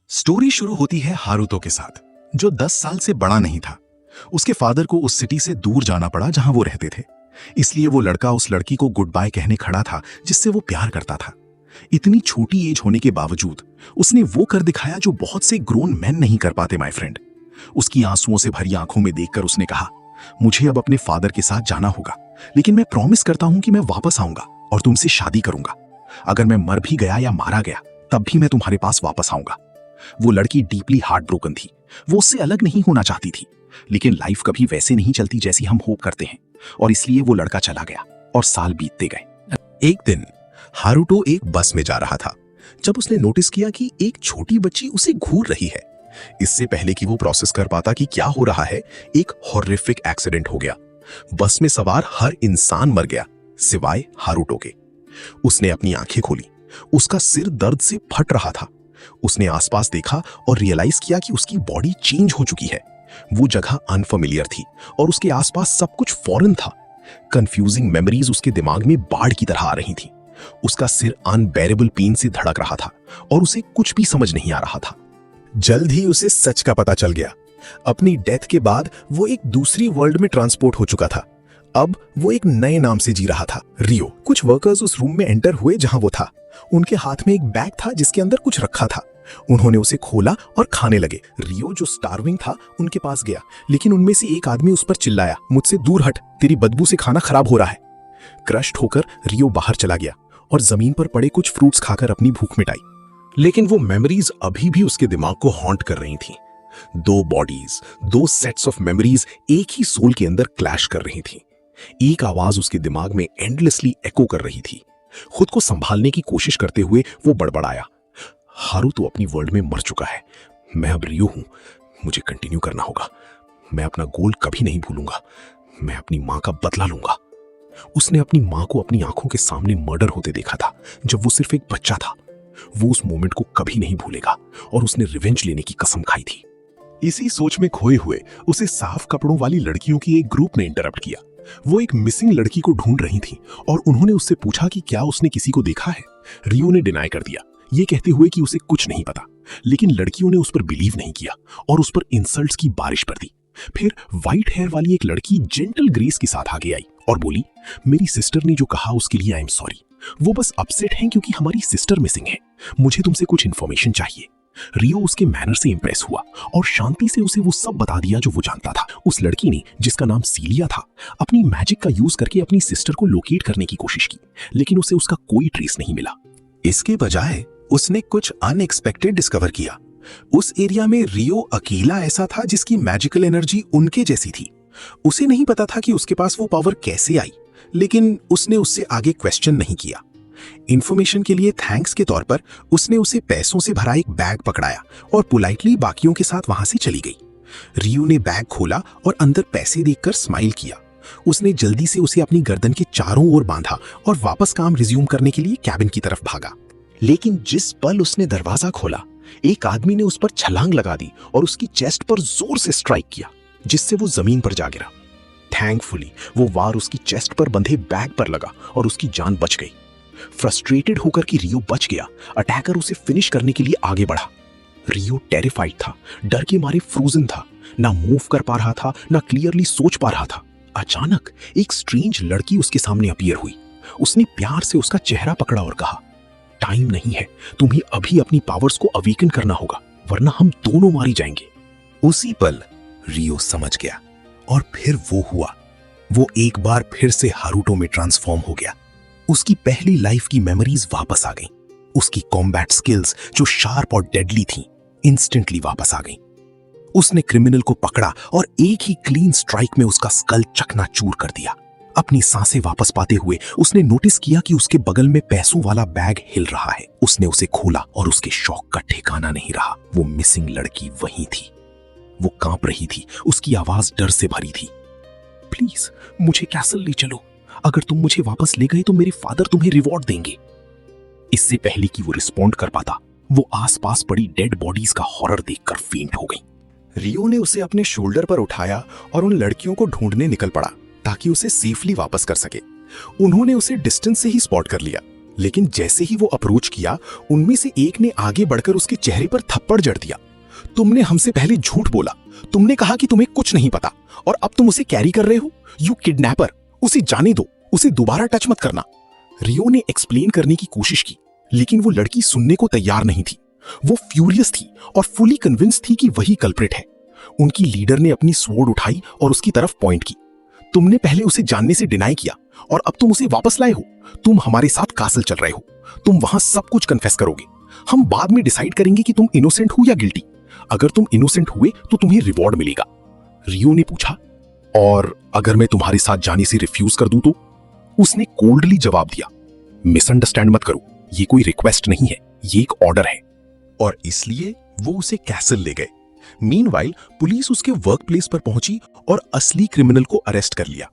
Story शुरू होती है हारुतो के साथ, जो 10 साल से बड़ा नहीं था। उसके फादर को उस सिटी से दूर जाना पड़ा जहां वो रहते थे। इसलिए वो लड़का उस लड़की को गुड बाय कहने खड़ा था जिससे वो प्यार करता था। इतनी छोटी एज होने के बावजूद उसने वो कर दिखाया जो बहुत से ग्रोन मैन नहीं कर पाते माय फ्रेंड। उसकी आंसुओं से भरी आंखों में देखकर उसने कहा, मुझे अब अपने फादर के साथ जाना होगा, लेकिन मैं प्रॉमिस करता हूं कि मैं वापस आऊंगा और तुमसे शादी करूंगा। अगर मैं मर भी गया या मारा गया तब भी मैं तुम्हारे पास वापस आऊंगा। वो लड़की डीपली हार्ट ब्रोकन थी। वो उससे अलग नहीं होना चाहती थी, लेकिन लाइफ कभी वैसे नहीं चलती जैसी हम होप करते हैं, और इसलिए वो लड़का चला गया और साल बीतते गए। एक दिन हारुतो एक बस में जा रहा था जब उसने नोटिस किया कि एक छोटी बच्ची उसे घूर रही है। इससे पहले कि वो प्रोसेस कर पाता कि क्या हो रहा है, एक हॉरिफिक एक्सीडेंट हो गया। बस में सवार हर इंसान मर गया सिवाय हारुतो के। उसने अपनी आंखें खोली। उसका सिर दर्द से फट रहा था। उसने आसपास देखा और रियलाइज किया कि उसकी बॉडी चेंज हो चुकी है। वो जगह अनफेमिलियर थी और उसके आसपास सब कुछ फॉरेन था। कंफ्यूजिंग मेमोरीज उसके दिमाग में बाढ़ की तरह आ रही थी। उसका सिर अनबेरेबल पेन से धड़क रहा था और उसे कुछ भी समझ नहीं आ रहा था। जल्द ही उसे सच का पता चल गया। अपनी डेथ के बाद वो एक दूसरी वर्ल्ड में ट्रांसपोर्ट हो चुका था। अब वो एक नए नाम से जी रहा था, रियो। कुछ वर्कर्स उस रूम में एंटर हुए जहां वो था। उनके हाथ में एक बैग था जिसके अंदर कुछ रखा था। उन्होंने उसे खोला और खाने लगे। रियो जो स्टार्विंग था उनके पास गया, लेकिन उनमें से एक आदमी उस पर चिल्लाया, मुझसे दूर हट, तेरी बदबू से खाना खराब हो रहा है। क्रश्ड होकर रियो बाहर चला गया और जमीन पर पड़े कुछ फ्रूट्स खाकर अपनी भूख मिटाई। लेकिन वो मेमोरीज अभी भी उसके दिमाग को हॉन्ट कर रही थी। दो बॉडीज, दो सेट्स ऑफ मेमोरीज एक ही सोल के अंदर क्लैश कर रही थी। एक आवाज उसके दिमाग में एंडलेसली एको कर रही थी। खुद को संभालने की कोशिश करते हुए वो बड़बड़ाया, हारुतो अपनी वर्ल्ड में मर चुका है। मैं अब रियो हूं। मुझे कंटिन्यू करना होगा। मैं अपना गोल कभी नहीं भूलूंगा। मैं अपनी मां का बदला लूंगा। उसने अपनी मां को अपनी आंखों के सामने मर्डर होते देखा था जब वो सिर्फ एक बच्चा था। वो उस मोमेंट को कभी नहीं भूलेगा और उसने रिवेंज लेने की कसम खाई थी। इसी सोच में खोए हुए उसे साफ कपड़ों वाली लड़कियों की एक ग्रुप ने इंटरप्ट किया। वो एक मिसिंग लड़की को ढूंढ रही थी और उन्होंने उससे पूछा कि क्या उसने किसी को देखा है। रियो ने डिनाई कर दिया, ये कहते हुए कि उसे कुछ नहीं पता। लेकिन लड़कियों ने उस पर बिलीव नहीं किया और उस पर इंसल्ट्स की बारिश कर दी। फिर व्हाइट हेयर वाली एक लड़की जेंटल ग्रेस के साथ आगे आई और बोली, मेरी सिस्टर ने जो कहा उसके लिए आई एम सॉरी। वो बस अपसेट हैं क्योंकि हमारी सिस्टर मिसिंग है। मुझे तुमसे कुछ इन्फॉर्मेशन चाहिए। रियो उसके मैनर से इंप्रेस हुआ और शांति से उसे वो सब बता दिया जो वो जानता था। उस लड़की ने, जिसका नाम सीलिया था, अपनी मैजिक का यूज करके अपनी सिस्टर को लोकेट करने की कोशिश की, लेकिन उसे उसका कोई ट्रेस नहीं मिला। इसके बजाय उसने कुछ अनएक्सपेक्टेड डिस्कवर किया। उस एरिया में रियो अकेला ऐसा था जिसकी मैजिकल एनर्जी उनके जैसी थी। उसे नहीं पता था कि उसके पास वो पावर कैसे आई, लेकिन उसने उससे आगे क्वेश्चन नहीं किया। इंफॉर्मेशन के लिए थैंक्स के तौर पर उसने उसे पैसों से भरा एक बैग पकड़ाया और पोलाइटली बाकियों के साथ वहां से चली गई। रियो ने बैग खोला और अंदर पैसे देखकर स्माइल किया। उसने जल्दी से उसे अपनी गर्दन के चारों ओर बांधा और वापस काम रिज्यूम करने के लिए कैबिन की तरफ भागा। लेकिन जिस पल उसने दरवाजा खोला, एक आदमी ने उस पर छलांग लगा दी और उसकी चेस्ट पर जोर से स्ट्राइक किया, जिससे वो जमीन पर जा गिरा। थैंकफुली वो वार उसकी चेस्ट पर बंधे बैग पर लगा और उसकी जान बच गई। फ्रस्ट्रेटेड होकर कि रियो बच गया, अटैकर उसे फिनिश करने के लिए आगे बढ़ा। रियो टेरिफाइड था, डर के मारे फ्रोजन था, ना मूव कर पा रहा था, ना क्लियरली सोच पा रहा था। अचानक एक स्ट्रेंज लड़की उसके सामने अपीयर हुई। उसने प्यार से उसका चेहरा पकड़ा और कहा, टाइम नहीं है, तुम्हें अभी अपनी पावर्स को अवेकन करना होगा, वरना हम दोनों मारी जाएंगे। उसी पल रियो समझ गया और फिर वो हुआ। वो एक बार फिर से हारुतो में ट्रांसफॉर्म हो गया। उसकी पहली लाइफ की मेमोरीज वापस आ गईं। उसकी कॉम्बैट स्किल्स जो शार्प और डेडली थीं, इंस्टेंटली वापस आ गईं। उसने क्रिमिनल को पकड़ा और एक ही क्लीन स्ट्राइक में उसका स्कल चकनाचूर कर दिया। अपनी सांसें वापस पाते हुए उसने नोटिस किया कि उसके बगल में पैसों वाला बैग हिल रहा है। उसने उसे खोला और उसके शौक का ठिकाना नहीं रहा। वो मिसिंग लड़की वहीं थी। वो कांप रही थी, उसकी आवाज डर से भरी थी। प्लीज मुझे कैसल ले चलो। अगर तुम मुझे वापस ले गए तो मेरे फादर तुम्हें रिवॉर्ड देंगे। इससे पहले कि वो रिस्पॉन्ड कर पाता, वो आसपास पड़ी डेड बॉडीज का हॉरर देखकर फेंट हो गई। रियो ने उसे अपने शोल्डर पर उठाया और उन लड़कियों को ढूंढने निकल पड़ा ताकि उसे सेफली वापस कर सके। उन्होंने उसे डिस्टेंस से ही स्पॉट कर लिया लेकिन जैसे ही वो अप्रोच किया, उनमें से एक ने आगे बढ़कर उसके चेहरे पर थप्पड़ जड़ दिया। तुमने हमसे पहले झूठ बोला, तुमने कहा कि तुम्हें कुछ नहीं पता, और अब तुम उसे कैरी कर रहे हो। यू किडनैपर, उसे जाने दो, उसे दोबारा टच मत करना। रियो ने एक्सप्लेन करने की कोशिश की, लेकिन वो लड़की सुनने को तैयार नहीं थी। वो फ्यूरियस थी और फुली कन्विंस थी कि वही कल्प्रिट है। उनकी लीडर ने अपनी स्वॉर्ड उठाई और उसकी तरफ पॉइंट की। तुमने पहले उसे जानने से डिनाई किया और अब तुम उसे वापस लाए हो। तुम हमारे साथ कासल चल रहे हो। तुम वहां सब कुछ कन्फेस करोगे। हम बाद में डिसाइड करेंगे कि तुम इनोसेंट हो या गिल्टी। अगर तुम इनोसेंट हुए तो तुम्हें रिवॉर्ड मिलेगा। रियो ने पूछा, और अगर मैं तुम्हारे साथ जाने से रिफ्यूज कर दूं तो? उसने कोल्डली जवाब दिया, मिसअंडरस्टैंड मत करो, ये कोई रिक्वेस्ट नहीं है, ये एक ऑर्डर है। और इसलिए वो उसे कैसल ले गए। मीनवाइल पुलिस उसके वर्क प्लेस पर पहुंची और असली क्रिमिनल को अरेस्ट कर लिया।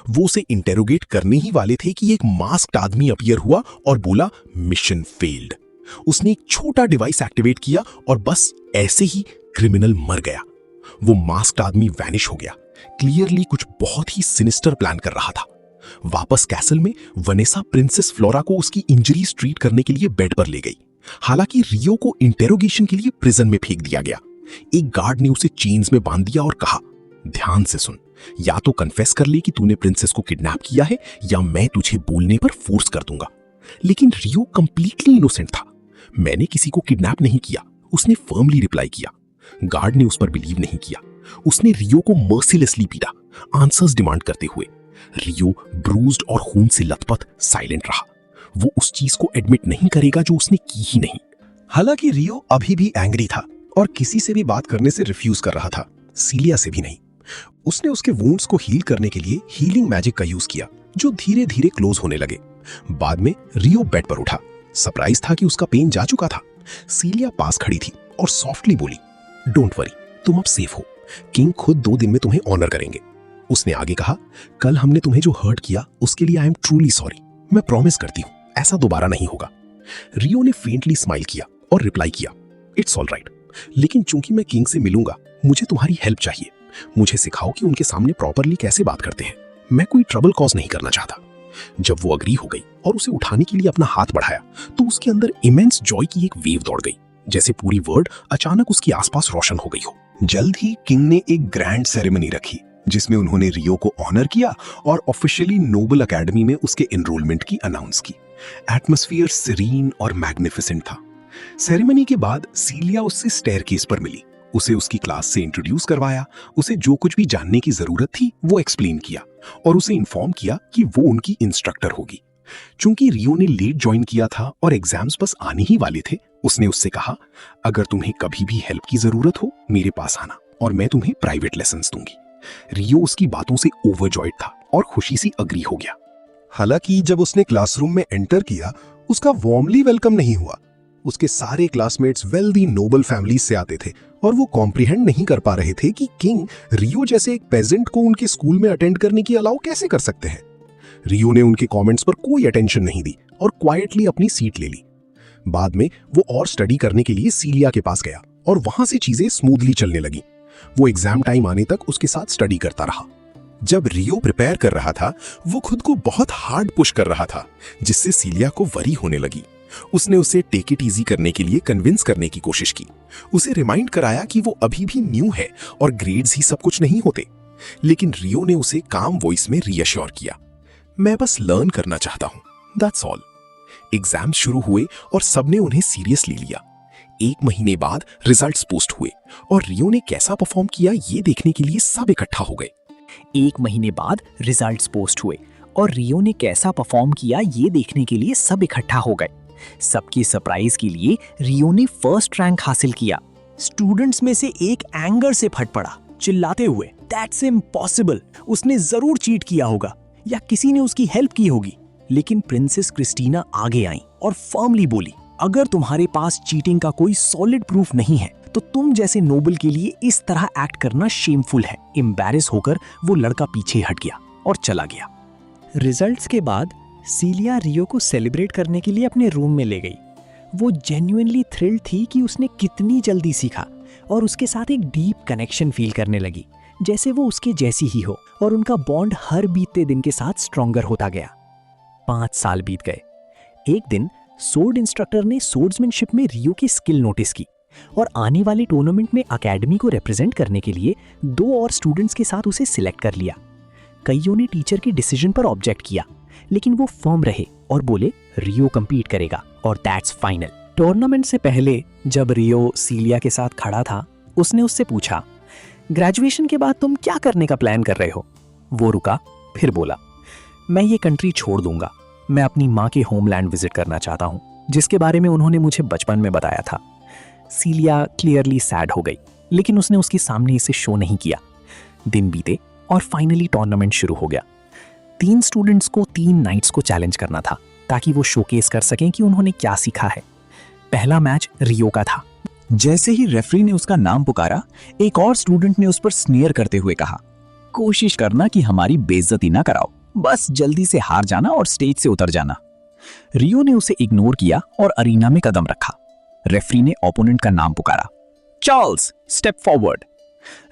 वो उसे इंटेरोगेट करने ही वाले थे कि एक मास्क्ड आदमी अपीयर हुआ और बोला, मिशन फेल्ड। उसने एक छोटा डिवाइस एक्टिवेट किया और बस ऐसे ही क्रिमिनल मर गया। वो मास्क्ड आदमी वैनिश हो गया। क्लियरली कुछ बहुत ही सिनिस्टर प्लान कर रहा था। वापस कैसल में वनेसा प्रिंसेस फ्लोरा को उसकी इंजरीज ट्रीट करने के लिए बेड पर ले गई। हालांकि रियो को इंटेरोगेशन के लिए प्रिजन में फेंक दिया गया। एक गार्ड ने उसे चेन्स में बांध दिया और कहा, ध्यान से सुन, या तो कन्फेस कर ले कि तूने प्रिंसेस को किडनैप किया है, या मैं तुझे बोलने पर फोर्स कर दूंगा। लेकिन रियो कंप्लीटली इनोसेंट था। मैंने किसी को किडनैप नहीं किया, उसने फर्मली रिप्लाई किया। गार्ड ने उस पर बिलीव नहीं किया। उसने रियो को मर्सीलेसली पीटा, आंसर्स डिमांड करते हुए। रियो ब्रूज्ड और खून से लथपथ साइलेंट रहा। वो उस चीज को एडमिट नहीं करेगा जो उसने की ही नहीं। हालांकि रियो अभी भी एंग्री था और किसी से भी बात करने से रिफ्यूज कर रहा था, सीलिया से भी नहीं। उसने उसके वुंड्स को हील करने के लिए हीलिंग मैजिक का यूज किया, जो धीरे धीरे क्लोज होने लगे। बाद में रियो बेड पर उठा। सरप्राइज था कि उसका पेन जा चुका था। सीलिया पास खड़ी थी और सॉफ्टली बोली, डोंट वरी, तुम अब सेफ हो। किंग खुद 2 दिन में तुम्हें ऑनर करेंगे। उसने आगे कहा, कल हमने तुम्हें जो हर्ट किया उसके लिए आई एम ट्रूली सॉरी। मैं प्रॉमिस करती हूँ ऐसा दोबारा नहीं होगा। रियो ने फेंटली स्माइल किया और रिप्लाई किया, इट्स ऑल राइट, लेकिन चूंकि मैं किंग से मिलूंगा, मुझे तुम्हारी हेल्प चाहिए। मुझे सिखाओ कि उनके सामने प्रॉपरली कैसे बात करते हैं। मैं कोई ट्रबल कॉज नहीं करना चाहता। जब वो अग्री हो गई और उसे उठाने के लिए अपना हाथ बढ़ाया, तो उसके अंदर इमेंस जॉय की एक वेव दौड़ गई, जैसे पूरी वर्ल्ड अचानक उसके आसपास रोशन हो गई हो। जल्द ही किंग ने एक ग्रैंड सेरेमनी रखी, जिसमें उन्होंने रियो को ऑनर किया और ऑफिशियली नोबल एकेडमी में उसके एनरोलमेंट की अनाउंस की। एटमॉस्फेयर सीरीन और मैग्निफिसेंट था। सेरेमनी के बाद सीलिया उससे स्टेयरकेस पर मिली। उसे उसकी क्लास से इंट्रोड्यूस करवाया। उसे जो कुछ भी जानने की जरूरत थी वो एक्सप्लेन किया और उसे इन्फॉर्म किया कि वो उनकी इंस्ट्रक्टर होगी। चूंकि रियो ने लेट ज्वाइन किया था और एग्जाम्स बस आने ही वाले थे, उसने उससे कहा, अगर तुम्हें कभी भी हेल्प की जरूरत हो मेरे पास आना और मैं तुम्हें प्राइवेट लेसन्स दूंगी। रियो उसकी बातों से ओवरजॉयड था और खुशी से अग्री हो गया। हालांकि जब उसने क्लासरूम में एंटर किया, उसका वार्मली वेलकम नहीं हुआ। उसके सारे क्लासमेट्स वेल्दी नोबल फैमिलीज से आते थे और वो कॉम्प्रिहेंड नहीं कर पा रहे थे कि किंग रियो जैसे एक पेजेंट को उनके स्कूल में अटेंड करने की अलाउ कैसे कर सकते हैं। रियो ने उनके कमेंट्स पर कोई अटेंशन नहीं दी और क्वाइटली अपनी सीट ले ली। बाद में वो और स्टडी करने के लिए सीलिया के पास गया और वहां से चीजें स्मूथली चलने लगी। वो एग्जाम टाइम आने तक उसके साथ स्टडी करता रहा। जब रियो प्रिपेयर कर रहा था, वो खुद को बहुत हार्ड पुश कर रहा था, जिससे सीलिया को वरी होने लगी। उसने उसे टेक इट इजी करने के लिए कन्विंस करने की कोशिश की। उसे रिमाइंड कराया कि वो अभी भी न्यू है और ग्रेड्स ही सब कुछ नहीं होते। लेकिन रियो ने उसे काम वॉइस में रीअश्योर किया, मैं बस लर्न करना चाहता हूं, दैट्स ऑल। एग्जाम शुरू हुए और सबने उन्हें सीरियसली लिया। 1 महीने बाद रिजल्ट्स पोस्ट हुए और रियो ने कैसा परफॉर्म किया ये देखने के लिए सब इकट्ठा हो गए। 1 महीने बाद रिजल्ट्स पोस्ट हुए और रियो ने कैसा परफॉर्म किया ये देखने के लिए सब इकट्ठा हो गए। सबकी सरप्राइज के लिए रियो ने फर्स्ट रैंक हासिल किया। स्टूडेंट्स में से एक एंगर से फट पड़ा, चिल्लाते हुए, दैट्स इम्पॉसिबल, उसने जरूर चीट किया होगा या किसी ने उसकी हेल्प की होगी। लेकिन प्रिंसेस क्रिस्टीना आगे आई और फर्मली बोली, अगर तुम्हारे पास चीटिंग का कोई सॉलिड प्रूफ नहीं है तो तुम जैसे नोबल के लिए इस तरह एक्ट करना शेमफुल है। एम्बैरेस होकर वो लड़का पीछे हट गया और चला गया। रिजल्ट्स के बाद सीलिया रियो को सेलिब्रेट करने के लिए अपने रूम में ले गई। वो जेन्युइनली थ्रिल्ड थी कि उसने कितनी जल्दी सीखा और उसके साथ एक डीप कनेक्शन फील करने लगी, जैसे वो उसके जैसी ही हो, और उनका बॉन्ड हर बीतते दिन के साथ स्ट्रॉन्गर होता गया। 5 साल बीत गए। एक दिन सोर्ड इंस्ट्रक्टर ने सोर्ड्समैनशिप में रियो की स्किल नोटिस की और आने वाले टूर्नामेंट में एकेडमी को रिप्रेजेंट करने के लिए 2 और स्टूडेंट्स के साथ उसे सिलेक्ट कर लिया। कईयों ने टीचर के डिसीजन पर ऑब्जेक्ट किया, लेकिन वो फर्म रहे और बोले रियो compete करेगा और दैट्स फाइनल। टूर्नामेंट से पहले जब रियो सीलिया के साथ खड़ा था, उसने उससे पूछा, ग्रेजुएशन के बाद तुम क्या करने का प्लान कर रहे हो? वो रुका, फिर बोला, मैं ये कंट्री छोड़ दूंगा। मैं अपनी माँ के होमलैंड विजिट करना चाहता हूँ, जिसके बारे में उन्होंने मुझे बचपन में बताया था। सीलिया क्लियरली सैड हो गई, लेकिन उसने उसके सामने इसे शो नहीं किया। दिन बीते और फाइनली टूर्नामेंट शुरू हो गया। 3 स्टूडेंट्स को 3 नाइट्स को चैलेंज करना था ताकि वो शोकेस कर सकें कि उन्होंने क्या सीखा है। पहला मैच रियो का था। जैसे ही रेफरी ने उसका नाम पुकारा, एक और स्टूडेंट ने उस पर स्नीयर करते हुए कहा, कोशिश करना कि हमारी बेइज्जती ना कराओ, बस जल्दी से हार जाना और स्टेज से उतर जाना। रियो ने उसे इग्नोर किया और अरीना में कदम रखा। रेफरी ने ओपोनेंट का नाम पुकारा, चार्ल्स स्टेप फॉरवर्ड।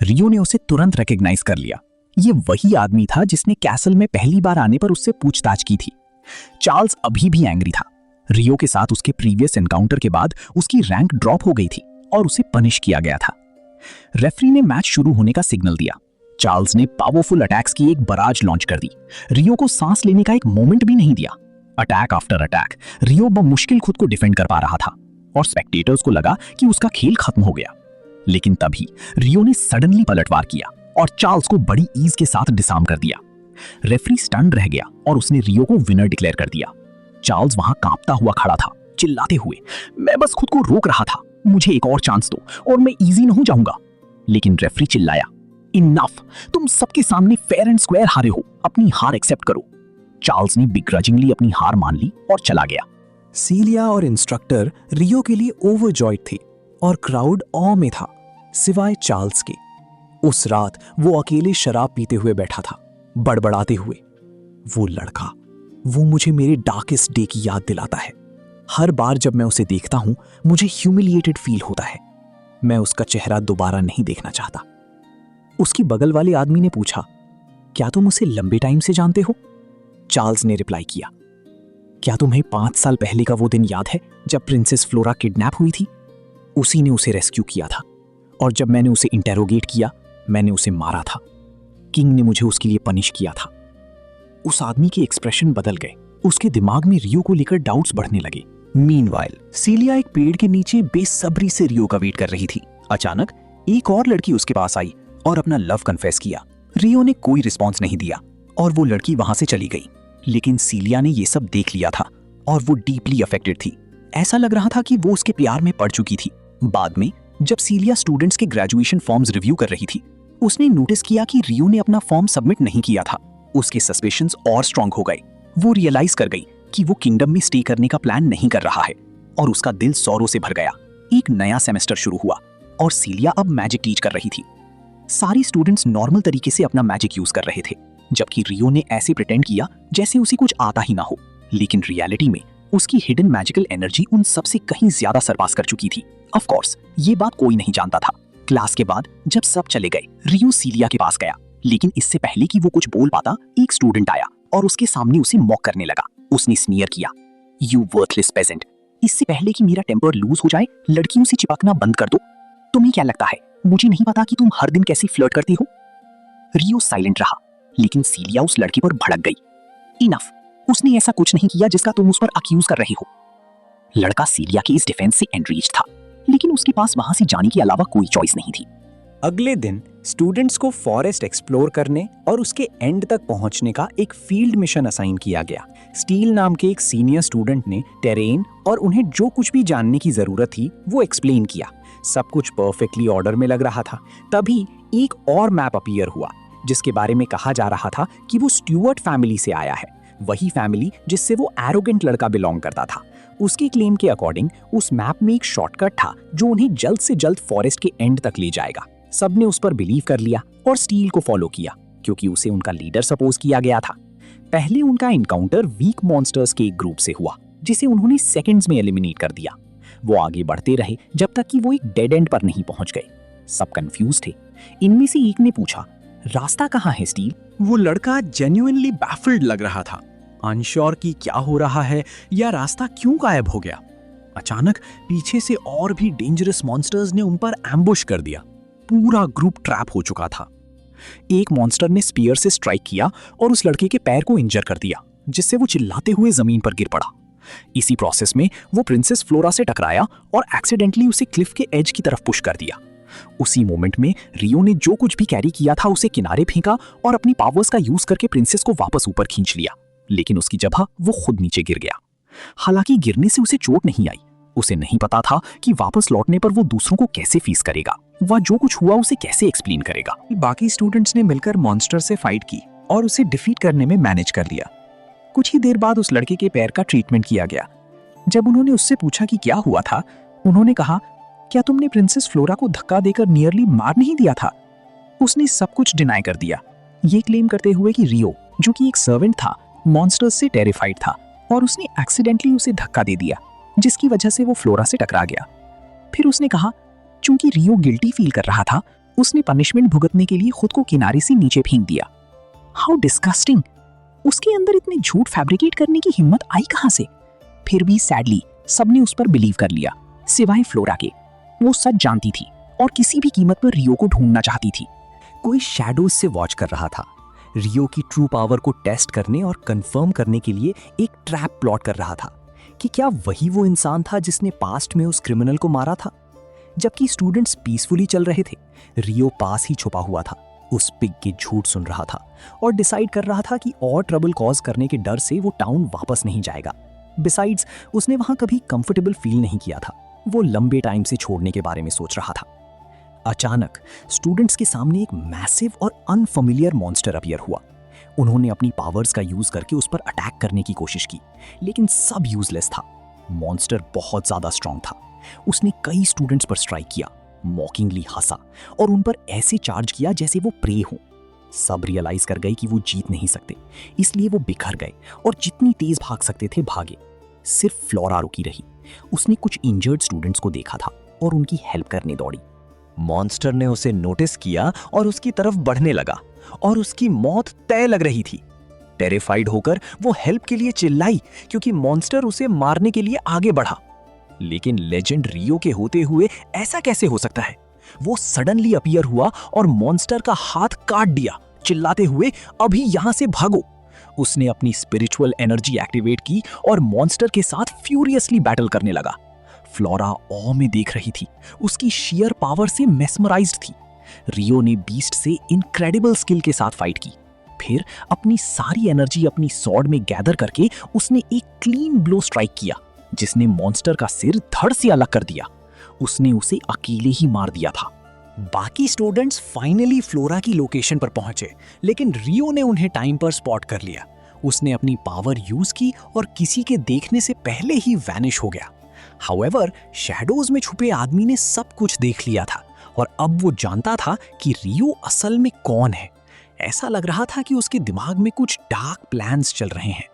रियो ने उसे तुरंत रिकॉग्नाइज कर लिया। ये वही आदमी था जिसने कैसल में पहली बार आने पर उससे पूछताछ की थी। चार्ल्स अभी भी एंग्री था। रियो के साथ उसके प्रीवियस एनकाउंटर के बाद उसकी रैंक ड्रॉप हो गई थी और उसे पनिश किया गया था। रेफरी ने मैच शुरू होने का सिग्नल दिया। चार्ल्स ने पावरफुल अटैक्स की एक बराज लॉन्च कर दी। रियो को सांस लेने का एक मोमेंट भी नहीं दिया। अटैक आफ्टर अटैक, रियो बमुश्किल खुद को डिफेंड कर पा रहा था और स्पेक्टेटर्स को लगा कि उसका खेल खत्म हो गया। लेकिन तभी रियो ने सडनली पलटवार किया और चार्ल्स को बड़ी ईज के साथ डिसआर्म कर दिया। रेफरी स्टन्ड रह गया और उसने रियो को विनर डिक्लेयर कर दिया। चार्ल्स वहां कांपता हुआ खड़ा था, चिल्लाते हुए, मैं बस खुद को रोक रहा था, मुझे एक और चांस दो और मैं इजी न हो जाऊंगा। लेकिन रेफरी चिल्लाया, इनफ, तुम सबके सामने फेयर एंड स्क्वायर हारे हो, अपनी हार एक्सेप्ट करो। चार्ल्स ने बिग्रजिंगली अपनी हार मान ली और चला गया। सीलिया और इंस्ट्रक्टर रियो के लिए ओवरजॉयड थे और क्राउड ऑ में था, सिवाय चार्ल्स के। उस रात वो अकेले शराब पीते हुए बैठा था, बड़बड़ाते हुए। वो लड़का, वो मुझे मेरे डार्केस्ट डे की याद दिलाता है। हर बार जब मैं उसे देखता हूं, मुझे ह्यूमिलिएटेड फील होता है। मैं उसका चेहरा दोबारा नहीं देखना चाहता। उसकी बगल वाले आदमी ने पूछा, क्या तुम उसे लंबे टाइम से जानते हो? चार्ल्स ने रिप्लाई किया, क्या तुम्हें 5 साल पहले का वो दिन याद है जब प्रिंसेस फ्लोरा किडनैप हुई थी? उसी ने उसे रेस्क्यू किया था और जब मैंने उसे इंटेरोगेट किया, मैंने उसे मारा था। किंग ने मुझे उसके लिए पनिश किया था। उस आदमी के एक्सप्रेशन बदल गए। उसके दिमाग में रियो को लेकर डाउट्स बढ़ने लगे। मीनवाइल सीलिया एक पेड़ के नीचे बेसब्री से रियो का वेट कर रही थी। अचानक एक और लड़की उसके पास आई और अपना लव कन्फेस किया। रियो ने कोई रिस्पॉन्स नहीं दिया और वो लड़की वहां से चली गई। लेकिन सीलिया ने ये सब देख लिया था और वो डीपली अफेक्टेड थी। ऐसा लग रहा था कि वो उसके प्यार में पड़ चुकी थी। बाद में जब सीलिया स्टूडेंट्स के ग्रेजुएशन फॉर्म्स रिव्यू कर रही थी, उसने नोटिस किया कि रियो ने अपना फॉर्म सबमिट नहीं किया था। उसके सस्पिशंस और स्ट्रांग हो गए। वो रियलाइज कर गई कि वो किंगडम में स्टे करने का प्लान नहीं कर रहा है और उसका दिल सौरों से भर गया। एक नया सेमेस्टर शुरू हुआ और सीलिया अब मैजिक टीच कर रही थी। सारी स्टूडेंट्स नॉर्मल तरीके से अपना मैजिक यूज कर रहे थे, जबकि रियो ने ऐसे प्रिटेंड किया जैसे उसे कुछ आता ही ना हो। लेकिन रियलिटी में उसकी हिडन मैजिकल एनर्जी उन सबसे कहीं ज्यादा सरपास कर चुकी थी। ऑफ कोर्स ये बात कोई नहीं जानता था। क्लास के बाद जब सब चले गए, रियो सीलिया के पास गया, लेकिन इससे पहले कि वो कुछ बोल पाता, एक स्टूडेंट आया और उसके सामने उसे मॉक करने लगा। उसने स्नीयर किया, यू वर्थलेस पेजेंट। इससे पहले कि मेरा टेम्पर लूज हो जाए, लड़कियों से चिपकना बंद कर दो। तुम्हें क्या लगता है मुझे नहीं पता कि तुम हर दिन कैसे फ्लर्ट करती हो? रियो साइलेंट रहा, लेकिन सीलिया उस लड़की पर भड़क गई। इनफ, उसने ऐसा कुछ नहीं किया जिसका तुम उस पर अक्यूज कर रहे हो। लड़का सीलिया के इस डिफेंस से एनरेज्ड था, लेकिन उसके पास वहां से जाने के अलावा कोई चॉइस नहीं थी। अगले दिन स्टूडेंट्स को फॉरेस्ट एक्सप्लोर करने और उसके एंड तक पहुंचने का एक फील्ड मिशन असाइन किया गया। स्टील नाम के एक सीनियर स्टूडेंट ने टेरेन और उन्हें जो कुछ भी जानने की जरूरत थी वो एक्सप्लेन किया। सब कुछ परफेक्टली ऑर्डर में लग रहा था। तभी एक और मैप अपीयर हुआ जिसके बारे में कहा जा रहा था कि वो स्टुअर्ट फैमिली से आया है, वही फैमिली जिससे वो एरोगेंट लड़का बिलोंग करता था। उसके क्लेम के अकॉर्डिंग उस मैप में एक शॉर्टकट था जो उन्हें जल्द से जल्द फॉरेस्ट के एंड तक ले जाएगा। सबने उस पर बिलीव कर लिया और स्टील को फॉलो किया क्योंकि उसे उनका लीडर सपोज किया गया था। पहले उनका एनकाउंटर वीक मॉन्स्टर्स के एक ग्रुप से हुआ जिसे उन्होंने सेकंड्स में एलिमिनेट कर दिया। वो आगे बढ़ते रहे जब तक कि वो एक डेड एंड पर नहीं पहुंच गए। सब कंफ्यूज थे। इनमें से एक ने पूछा, रास्ता कहाँ है स्टील? वो लड़का जेन्युइनली बैफल्ड लग रहा था। अनश्योर कि क्या हो रहा है या रास्ता क्यों गायब हो गया। अचानक पीछे से और भी डेंजरस मॉन्स्टर्स ने उन पर एम्बुश कर दिया। पूरा ग्रुप ट्रैप हो चुका था। एक मॉन्स्टर ने स्पीयर से स्ट्राइक किया और उस लड़के के पैर को इंजर कर दिया, जिससे वो चिल्लाते हुए जमीन पर गिर पड़ा। इसी प्रोसेस में वो प्रिंसेस फ्लोरा से टकराया और एक्सीडेंटली उसे क्लिफ के एज की तरफ पुश कर दिया। उसी मोमेंट में रियो ने जो कुछ भी कैरी किया था उसे किनारे फेंका और अपनी पावर्स का यूज करके प्रिंसेस को वापस ऊपर खींच लिया, लेकिन उसकी जगह वो खुद नीचे गिर गया। हालांकि गिरने से उसे चोट नहीं आई। उसे नहीं पता था कि वापस लौटने पर वो दूसरों को कैसे फेस करेगा, वह जो कुछ हुआ उसे कैसे एक्सप्लेन करेगा। बाकी स्टूडेंट्स ने मिलकर मॉन्स्टर से फाइट की और उसे डिफीट करने में मैनेज कर लिया। कुछ ही देर बाद उस लड़के के पैर का ट्रीटमेंट किया गया। जब उन्होंने उससे पूछा कि क्या हुआ था, उन्होंने कहा, क्या तुमने प्रिंसेस फ्लोरा को धक्का देकर नियरली मार नहीं दिया था? उसने सब कुछ डिनाई कर दिया, ये क्लेम करते हुए कि रियो, जो कि एक सर्वेंट था, मॉन्स्टर्स से टेरिफाइड था और उसने एक्सीडेंटली उसे धक्का दे दिया, जिसकी वजह से वो फ्लोरा से टकरा गया। फिर उसने कहा, चूंकि रियो गिल्टी फील कर रहा था, उसने पनिशमेंट भुगतने के लिए खुद को किनारे से नीचे फेंक दिया। How disgusting! उसके अंदर इतने झूठ फैब्रिकेट करने की हिम्मत आई कहां से? फिर भी सैडली सबने उस पर बिलीव कर लिया, सिवाय फ्लोरा के। वो सच जानती थी और किसी भी कीमत पर रियो को ढूंढना चाहती थी। कोई शैडोज से वॉच कर रहा था, रियो की ट्रू पावर को टेस्ट करने और कंफर्म करने के लिए एक ट्रैप प्लॉट कर रहा था कि क्या वही वो इंसान था जिसने पास्ट में उस क्रिमिनल को मारा था। जबकि स्टूडेंट्स पीसफुली चल रहे थे, रियो पास ही छुपा हुआ था, उस पिग के झूठ सुन रहा था और डिसाइड कर रहा था कि और ट्रबल कॉज करने के डर से वो टाउन वापस नहीं जाएगा। बिसाइड्स, उसने वहां कभी कंफर्टेबल फील नहीं किया था। वो लंबे टाइम से छोड़ने के बारे में सोच रहा था। अचानक स्टूडेंट्स के सामने एक मैसिव और अनफेमिलियर मॉन्स्टर अपीयर हुआ। उन्होंने अपनी पावर्स का यूज करके उस पर अटैक करने की कोशिश की, लेकिन सब यूजलेस था। मॉन्स्टर बहुत ज्यादा स्ट्रांग था। उसने कई स्टूडेंट्स पर स्ट्राइक किया, मॉकिंगली हंसा और उन पर ऐसे चार्ज किया जैसे वो प्रे हो। सब रियलाइज कर गए कि वो जीत नहीं सकते, इसलिए वो बिखर गए और जितनी तेज भाग सकते थे भागे। सिर्फ फ्लोरा रुकी रही। उसने कुछ इंजर्ड स्टूडेंट्स को देखा था और उनकी हेल्प करने दौड़ी। मॉन्स्टर ने उसे नोटिस किया और उसकी तरफ बढ़ने लगा और उसकी मौत तय लग रही थी। टेरिफाइड होकर वो हेल्प के लिए चिल्लाई क्योंकि मॉन्स्टर उसे मारने के लिए आगे बढ़ा। लेकिन लेजेंड रियो के होते हुए ऐसा कैसे हो सकता है? वो सडनली अपीयर हुआ और मॉन्स्टर का हाथ काट दिया, चिल्लाते हुए, अभी यहां से भागो। उसने अपनी स्पिरिचुअल एनर्जी एक्टिवेट की और मॉन्स्टर के साथ फ्यूरियसली बैटल करने लगा। फ्लोरा ऑ में देख रही थी, उसकी शेयर पावर से मेस्मराइज्ड थी। रियो ने बीस्ट से इनक्रेडिबल स्किल के साथ फाइट की। फिर अपनी सारी एनर्जी अपनी सॉर्ड में गैदर करके उसने एक क्लीन ब्लो स्ट्राइक किया, जिसने मॉन्स्टर का सिर धड़ से अलग कर दिया। उसने उसे अकेले ही मार दिया था। बाकी स्टूडेंट्स फाइनली फ्लोरा की लोकेशन पर पहुंचे, लेकिन रियो ने उन्हें टाइम पर स्पॉट कर लिया। उसने अपनी पावर यूज की और किसी के देखने से पहले ही वैनिश हो गया। हाउएवर, शैडोज में छुपे आदमी ने सब कुछ देख लिया था और अब वो जानता था कि रियो असल में कौन है। ऐसा लग रहा था कि उसके दिमाग में कुछ डार्क प्लान्स चल रहे हैं।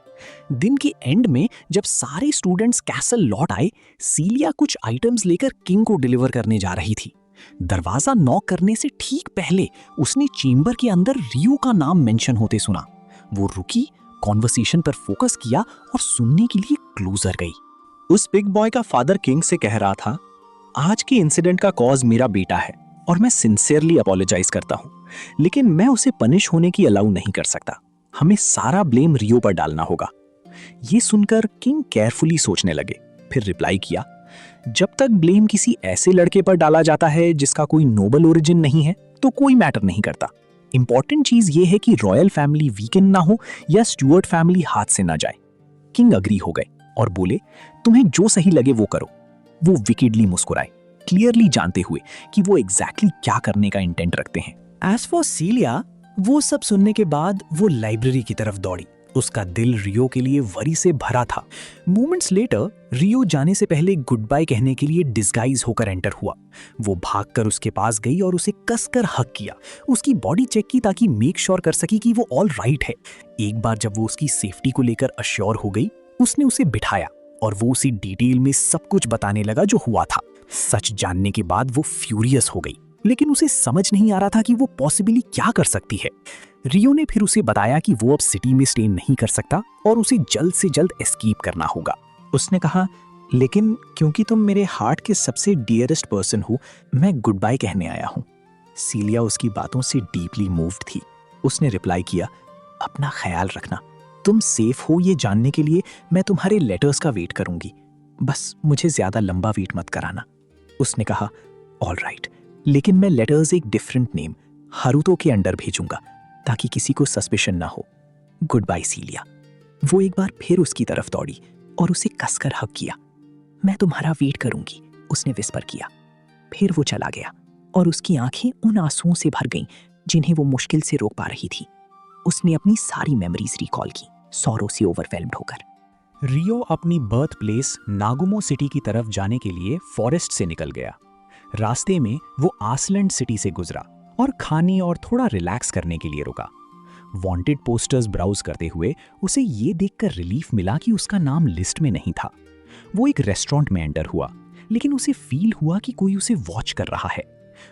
दिन के एंड में जब सारे स्टूडेंट्स कैसल लौट आए, सीलिया कुछ आइटम्स लेकर किंग को डिलीवर करने जा रही थी। दरवाजा नॉक करने से ठीक पहले उसने चेंबर के अंदर रियो का नाम मेंशन होते सुना। वो रुकी, कॉन्वर्सेशन पर फोकस किया और सुनने के लिए क्लोजर गई। उस बिग बॉय का फादर किंग से कह रहा था, आज के इंसिडेंट का कॉज मेरा बेटा है और मैं सिंसियरली अपोलोजाइज करता हूं, लेकिन मैं उसे पनिश होने की अलाउ नहीं कर सकता। हमें सारा ब्लेम रियो पर डालना होगा। ये सुनकर किंग केयरफुली सोचने लगे, फिर रिप्लाई किया, जब तक ब्लेम किसी ऐसे लड़के पर डाला जाता है जिसका कोई नोबल ओरिजिन नहीं है, तो कोई मैटर नहीं करता। इंपॉर्टेंट चीज ये है कि रॉयल फैमिली वीकेंड ना हो या स्टुअर्ट फैमिली हाथ से ना जाए। किंग अग्री हो गए और बोले, तुम्हें जो सही लगे वो करो। वो विकेडली मुस्कुराए, क्लियरली जानते हुए कि वो एग्जैक्टली क्या करने का इंटेंट रखते हैं। एज फॉर सीलिया, वो सब सुनने के बाद वो लाइब्रेरी की तरफ दौड़ी। उसका दिल रियो के लिए वरी से भरा था। मोमेंट्स लेटर रियो जाने से पहले गुड बाय कहने के लिए डिस्गाइज होकर एंटर हुआ। वो भागकर उसके पास गई और उसे कसकर हक किया। उसकी बॉडी चेक की ताकि मेक श्योर कर सकी कि वो ऑल राइट है। एक बार जब वो उसकी सेफ्टी को लेकर अश्योर हो गई, उसने उसे बिठाया और वो उसी डिटेल में सब कुछ बताने लगा जो हुआ था। सच जानने के बाद वो फ्यूरियस हो गई। लेकिन उसे समझ नहीं आ रहा था कि वो पॉसिबली क्या कर सकती है। रियो ने फिर उसे बताया कि वो अब सिटी में स्टे नहीं कर सकता और उसे जल्द से जल्द एस्केप करना होगा। उसने कहा, लेकिन क्योंकि तुम मेरे हार्ट के सबसे डियरेस्ट पर्सन हो, मैं गुड बाय कहने आया हूँ। सीलिया उसकी बातों से डीपली मूव्ड थी। उसने रिप्लाई किया, अपना ख्याल रखना, तुम सेफ हो ये जानने के लिए मैं तुम्हारे लेटर्स का वेट करूंगी, बस मुझे ज्यादा लंबा वेट मत कराना। उसने कहा, ऑल राइट, लेकिन मैं लेटर्स एक डिफरेंट नेम हारुतो के अंडर भेजूंगा ताकि किसी को सस्पिशन ना हो। Good bye Celia. वो एक बार फिर उसकी तरफ दौड़ी और उसे कसकर हग किया। मैं तुम्हारा वेट करूंगी, उसने विस्पर किया। फिर वो चला गया और उसकी आंखें उन आंसुओं से भर गईं जिन्हें वो मुश्किल से रोक पा रही थी। उसने अपनी सारी मेमोरीज रिकॉल की, सौरों से ओवरवेल्म्ड होकर। रियो अपनी बर्थ प्लेस नागुमो सिटी की तरफ जाने के लिए फॉरेस्ट से निकल गया। रास्ते में वो आसलैंड सिटी से गुजरा और खाने और थोड़ा रिलैक्स करने के लिए रुका। वांटेड पोस्टर्स ब्राउज करते हुए उसे ये देखकर रिलीफ मिला कि उसका नाम लिस्ट में नहीं था। वो एक रेस्टोरेंट में एंटर हुआ, लेकिन उसे फील हुआ कि कोई उसे वॉच कर रहा है।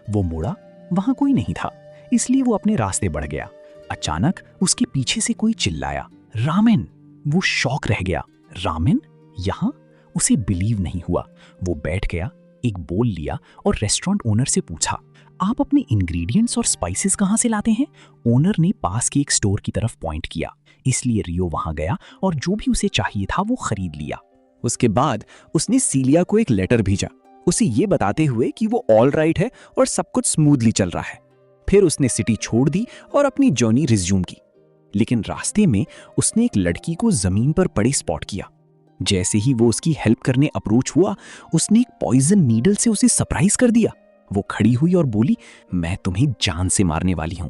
वो मुड़ा, वहां कोई नहीं था, इसलिए वो अपने रास्ते बढ़ गया। अचानक उसके पीछे से कोई चिल्लाया, रामेन! वो शॉक रह गया। रामेन? यहाँ? उसे बिलीव नहीं हुआ। वो बैठ गया, एक बोल लिया और रेस्टोरेंट ओनर से पूछा, आप अपने इंग्रेडिएंट्स और स्पाइसेस कहाँ से लाते हैं? ओनर ने पास के एक स्टोर की तरफ पॉइंट किया, इसलिए रियो वहां गया और जो भी उसे चाहिए था वो खरीद लिया। उसके बाद उसने सीलिया को एक लेटर भेजा, उसे ये बताते हुए कि वो ऑल राइट है और सब कुछ स्मूथली चल रहा है। फिर उसने सिटी छोड़ दी और अपनी जर्नी रिज्यूम की। लेकिन रास्ते में उसने एक लड़की को जमीन पर पड़ी स्पॉट किया। जैसे ही वो उसकी हेल्प करने अप्रोच हुआ, उसने एक पॉइजन नीडल से उसे सरप्राइज कर दिया। वो खड़ी हुई और बोली, मैं तुम्हें जान से मारने वाली हूं।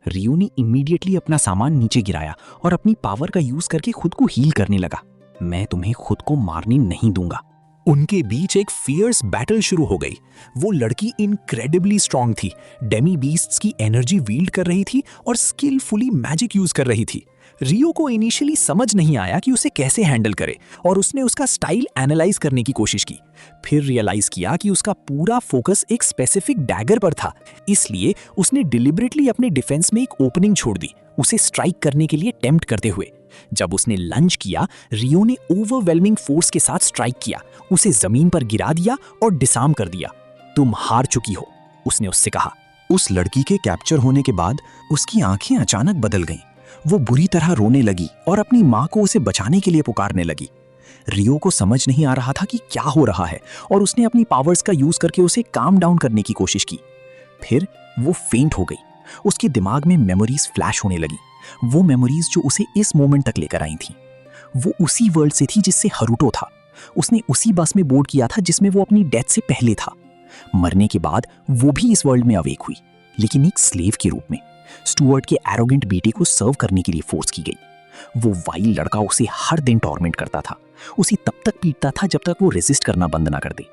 रियो ने इमीडिएटली अपना सामान नीचे गिराया और अपनी पावर का यूज करके खुद को हील करने लगा। मैं तुम्हें खुद को मारने नहीं दूंगा। उनके बीच एक फियर्स बैटल शुरू हो गई। वो लड़की इनक्रेडिबली स्ट्रांग थी, डेमी बीस्ट्स की एनर्जी वील्ड कर रही थी और स्किलफुली मैजिक यूज कर रही थी। रियो को इनिशियली समझ नहीं आया कि उसे कैसे हैंडल करे और उसने उसका स्टाइल एनालाइज करने की कोशिश की। फिर रियलाइज किया कि उसका पूरा फोकस एक स्पेसिफिक डैगर पर था, इसलिए उसने डिलिबरेटली अपने डिफेंस में एक ओपनिंग छोड़ दी, उसे स्ट्राइक करने के लिए टेम्प्ट करते हुए। जब उसने लंच किया, रियो ने ओवरवेलमिंग फोर्स के साथ स्ट्राइक किया, उसे जमीन पर गिरा दिया और डिसार्म कर दिया। तुम हार चुकी हो, उसने उससे कहा। उस लड़की के कैप्चर होने के बाद उसकी आंखें अचानक बदल गईं। वो बुरी तरह रोने लगी और अपनी माँ को उसे बचाने के लिए पुकारने लगी। रियो को समझ नहीं आ रहा था कि क्या हो रहा है और उसने अपनी पावर्स का यूज करके उसे काम डाउन करने की कोशिश की। फिर वो फेंट हो गई। उसके दिमाग में मेमोरीज फ्लैश होने लगी, वो मेमोरीज जो उसे इस मोमेंट तक लेकर आई थी। वो उसी वर्ल्ड से थी जिससे हारुतो था। उसने उसी बस में बोर्ड किया था जिसमें वो अपनी डेथ से पहले था। मरने के बाद वो भी इस वर्ल्ड में अवेक हुई, लेकिन एक स्लेव के रूप में। स्टुअर्ट के एरोगेंट बेटे को सर्व करने के लिए फोर्स की गई। वो वाइल्ड लड़का उसे हर दिन टॉर्मेंट करता था, उसे तब तक पीटता था जब तक वो रेजिस्ट करना बंद ना कर दे।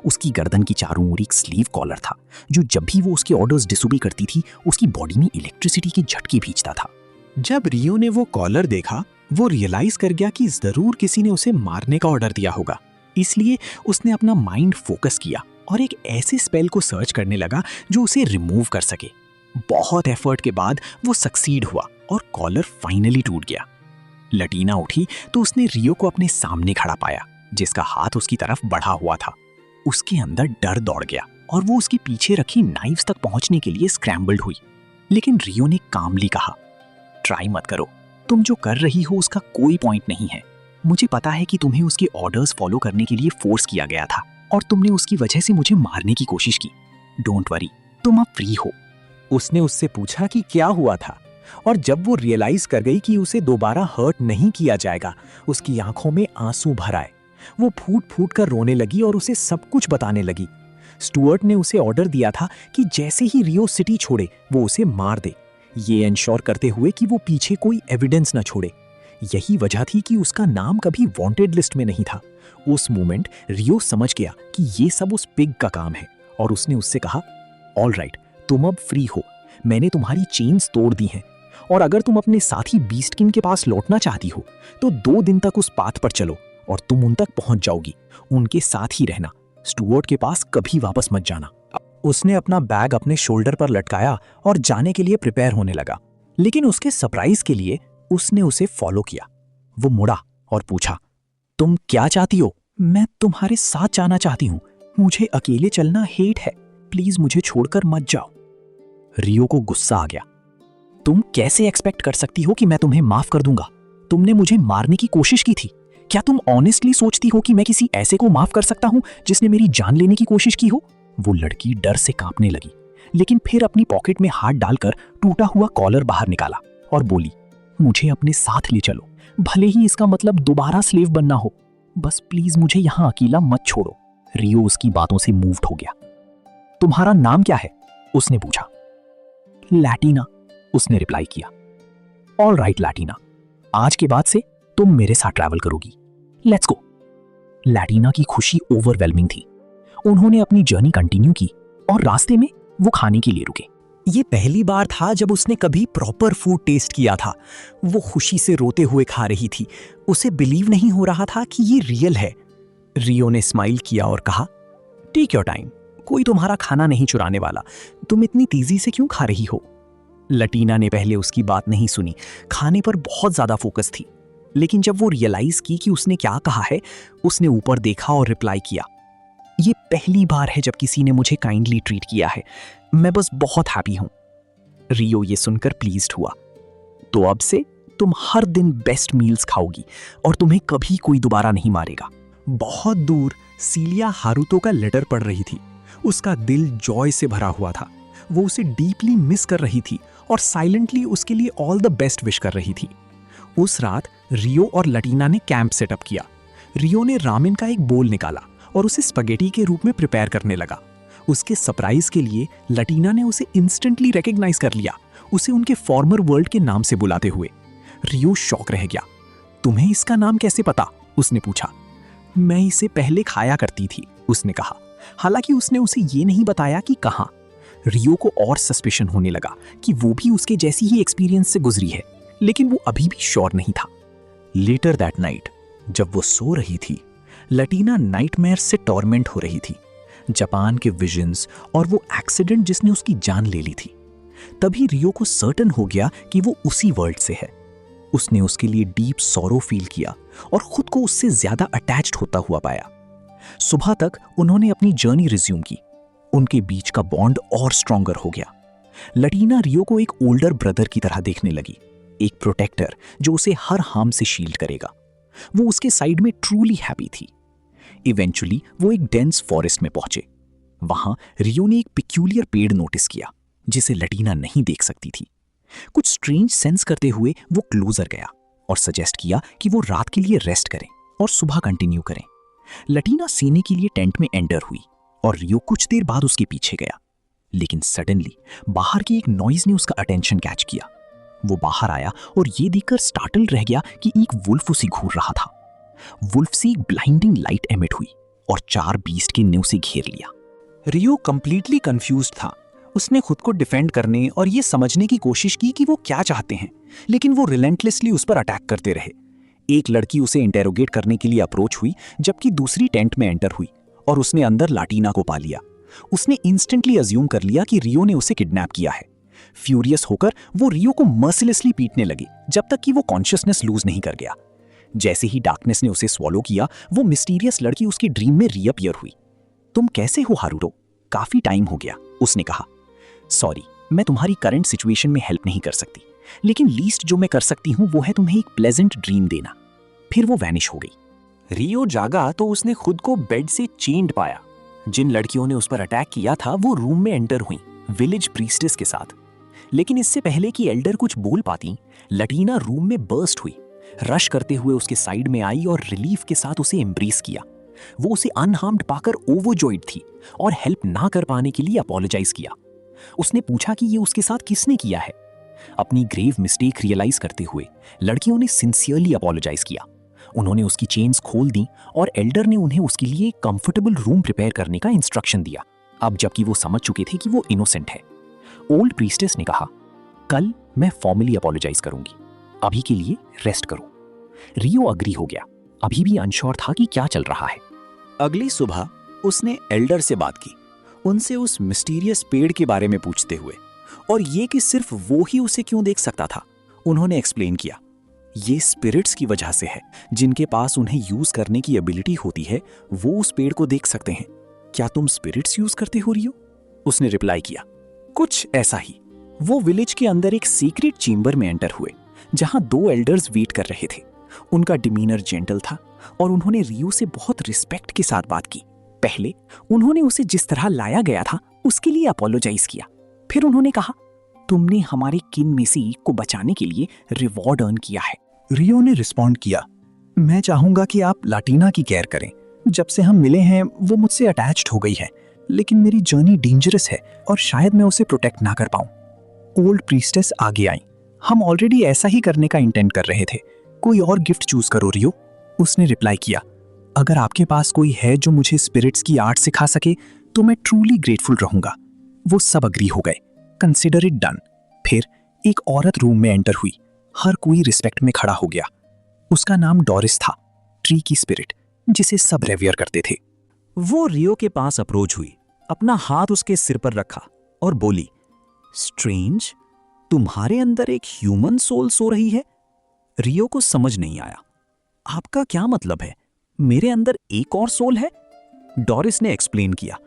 उसकी गर्दन की चारों ओर एक स्लीव कॉलर था, जो जब भी वो उसके ऑर्डर्स डिसोबे करती थी, उसकी बॉडी में इलेक्ट्रिसिटी के झटके भेजता था। जब रियो ने वो कॉलर देखा, वो रियलाइज कर गया कि जरूर किसी ने उसे मारने का ऑर्डर दिया होगा। इसलिए उसने अपना माइंड फोकस किया और एक ऐसे स्पेल को सर्च करने लगा जो उसे रिमूव कर सके। बहुत एफर्ट के बाद वो सक्सीड हुआ और कॉलर फाइनली टूट गया। लटीना उठी तो उसने रियो को अपने सामने खड़ा पाया, जिसका हाथ उसकी तरफ बढ़ा हुआ था। उसके अंदर डर दौड़ गया और वो उसके पीछे रखी नाइफ्स तक पहुंचने के लिए स्क्रैम्बल्ड हुई। लेकिन रियो ने कामली कहा, ट्राई मत करो, तुम जो कर रही हो उसका कोई पॉइंट नहीं है। मुझे पता है कि तुम्हें उसके ऑर्डर्स फॉलो करने के लिए फोर्स किया गया था और तुमने उसकी वजह से मुझे मारने की कोशिश की। डोंट वरी, तुम अब फ्री हो। उसने उससे पूछा कि क्या हुआ था, और जब वो रियलाइज कर गई कि उसे दोबारा हर्ट नहीं किया जाएगा, उसकी आंखों में आंसू भर आए। वो फूट फूट कर रोने लगी और उसे सब कुछ बताने लगी। स्टुअर्ट ने उसे ऑर्डर दिया था कि जैसे ही रियो सिटी छोड़े वो उसे मार दे, ये इंश्योर करते हुए कि वो पीछे कोई एविडेंस न छोड़े। यही वजह थी कि उसका नाम कभी वांटेड लिस्ट में नहीं था। उस मोमेंट रियो समझ गया कि ये सब उस पिग का काम है और उसने उससे कहा, ऑल राइट, तुम अब फ्री हो, मैंने तुम्हारी चेन्स तोड़ दी हैं और अगर तुम अपने साथी बीस्टकिन के पास लौटना चाहती हो तो 2 दिन तक उस पाथ पर चलो और तुम उन तक पहुंच जाओगी। उनके साथ ही रहना, स्टुअर्ट के पास कभी वापस मत जाना। उसने अपना बैग अपने शोल्डर पर लटकाया और जाने के लिए प्रिपेयर होने लगा, लेकिन उसके सरप्राइज के लिए उसने उसे फॉलो किया। वो मुड़ा और पूछा, तुम क्या चाहती हो? मैं तुम्हारे साथ जाना चाहती हूँ। मुझे अकेले चलना हेट है। प्लीज मुझे छोड़कर मत जाओ। रियो को गुस्सा आ गया। तुम कैसे एक्सपेक्ट कर सकती हो कि मैं तुम्हें माफ कर दूंगा? तुमने मुझे मारने की कोशिश की थी। क्या तुम ऑनेस्टली सोचती हो कि मैं किसी ऐसे को माफ कर सकता हूं जिसने मेरी जान लेने की कोशिश की हो? वो लड़की डर से कांपने लगी, लेकिन फिर अपनी पॉकेट में हाथ डालकर टूटा हुआ कॉलर बाहर निकाला और बोली, मुझे अपने साथ ले चलो, भले ही इसका मतलब दोबारा स्लेव बनना हो। बस प्लीज मुझे यहां अकेला मत छोड़ो। रियो उसकी बातों से मूव्ड हो गया। तुम्हारा नाम क्या है? उसने पूछा। लैटिना, उसने रिप्लाई किया। ऑल राइट लैटिना, आज के बाद से तुम मेरे साथ ट्रैवल करोगी। Let's go. लैटिना की खुशी ओवरवेलमिंग थी। उन्होंने अपनी जर्नी कंटिन्यू की और रास्ते में वो खाने के लिए रुके। ये पहली बार था जब उसने कभी प्रॉपर फूड टेस्ट किया था। वो खुशी से रोते हुए खा रही थी। उसे बिलीव नहीं हो रहा था कि ये रियल है। रियो ने स्माइल किया और कहा, टेक योर टाइम, कोई तुम्हारा खाना नहीं चुराने वाला। तुम इतनी तेजी से क्यों खा रही हो? लटीना ने पहले उसकी बात नहीं सुनी, खाने पर बहुत ज्यादा फोकस थी। लेकिन जब वो रियलाइज की कि उसने क्या कहा है, उसने ऊपर देखा और रिप्लाई किया, ये पहली बार है जब किसी ने मुझे काइंडली ट्रीट किया है। मैं बस बहुत हैप्पी हूं। रियो ये सुनकर प्लीज्ड हुआ। तो अब से तुम हर दिन बेस्ट मील्स खाओगी और तुम्हें कभी कोई दोबारा नहीं मारेगा। बहुत दूर सीलिया हारुतो का लेटर पढ़ रही थी। उसका दिल जॉय से भरा हुआ था। वो उसे डीपली मिस कर रही थी और साइलेंटली उसके लिए ऑल द बेस्ट विश कर रही थी। उस रात रियो और लटीना ने कैंप सेटअप किया। रियो ने रामेन का एक बोल निकाला और उसे स्पगेटी के रूप में प्रिपेयर करने लगा। उसके सरप्राइज के लिए लटीना ने उसे इंस्टेंटली रिकॉग्नाइज कर लिया, उसे उनके फॉर्मर वर्ल्ड के नाम से बुलाते हुए। रियो शॉक रह गया। तुम्हें इसका नाम कैसे पता? उसने पूछा। मैं इसे पहले खाया करती थी, उसने कहा। हालांकि उसने उसे ये नहीं बताया कि कहाँ। रियो को और सस्पिशन होने लगा कि वो भी उसके जैसी ही एक्सपीरियंस से गुजरी है, लेकिन वो अभी भी श्योर नहीं था। लेटर दैट नाइट, जब वो सो रही थी, लटीना नाइटमेयर से टॉर्मेंट हो रही थी। जापान के विजन्स और वो एक्सीडेंट जिसने उसकी जान ले ली थी। तभी रियो को सर्टन हो गया कि वो उसी वर्ल्ड से है। उसने उसके लिए डीप सॉरो फील किया और खुद को उससे ज्यादा अटैच्ड होता हुआ पाया। सुबह तक उन्होंने अपनी जर्नी रिज्यूम की। उनके बीच का बॉन्ड और स्ट्रॉन्गर हो गया। लटीना रियो को एक ओल्डर ब्रदर की तरह देखने लगी, एक प्रोटेक्टर जो उसे हर हार्म से शील्ड करेगा। वो उसके साइड में ट्रूली हैप्पी थी। इवेंचुअली वो एक डेंस फॉरेस्ट में पहुंचे। वहां रियो ने एक पिक्यूलियर पेड़ नोटिस किया जिसे लटीना नहीं देख सकती थी। कुछ स्ट्रेंज सेंस करते हुए वो क्लोजर गया और सजेस्ट किया कि वो रात के लिए रेस्ट करें और सुबह कंटिन्यू करें। लटीना सीने के लिए टेंट में एंटर हुई और रियो कुछ देर बाद उसके पीछे गया। लेकिन सडनली बाहर की एक नॉइज ने उसका अटेंशन कैच किया। वो बाहर आया और ये देखकर स्टार्टल्ड रह गया कि एक वुल्फ उसे घूर रहा था। वुल्फ से एक ब्लाइंडिंग लाइट एमिट हुई और 4 बीस्ट के ने उसे घेर लिया। रियो कंप्लीटली कंफ्यूज्ड था। उसने खुद को डिफेंड करने और ये समझने की कोशिश की कि वो क्या चाहते हैं, लेकिन वो रिलेंटलेसली उस पर अटैक करते रहे। एक लड़की उसे इंटेरोगेट करने के लिए अप्रोच हुई, जबकि दूसरी टेंट में एंटर हुई और उसने अंदर लाटीना को पा लिया। उसने इंस्टेंटली अज्यूम कर लिया कि रियो ने उसे किडनैप किया है। फ्यूरियस होकर वो रियो को मर्सिलेसली पीटने लगी जब तक कि वो कॉन्शियसनेस लूज नहीं कर गया। जैसे ही डार्कनेस ने उसे स्वॉलो किया, वो मिस्टीरियस लड़की उसकी ड्रीम में रीअपीयर हुई। तुम कैसे हो हारुतो? काफी टाइम हो गया, उसने कहा। सॉरी, मैं तुम्हारी करंट सिचुएशन में हेल्प नहीं कर सकती, लेकिन लीस्ट जो मैं कर सकती हूँ वो है तुम्हें एक प्लेजेंट ड्रीम देना। फिर वो वैनिश हो गई। रियो जागा तो उसने खुद को बेड से चेंड पाया। जिन लड़कियों ने उस पर अटैक किया था वो रूम में एंटर हुई, विलेज प्रीस्टेस के साथ। लेकिन इससे पहले कि एल्डर कुछ बोल पाती, लटीना रूम में बर्स्ट हुई, रश करते हुए उसके साइड में आई और रिलीफ के साथ उसे एम्ब्रेस किया। वो उसे अनहार्म्ड पाकर ओवरजॉयड थी और हेल्प ना कर पाने के लिए अपोलोजाइज किया। उसने पूछा कि ये उसके साथ किसने किया है। अपनी ग्रेव मिस्टेक रियलाइज करते हुए लड़कियों ने सिंसियरली अपोलोजाइज किया। उन्होंने उसकी चेन्स खोल दी और एल्डर ने उन्हें उसके लिए एक कंफर्टेबल रूम प्रिपेयर करने का इंस्ट्रक्शन दिया। अब जबकि वो समझ चुके थे कि वो इनोसेंट है, ओल्ड प्रीस्टेस ने कहा, कल मैं फॉर्मली अपोलोजाइज करूंगी, अभी के लिए रेस्ट करो। रियो अग्री हो गया, अभी भी अनश्योर था कि क्या चल रहा है। अगली सुबह उसने एल्डर से बात की उनसे उस मिस्टीरियस पेड़ के बारे में पूछते हुए, और ये कि सिर्फ वो ही उसे क्यों देख सकता था। उन्होंने एक्सप्लेन किया, ये स्पिरिट्स की वजह से है, जिनके पास उन्हें यूज करने की एबिलिटी होती है वो उस पेड़ को देख सकते हैं। क्या तुम स्पिरिट्स यूज करते हो रियो? उसने रिप्लाई किया, कुछ ऐसा ही। वो विलेज के अंदर एक सीक्रेट चेंबर में एंटर हुए जहां 2 एल्डर्स वेट कर रहे थे। उनका डिमीनर जेंटल था और उन्होंने रियो से बहुत रिस्पेक्ट के साथ बात की। पहले उन्होंने उसे जिस तरह लाया गया था उसके लिए अपोलोजाइज किया। फिर उन्होंने कहा, तुमने हमारे किन में से एक को बचाने के लिए रिवॉर्ड अर्न किया है। रियो ने रिस्पॉन्ड किया, मैं चाहूंगा कि आप लाटीना की केयर करें। जब से हम मिले हैं वो मुझसे अटैच्ड हो गई है, लेकिन मेरी जर्नी डेंजरस है और शायद मैं उसे प्रोटेक्ट ना कर पाऊं। ओल्ड प्रीस्टेस आगे आई। हम ऑलरेडी ऐसा ही करने का इंटेंट कर रहे थे। कोई और गिफ्ट चूज करो रियो। उसने रिप्लाई किया, अगर आपके पास कोई है जो मुझे स्पिरिट्स की आर्ट सिखा सके तो मैं ट्रूली ग्रेटफुल रहूंगा। वो सब अग्री हो गए। Consider it done. फिर एक औरत रूम में एंटर हुई। हर कोई रिस्पेक्ट में खड़ा हो गया। उसका नाम डोरिस था, ट्री की स्पिरिट जिसे सब रेवियर करते थे। वो रियो के पास अप्रोच हुई, अपना हाथ उसके सिर पर रखा और बोली, स्ट्रेंज, तुम्हारे अंदर एक ह्यूमन सोल सो रही है। रियो को समझ नहीं आया। आपका क्या मतलब है? मेरे अंदर एक और सोल है? डोरिस ने एक्सप्लेन किया,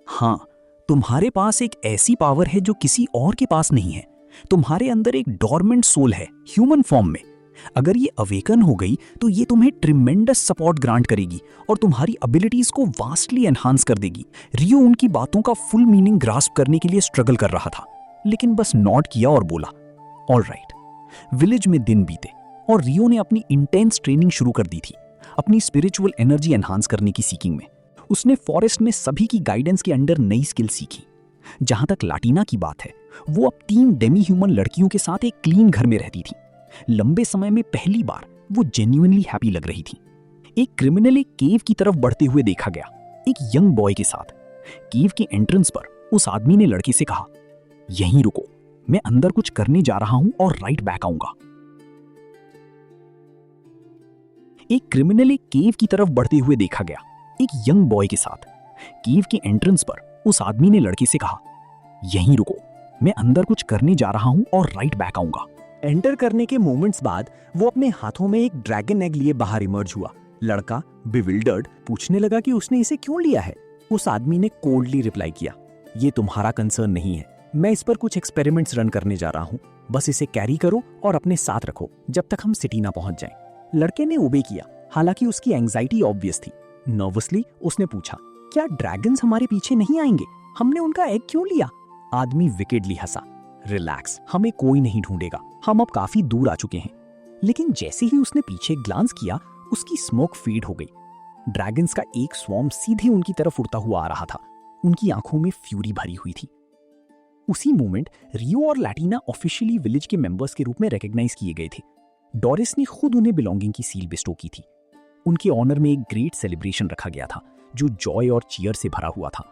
हाँ, तुम्हारे पास एक ऐसी पावर है जो किसी और के पास नहीं है। तुम्हारे अंदर एक डॉर्मेंट सोल है ह्यूमन फॉर्म में। अगर ये अवेकन हो गई तो ये तुम्हें ट्रिमेंडस सपोर्ट ग्रांट करेगी और तुम्हारी एबिलिटीज को वास्टली एनहांस कर देगी। रियो उनकी बातों का फुल मीनिंग ग्रास्प करने के लिए स्ट्रगल कर रहा था, लेकिन बस नॉड किया और बोला, ऑलराइट। विलेज में दिन बीते और रियो ने अपनी इंटेंस ट्रेनिंग शुरू कर दी थी, अपनी स्पिरिचुअल एनर्जी एनहांस करने की सीकिंग में। उसने फॉरेस्ट में सभी की गाइडेंस के अंडर नई स्किल सीखी। जहां तक लाटीना की बात है, वो अब 3 डेमी ह्यूमन लड़कियों के साथ एक क्लीन घर में रहती थी। लंबे समय में पहली बार वो जेन्युइनली हैप्पी लग रही थी। एक क्रिमिनल एक केव की तरफ बढ़ते हुए देखा गया, एक यंग बॉय के साथ। केव के एंट्रेंस पर उस आदमी ने लड़की से कहा, यहीं रुको, मैं अंदर कुछ करने जा रहा हूं और राइट बैक आऊंगा। एक क्रिमिनल एक केव की तरफ बढ़ते हुए देखा गया, एक यंग बॉय के साथ। केव के एंट्रेंस पर उस आदमी ने लड़की से कहा, यहीं रुको, मैं अंदर कुछ करने जा रहा हूं और राइट बैक आऊंगा। एंटर करने के मोमेंट्स बाद वो अपने हाथों में एक ड्रैगन एग लिए बाहर इमर्ज हुआ। लड़का बिविल्डर्ड पूछने लगा कि उसने इसे क्यों लिया है। उस आदमी ने कोल्डली रिप्लाई किया, ये तुम्हारा कंसर्न नहीं है, मैं इस पर कुछ एक्सपेरिमेंट्स रन करने जा रहा हूं, बस इसे कैरी करो और अपने साथ रखो जब तक हम सिटी ना पहुंच जाएं। लड़के ने ओबे किया, हालांकि उसकी एंजाइटी ऑब्वियस थी। नर्वसली उसने पूछा, क्या ड्रैगन्स हमारे पीछे नहीं आएंगे? हमने उनका एग क्यों लिया? आदमी विकेडली हंसा, रिलैक्स, हमें कोई नहीं ढूंढेगा, हम अब काफी दूर आ चुके हैं। लेकिन जैसे ही उसने पीछे ग्लांस किया, उसकी स्मोक फीड हो गई। ड्रैगन्स का एक स्वॉर्म सीधे उनकी तरफ उड़ता हुआ आ रहा था। उनकी आंखों में फ्यूरी भरी हुई थी। उसी मोमेंट रियो और लैटिना ऑफिशियली विलेज के मेंबर्स के रूप में रिकॉग्नाइज किए गए थे। डोरिस ने खुद उन्हें बिलोंगिंग की सील बिस्टो की थी। उनके ऑनर में एक ग्रेट सेलिब्रेशन रखा गया था जो जॉय और चीयर से भरा हुआ था।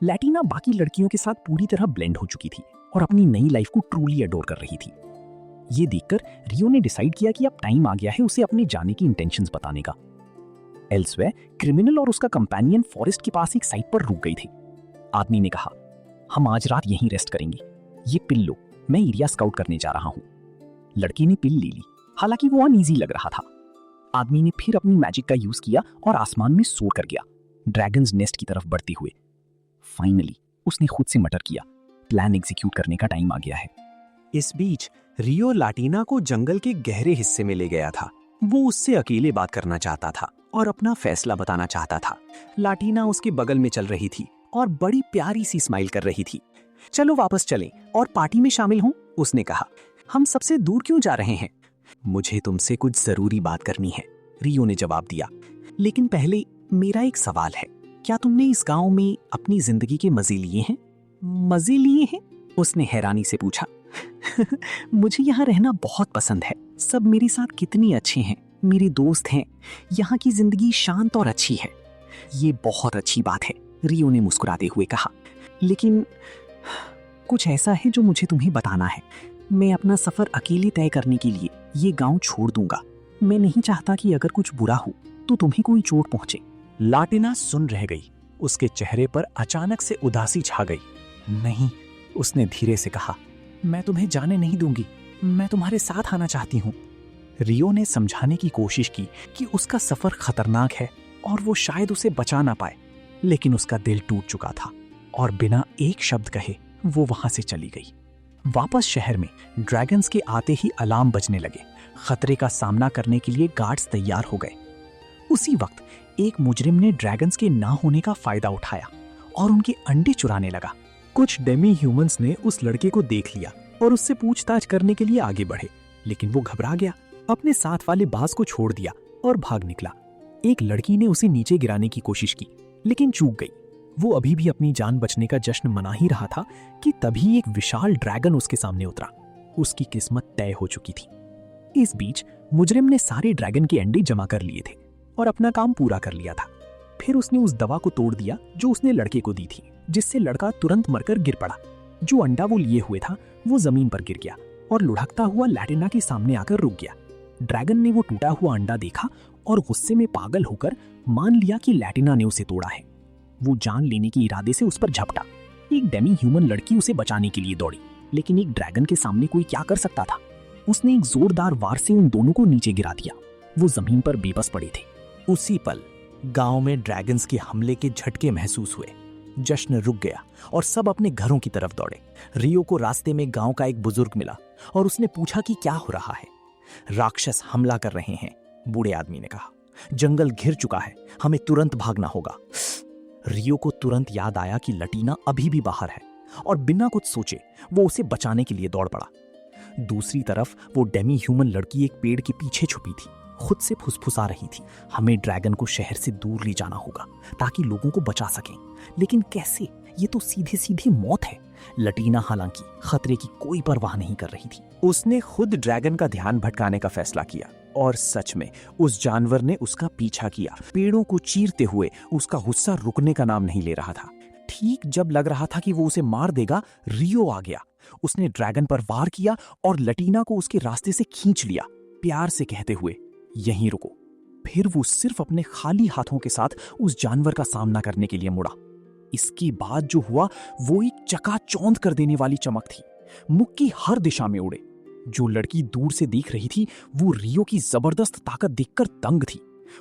लैटिना बाकी लड़कियों के साथ पूरी तरह ब्लेंड हो चुकी थी और अपनी नई लाइफ को ट्रूली अडोर कर रही थी। ये देखकर रियो ने डिसाइड किया कि अब टाइम आ गया है उसे अपने जाने की इंटेंशंस बताने का। एल्सवेयर क्रिमिनल और उसका कंपेनियन फॉरेस्ट के पास एक साइट पर रुक गई थी। आदमी ने कहा, हम आज रात यहीं रेस्ट करेंगे, ये पिल लो, मैं एरिया स्काउट करने जा रहा हूं। लड़की ने पिल ले ली, हालांकि वो अनईजी लग रहा था। आदमी ने फिर अपनी मैजिक का यूज किया और आसमान में सोर कर गया, ड्रैगन्स नेस्ट की तरफ बढ़ते हुए। फाइनली उसने खुद से मटर किया, प्लान एग्जीक्यूट करने का टाइम आ गया है। इस बीच रियो लाटीना को जंगल के गहरे हिस्से में ले गया था। वो उससे अकेले बात करना चाहता था और अपना फैसला बताना चाहता था। लाटीना उसके बगल में चल रही थी और बड़ी प्यारी सी स्माइल कर रही थी। चलो वापस चलें और पार्टी में शामिल हों, उसने कहा। हम सबसे दूर क्यों जा रहे हैं? मुझे तुमसे कुछ जरूरी बात करनी है, रियो ने जवाब दिया। लेकिन पहले मेरा एक सवाल है, क्या तुमने इस गांव में अपनी जिंदगी के मजे लिए हैं? मजे लिए हैं? उसने हैरानी से पूछा। मुझे यहाँ रहना बहुत पसंद है, सब मेरे साथ कितनी अच्छे हैं, मेरे दोस्त हैं, यहाँ की जिंदगी शांत और अच्छी है। ये बहुत अच्छी बात है, रियो ने मुस्कुराते हुए कहा। लेकिन कुछ ऐसा है जो मुझे तुम्हें बताना है। मैं अपना सफर अकेले तय करने के लिए ये गांव छोड़ दूंगा। मैं नहीं चाहता कि अगर कुछ बुरा हो तो तुम्हें कोई चोट पहुंचे। लाटिना सुन रह गई। उसके चेहरे पर अचानक से उदासी छा गई। नहीं, उसने धीरे से कहा, मैं तुम्हें जाने नहीं दूंगी, मैं तुम्हारे साथ आना चाहती हूँ। रियो ने समझाने की कोशिश की कि उसका सफर खतरनाक है और वो शायद उसे बचा ना पाए, लेकिन उसका दिल टूट चुका था और बिना एक शब्द कहे वो वहां से चली गई। वापस शहर में ड्रैगन्स के आते ही अलार्म बजने लगे। खतरे का सामना करने के लिए गार्ड्स तैयार हो गए। उसी वक्त एक मुजरिम ने ड्रैगन्स के ना होने का फायदा उठाया और उनके अंडे चुराने लगा। कुछ डेमी ह्यूमंस ने उस लड़के को देख लिया और उससे पूछताछ करने के लिए आगे बढ़े, लेकिन वो घबरा गया, अपने साथ वाले बाज को छोड़ दिया और भाग निकला। एक लड़की ने उसे नीचे गिराने की कोशिश की, लेकिन चूक गई। वो अभी भी अपनी जान बचने का जश्न मना ही रहा था कि तभी एक विशाल ड्रैगन उसके सामने उतरा। उसकी किस्मत तय हो चुकी थी। इस बीच मुजरिम ने सारे ड्रैगन के अंडे जमा कर लिए थे और अपना काम पूरा कर लिया था। फिर उसने उस दवा को तोड़ दिया जो उसने लड़के को दी थी, जिससे लड़का तुरंत मरकर गिर पड़ा। जो अंडा वो लिए हुए था वो जमीन पर गिर गया और लुढ़कता हुआ लैटिना के सामने आकर रुक गया। ड्रैगन ने वो टूटा हुआ अंडा देखा और गुस्से में पागल होकर मान लिया कि लैटिना ने उसे तोड़ा है। वो जान लेने के इरादे से उस पर झपटा। एक डेमी ह्यूमन लड़की उसे बचाने के लिए दौड़ी, लेकिन एक ड्रैगन के सामने कोई क्या कर सकता था। उसने एक जोरदार वार से उन दोनों को नीचे गिरा दिया। वो जमीन पर बेबस पड़े थे। उसी पल गांव में ड्रैगन्स के हमले के झटके महसूस हुए। जश्न रुक गया और सब अपने घरों की तरफ दौड़े। रियो को रास्ते में गांव का एक बुजुर्ग मिला और उसने पूछा कि क्या हो रहा है। राक्षस हमला कर रहे हैं, बूढ़े आदमी ने कहा। जंगल घिर चुका है, हमें तुरंत भागना होगा। रियो को तुरंत याद आया कि लटीना अभी भी बाहर है और बिना कुछ सोचे वो उसे बचाने के लिए दौड़ पड़ा। दूसरी तरफ वो डेमी ह्यूमन लड़की एक पेड़ के पीछे छुपी थी, खुद से फुसफुसा रही थी, हमें ड्रैगन को शहर से दूर ले जाना होगा ताकि लोगों को बचा सकें। लेकिन कैसे? ये तो सीधे सीधे मौत है। लटीना हालांकि खतरे की कोई परवाह नहीं कर रही थी। उसने खुद ड्रैगन का ध्यान भटकाने का फैसला किया और सच में उस जानवर ने उसका पीछा किया, पेड़ों को चीरते हुए। उसका गुस्सा रुकने का नाम नहीं ले रहा था। ठीक जब लग रहा था कि वो उसे मार देगा, रियो आ गया। उसने ड्रैगन पर वार किया और लटीना को उसके रास्ते से खींच लिया, प्यार से कहते हुए, यहीं रुको। फिर वो सिर्फ अपने खाली हाथों के साथ उस जानवर का सामना करने के लिए मुड़ा। इसके बाद जो हुआ वो एक चकाचौंध कर देने वाली चमक थी। मुक्की हर दिशा में उड़े। जो लड़की दूर से देख रही थी वो रियो की जबरदस्त ताकत देखकर दंग थी।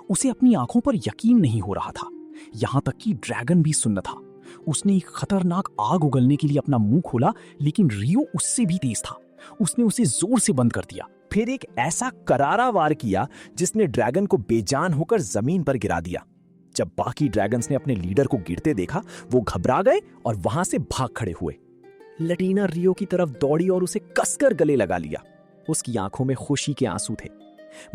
उसे अपनी आंखों पर यकीन नहीं हो रहा था, यहां तक कि ड्रैगन भी सुन्न था। उसने एक खतरनाक आग उगलने के लिए अपना मुंह खोला, लेकिन रियो उससे भी तेज था। उसने उसे जोर से बंद कर दिया, फिर एक ऐसा करारा वार किया जिसने ड्रैगन को बेजान होकर जमीन पर गिरा दिया। जब बाकी ड्रैगन्स ने अपने लीडर को गिरते देखा, वो घबरा गए और वहां से भाग खड़े हुए। लटीना रियो की तरफ दौड़ी और उसे कसकर गले लगा लिया। उसकी आंखों में खुशी के आंसू थे।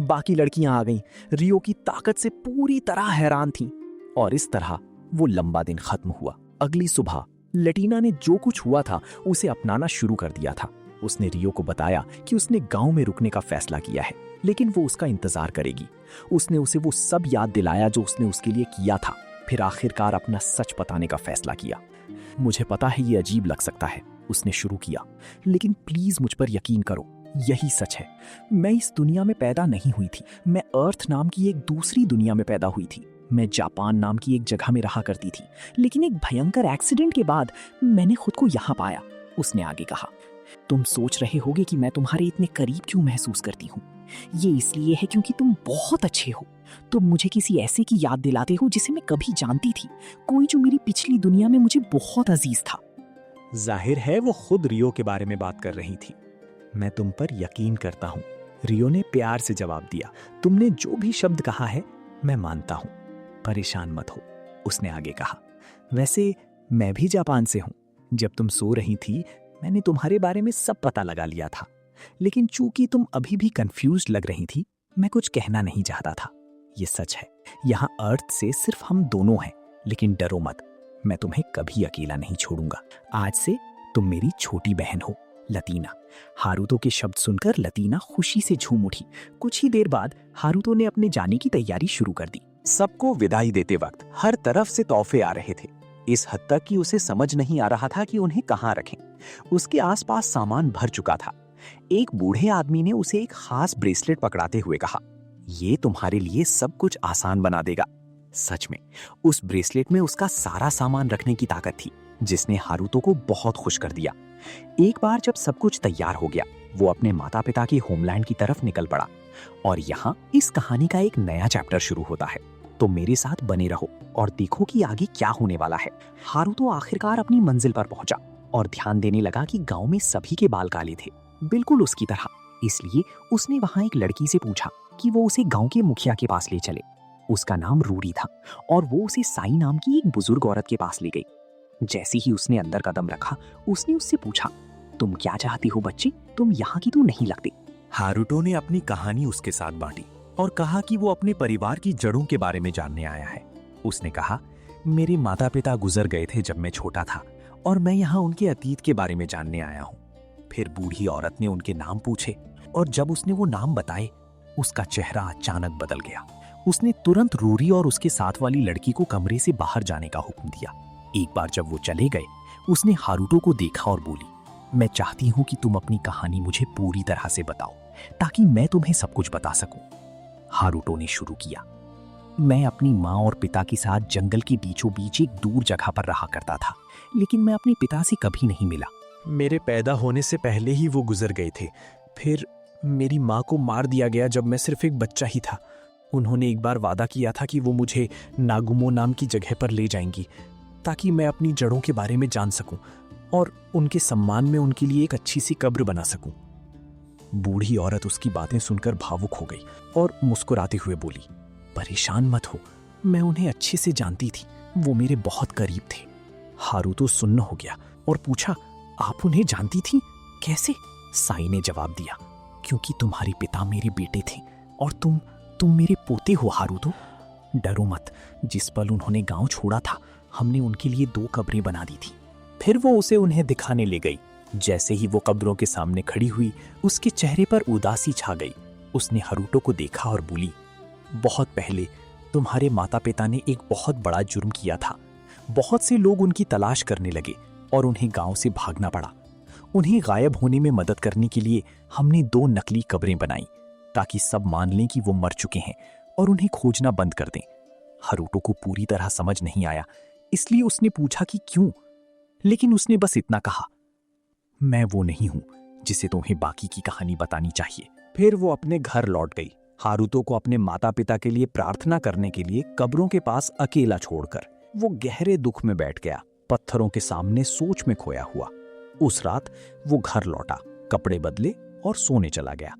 बाकी लड़कियां आ गईं, रियो की ताकत से पूरी तरह हैरान थीं। और इस तरह वो लंबा दिन खत्म हुआ। अगली सुबह लटीना ने जो कुछ हुआ था उसे अपनाना शुरू कर दिया था। उसने रियो को बताया कि उसने गांव में रुकने का फैसला किया है, लेकिन वो उसका इंतजार करेगी। उसने उसे वो सब याद दिलाया जो उसने उसके लिए किया था। फिर आखिरकार अपना सच बताने का फैसला किया। मुझे पता है ये अजीब लग सकता है, उसने शुरू किया, लेकिन प्लीज मुझ पर यकीन करो, यही सच है। मैं इस दुनिया में पैदा नहीं हुई थी। मैं अर्थ नाम की एक दूसरी दुनिया में पैदा हुई थी। मैं जापान नाम की एक जगह में रहा करती थी, लेकिन एक भयंकर एक्सीडेंट के बाद मैंने खुद को यहाँ पाया। उसने आगे कहा, तुम सोच रहे होगे कि मैं तुम्हारे इतने करीब क्यों महसूस करती हूँ। ये इसलिए है क्योंकि तुम बहुत अच्छे हो। तुम मुझे किसी ऐसे की याद दिलाते हो जिसे मैं कभी जानती थी, कोई जो मेरी पिछली दुनिया में मुझे बहुत अजीज था। जाहिर है वो खुद रियो के बारे में बात कर रही थी। मैं तुम पर यकीन करता हूँ, रियो ने प्यार से जवाब दिया। तुमने जो भी शब्द कहा है मैं मानता हूँ, परेशान मत हो। उसने आगे कहा, वैसे मैं भी जापान से हूँ। जब तुम सो रही थी मैंने तुम्हारे बारे में सब पता लगा लिया था, लेकिन चूंकि तुम अभी भी कंफ्यूज्ड लग रही थी, मैं कुछ कहना नहीं चाहता था। ये सच है, यहाँ अर्थ से सिर्फ हम दोनों हैं, लेकिन डरो मत, मैं तुम्हें कभी अकेला नहीं छोड़ूंगा। आज से तुम मेरी छोटी बहन हो, लतीना। हारुतो के शब्द सुनकर लतीना खुशी से झूम उठी। कुछ ही देर बाद हारुतो ने अपने जाने की तैयारी शुरू कर दी। सबको विदाई देते वक्त हर तरफ से तोहफे आ रहे थे, इस हद तक कि उसे समझ नहीं आ रहा था कि उन्हें कहाँ रखें। उसके आसपास सामान भर चुका था। एक बूढ़े आदमी ने उसे एक खास ब्रेसलेट पकड़ाते हुए कहा, ये तुम्हारे लिए सब कुछ आसान बना देगा। सच में उस ब्रेसलेट में उसका सारा सामान रखने की ताकत थी, जिसने हारुतो को बहुत खुश कर दिया। एक बार जब सब कुछ तैयार हो गया, वो अपने माता पिता की होमलैंड की तरफ निकल पड़ा। और यहाँ इस कहानी का एक नया चैप्टर शुरू होता है। तो मेरे साथ बने रहो और देखो कि आगे क्या होने वाला है। हारुतो आखिरकार अपनी मंजिल पर पहुंचा और ध्यान देने लगा कि गांव में सभी के बाल काले थे, बिल्कुल उसकी तरह। इसलिए उसने वहां एक लड़की से पूछा कि वो उसे गांव के मुखिया के पास ले चले। उसका नाम रूरी था और वो उसे साई नाम की एक बुजुर्ग औरत के पास ले गई। जैसे ही उसने अंदर कदम रखा, उसने उससे पूछा, तुम क्या चाहती हो बच्ची? तुम यहाँ की तो नहीं लगती। हारुतो ने अपनी कहानी उसके साथ बांटी और कहा कि वो अपने परिवार की जड़ों के बारे में जानने आया है। उसने कहा, मेरे माता पिता गुजर गए थे जब मैं छोटा था और मैं यहाँ उनके अतीत के बारे में जानने आया हूँ। फिर बूढ़ी औरत ने उनके नाम पूछे और जब उसने वो नाम बताए, उसका चेहरा अचानक बदल गया। उसने तुरंत रूरी और उसके साथ वाली लड़की को कमरे से बाहर जाने का हुक्म दिया। एक बार जब वो चले गए, उसने हारुतो को देखा और बोली, मैं चाहती हूँ कि तुम अपनी कहानी मुझे पूरी तरह से बताओ ताकि मैं तुम्हें सब कुछ बता सकूं। हारुतो ने शुरू किया, मैं अपनी माँ और पिता के साथ जंगल के बीचों बीच एक दूर जगह पर रहा करता था, लेकिन मैं अपने पिता से कभी नहीं मिला। मेरे पैदा होने से पहले ही वो गुजर गए थे। फिर मेरी माँ को मार दिया गया जब मैं सिर्फ एक बच्चा ही था। उन्होंने एक बार वादा किया था कि वो मुझे नागुमो नाम की जगह पर ले जाएंगी ताकि मैं अपनी जड़ों के बारे में जान सकूं और उनके सम्मान में उनके लिए एक अच्छी सी कब्र बना सकूं। बूढ़ी औरत उसकी बातें सुनकर भावुक हो गई और मुस्कुराते हुए बोली, परेशान मत हो, मैं उन्हें अच्छे से जानती थी, वो मेरे बहुत करीब थे। हारुतो सुन्न हो गया और पूछा, आप उन्हें जानती थी? कैसे? साई ने जवाब दिया, क्योंकि तुम्हारे पिता मेरे बेटे थे और तुम मेरे पोते हो हारुतो। डरो मत, जिस पल उन्होंने गांव छोड़ा था, हमने उनके लिए 2 कब्रें बना दी थी। फिर वो उसे उन्हें दिखाने ले गई। जैसे ही वो कब्रों के सामने खड़ी हुई, उसके चेहरे पर उदासी छा गई। उसने हारुतो को देखा और बोली, बहुत पहले तुम्हारे माता पिता ने एक बहुत बड़ा जुर्म किया था। बहुत से लोग उनकी तलाश करने लगे और उन्हें गांव से भागना पड़ा। उन्हें गायब होने में मदद करने के लिए हमने 2 नकली कब्रें बनाई ताकि सब मान लें कि वो मर चुके हैं और उन्हें खोजना बंद कर दें। हारुतो को पूरी तरह समझ नहीं आया, इसलिए उसने पूछा कि क्यों, लेकिन उसने बस इतना कहा, मैं वो नहीं हूं जिसे तुम्हें बाकी की कहानी बतानी चाहिए। फिर वो अपने घर लौट गई, हारुतो को अपने माता पिता के लिए प्रार्थना करने के लिए कब्रों के पास अकेला छोड़कर। वो गहरे दुख में बैठ गया, पत्थरों के सामने सोच में खोया हुआ। उस रात वो घर लौटा, कपड़े बदले और सोने चला गया।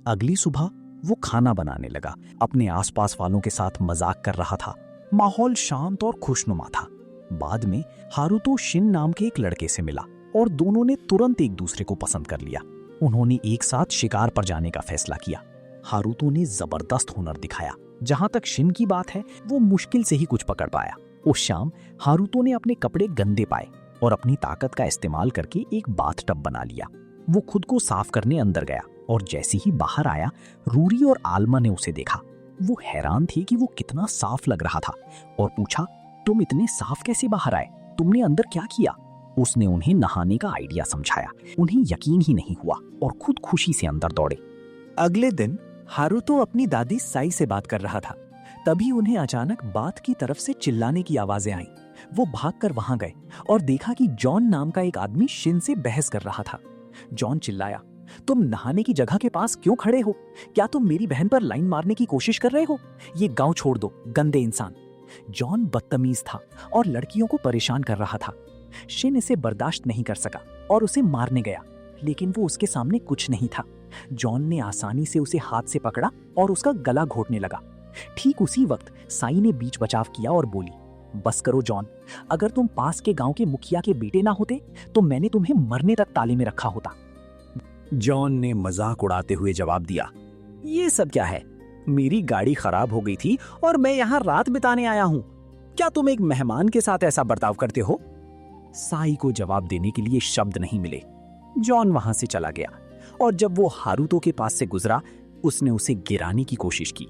अगली सुबह वो खाना बनाने लगा, अपने आसपास वालों के साथ मजाक कर रहा था। माहौल शांत और खुशनुमा था। बाद में हारुतो शिन नाम के एक लड़के से मिला और दोनों ने तुरंत एक दूसरे को पसंद कर लिया। उन्होंने एक साथ शिकार पर जाने का फैसला किया। हारुतो ने जबरदस्त हुनर दिखाया। जहां तक शिन की बात है, वो मुश्किल से ही कुछ पकड़ पाया। उस शाम हारुतो ने अपने कपड़े गंदे पाए और अपनी ताकत का इस्तेमाल करके एक बाथटब बना लिया। वो खुद को साफ करने अंदर गया और जैसे ही बाहर आया, रूरी और आल्मा ने उसे देखा। वो हैरान थे कि वो कितना साफ लग रहा था और पूछा, तुम इतने साफ कैसे बाहर आए? तुमने अंदर क्या किया? उसने उन्हें नहाने का आइडिया समझाया। उन्हें यकीन ही नहीं हुआ और खुद खुशी से अंदर दौड़े। अगले दिन हारुतो अपनी दादी साई से बात कर रहा था। तभी उन्हें अचानक बात की तरफ से चिल्लाने की आवाजें आईं। वो भागकर वहां गए और देखा कि जॉन नाम का एक आदमी शिन से बहस कर रहा था। जॉन चिल्लाया, तुम नहाने की जगह के पास क्यों खड़े हो? क्या तुम मेरी बहन पर लाइन मारने की कोशिश कर रहे हो? ये गांव छोड़ दो, गंदे इंसान। जॉन बदतमीज था और लड़कियों को परेशान कर रहा था। शिन इसे बर्दाश्त नहीं कर सका और उसे मारने गया, लेकिन वो उसके सामने कुछ नहीं था। जॉन ने आसानी से उसे हाथ से पकड़ा और उसका गला घोटने लगा। ठीक उसी वक्त साई ने बीच बचाव किया और बोली, बस करो जॉन, अगर तुम पास के गांव के मुखिया के बेटे ना होते तो मैंने तुम्हें मरने तक ताले में रखा होता। जॉन ने मजाक उड़ाते हुए जवाब दिया, ये सब क्या है? मेरी गाड़ी खराब हो गई थी और मैं यहाँ रात बिताने आया हूँ। क्या तुम एक मेहमान के साथ ऐसा बर्ताव करते हो? साई को जवाब देने के लिए शब्द नहीं मिले। जॉन वहां से चला गया और जब वो हारुतो के पास से गुजरा, उसने उसे गिराने की कोशिश की।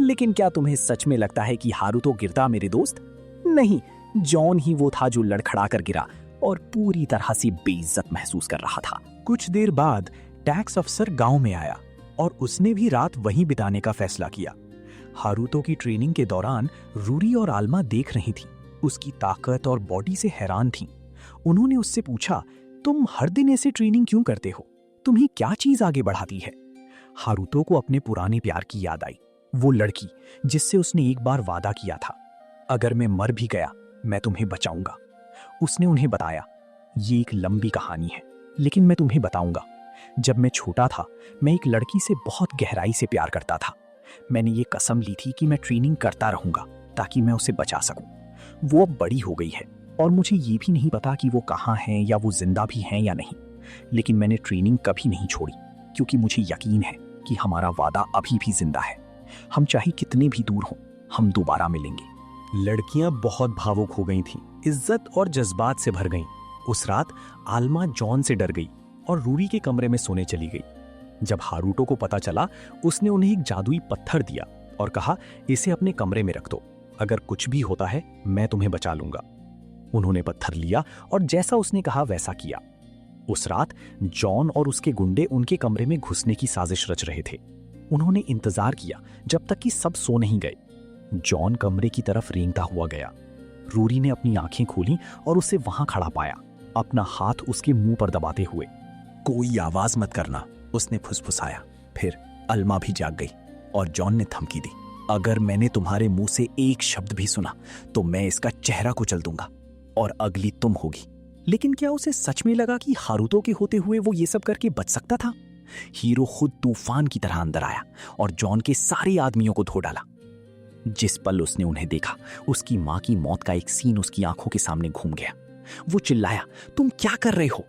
लेकिन क्या तुम्हें सच में लगता है कि हारुतो गिरता, मेरे दोस्त? नहीं, जॉन ही वो था जो लड़खड़ा कर गिरा और पूरी तरह से बेइज्जत महसूस कर रहा था। कुछ देर बाद टैक्स अफसर गांव में आया और उसने भी रात वहीं बिताने का फैसला किया। हारुतो की ट्रेनिंग के दौरान रूरी और आल्मा देख रही थी। उसकी ताकत और बॉडी से हैरान थीं। उन्होंने उससे पूछा, तुम हर दिन ऐसे ट्रेनिंग क्यों करते हो? तुम्हें क्या चीज आगे बढ़ाती है? हारुतो को अपने पुराने प्यार की याद आई, वो लड़की जिससे उसने एक बार वादा किया था, अगर मैं मर भी गया मैं तुम्हें बचाऊंगा। उसने उन्हें बताया, ये एक लंबी कहानी है लेकिन मैं तुम्हें बताऊंगा। जब मैं छोटा था मैं एक लड़की से बहुत गहराई से प्यार करता था। मैंने ये कसम ली थी कि मैं ट्रेनिंग करता रहूंगा ताकि मैं उसे बचा सकूं। वो अब बड़ी हो गई है और मुझे ये भी नहीं पता कि वो कहाँ है या वो जिंदा भी हैं या नहीं, लेकिन मैंने ट्रेनिंग कभी नहीं छोड़ी क्योंकि मुझे यकीन है कि हमारा वादा अभी भी जिंदा है। हम चाहे कितने भी दूर हों, हम दोबारा मिलेंगे। लड़कियां बहुत भावुक हो गई थीं, इज्जत और जज्बात से भर गईं। उस रात आल्मा जॉन से डर गई और रूरी के कमरे में सोने चली गई। जब हारुतो को पता चला, उसने उन्हें एक जादुई पत्थर दिया और कहा, इसे अपने कमरे में रख दो, अगर कुछ भी होता है मैं तुम्हें बचा लूंगा। उन्होंने पत्थर लिया और जैसा उसने कहा वैसा किया। उस रात जॉन और उसके गुंडे उनके कमरे में घुसने की साजिश रच रहे थे। उन्होंने इंतजार किया जब तक कि सब सो नहीं गए। जॉन कमरे की तरफ रेंगता हुआ गया। रूरी ने अपनी आंखें खोली और उसे वहां खड़ा पाया, अपना हाथ उसके मुंह पर दबाते हुए। कोई आवाज मत करना, उसने फुसफुसाया। फिर अल्मा भी जाग गई और जॉन ने धमकी दी, अगर मैंने तुम्हारे मुंह से एक शब्द भी सुना तो मैं इसका चेहरा कुचल दूंगा और अगली तुम होगी। लेकिन क्या उसे सच में लगा कि हारुतो के होते हुए वो ये सब करके बच सकता था? हीरो खुद तूफान की तरह अंदर आया और जॉन के सारे आदमियों को धो डाला। जिस पल उसने उन्हें देखा, उसकी मां की मौत का एक सीन उसकी आंखों के सामने घूम गया। वो चिल्लाया, तुम क्या कर रहे हो?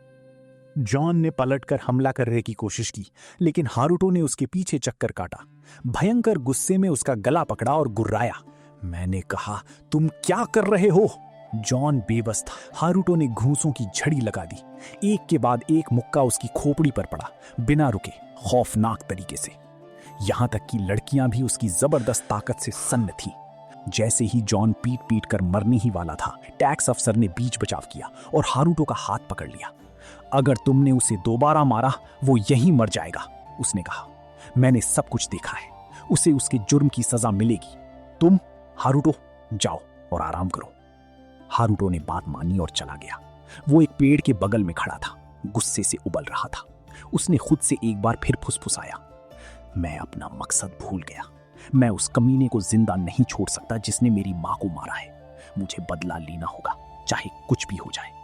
जॉन ने पलटकर हमला करने की कोशिश की, लेकिन हारुतो ने उसके पीछे चक्कर काटा। भयंकर गुस्से में उसका गला पकड़ा और गुर्राया, मैंने कहा तुम क्या कर रहे हो? जॉन बेबस था। हारुतो ने घूंसों की झड़ी लगा दी। एक के बाद एक मुक्का उसकी खोपड़ी पर पड़ा, बिना रुके, खौफनाक तरीके से। यहां तक कि लड़कियां भी उसकी जबरदस्त ताकत से सन्न थीं। जैसे ही जॉन पीट पीट कर मरने ही वाला था, टैक्स अफसर ने बीच बचाव किया और हारुतो का हाथ पकड़ लिया। अगर तुमने उसे दोबारा मारा वो यहीं मर जाएगा, उसने कहा। मैंने सब कुछ देखा है, उसे उसके जुर्म की सजा मिलेगी। तुम हारुतो जाओ और आराम करो। हारुतो ने बात मानी और चला गया। वो एक पेड़ के बगल में खड़ा था, गुस्से से उबल रहा था। उसने खुद से एक बार फिर फुसफुसाया, मैं अपना मकसद भूल गया। मैं उस कमीने को जिंदा नहीं छोड़ सकता जिसने मेरी मां को मारा है। मुझे बदला लेना होगा, चाहे कुछ भी हो जाए।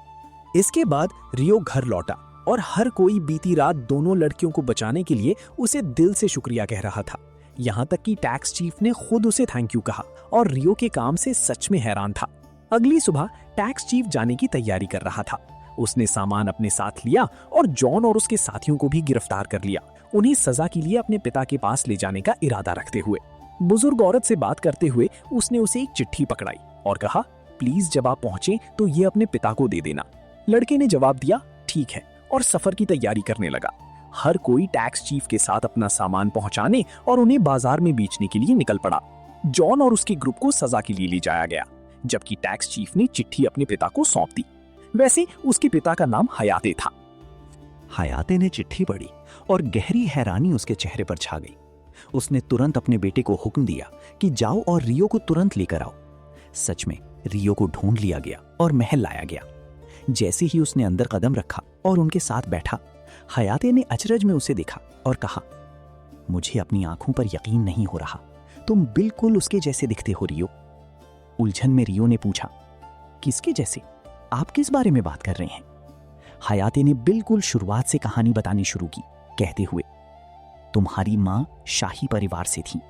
इसके बाद रियो घर लौटा और हर कोई बीती रात दोनों लड़कियों को बचाने के लिए उसे दिल से शुक्रिया कह रहा था। यहां तक कि टैक्स चीफ ने खुद उसे थैंक यू कहा और रियो के काम से सच में हैरान था। अगली सुबह टैक्स चीफ जाने की तैयारी कर रहा था। उसने सामान अपने साथ लिया और जॉन और उसके साथियों को भी गिरफ्तार कर लिया, उन्हें सजा के लिए अपने पिता के पास ले जाने का इरादा रखते हुए। बुजुर्ग औरत से बात करते हुए उसने उसे एक चिट्ठी पकड़ाई और कहा, प्लीज जब आप पहुंचे तो ये अपने पिता को दे देना। लड़के ने जवाब दिया, ठीक है, और सफर की तैयारी करने लगा। हर कोई टैक्स चीफ के साथ अपना सामान पहुंचाने और उन्हें बाजार में बेचने के लिए निकल पड़ा। जॉन और उसके ग्रुप को सजा के लिए ले जाया गया, जबकि टैक्स चीफ ने चिट्ठी अपने पिता को सौंप दी। वैसे उसके पिता का नाम हयाते था। हयाते ने चिट्ठी पढ़ी और गहरी हैरानी उसके चेहरे पर छा गई। उसने तुरंत अपने बेटे को हुक्म दिया कि जाओ और रियो को तुरंत लेकर आओ। सच में रियो को ढूंढ लिया गया और महल लाया गया। जैसे ही उसने अंदर कदम रखा और उनके साथ बैठा, हयाते ने अचरज में उसे देखा और कहा, मुझे अपनी आंखों पर यकीन नहीं हो रहा, तुम बिल्कुल उसके जैसे दिखते हो रियो। उलझन में रियो ने पूछा, किसके जैसे? आप किस बारे में बात कर रहे हैं? हयाते ने बिल्कुल शुरुआत से कहानी बतानी शुरू की, कहते हुए, तुम्हारी मां शाही परिवार से थी,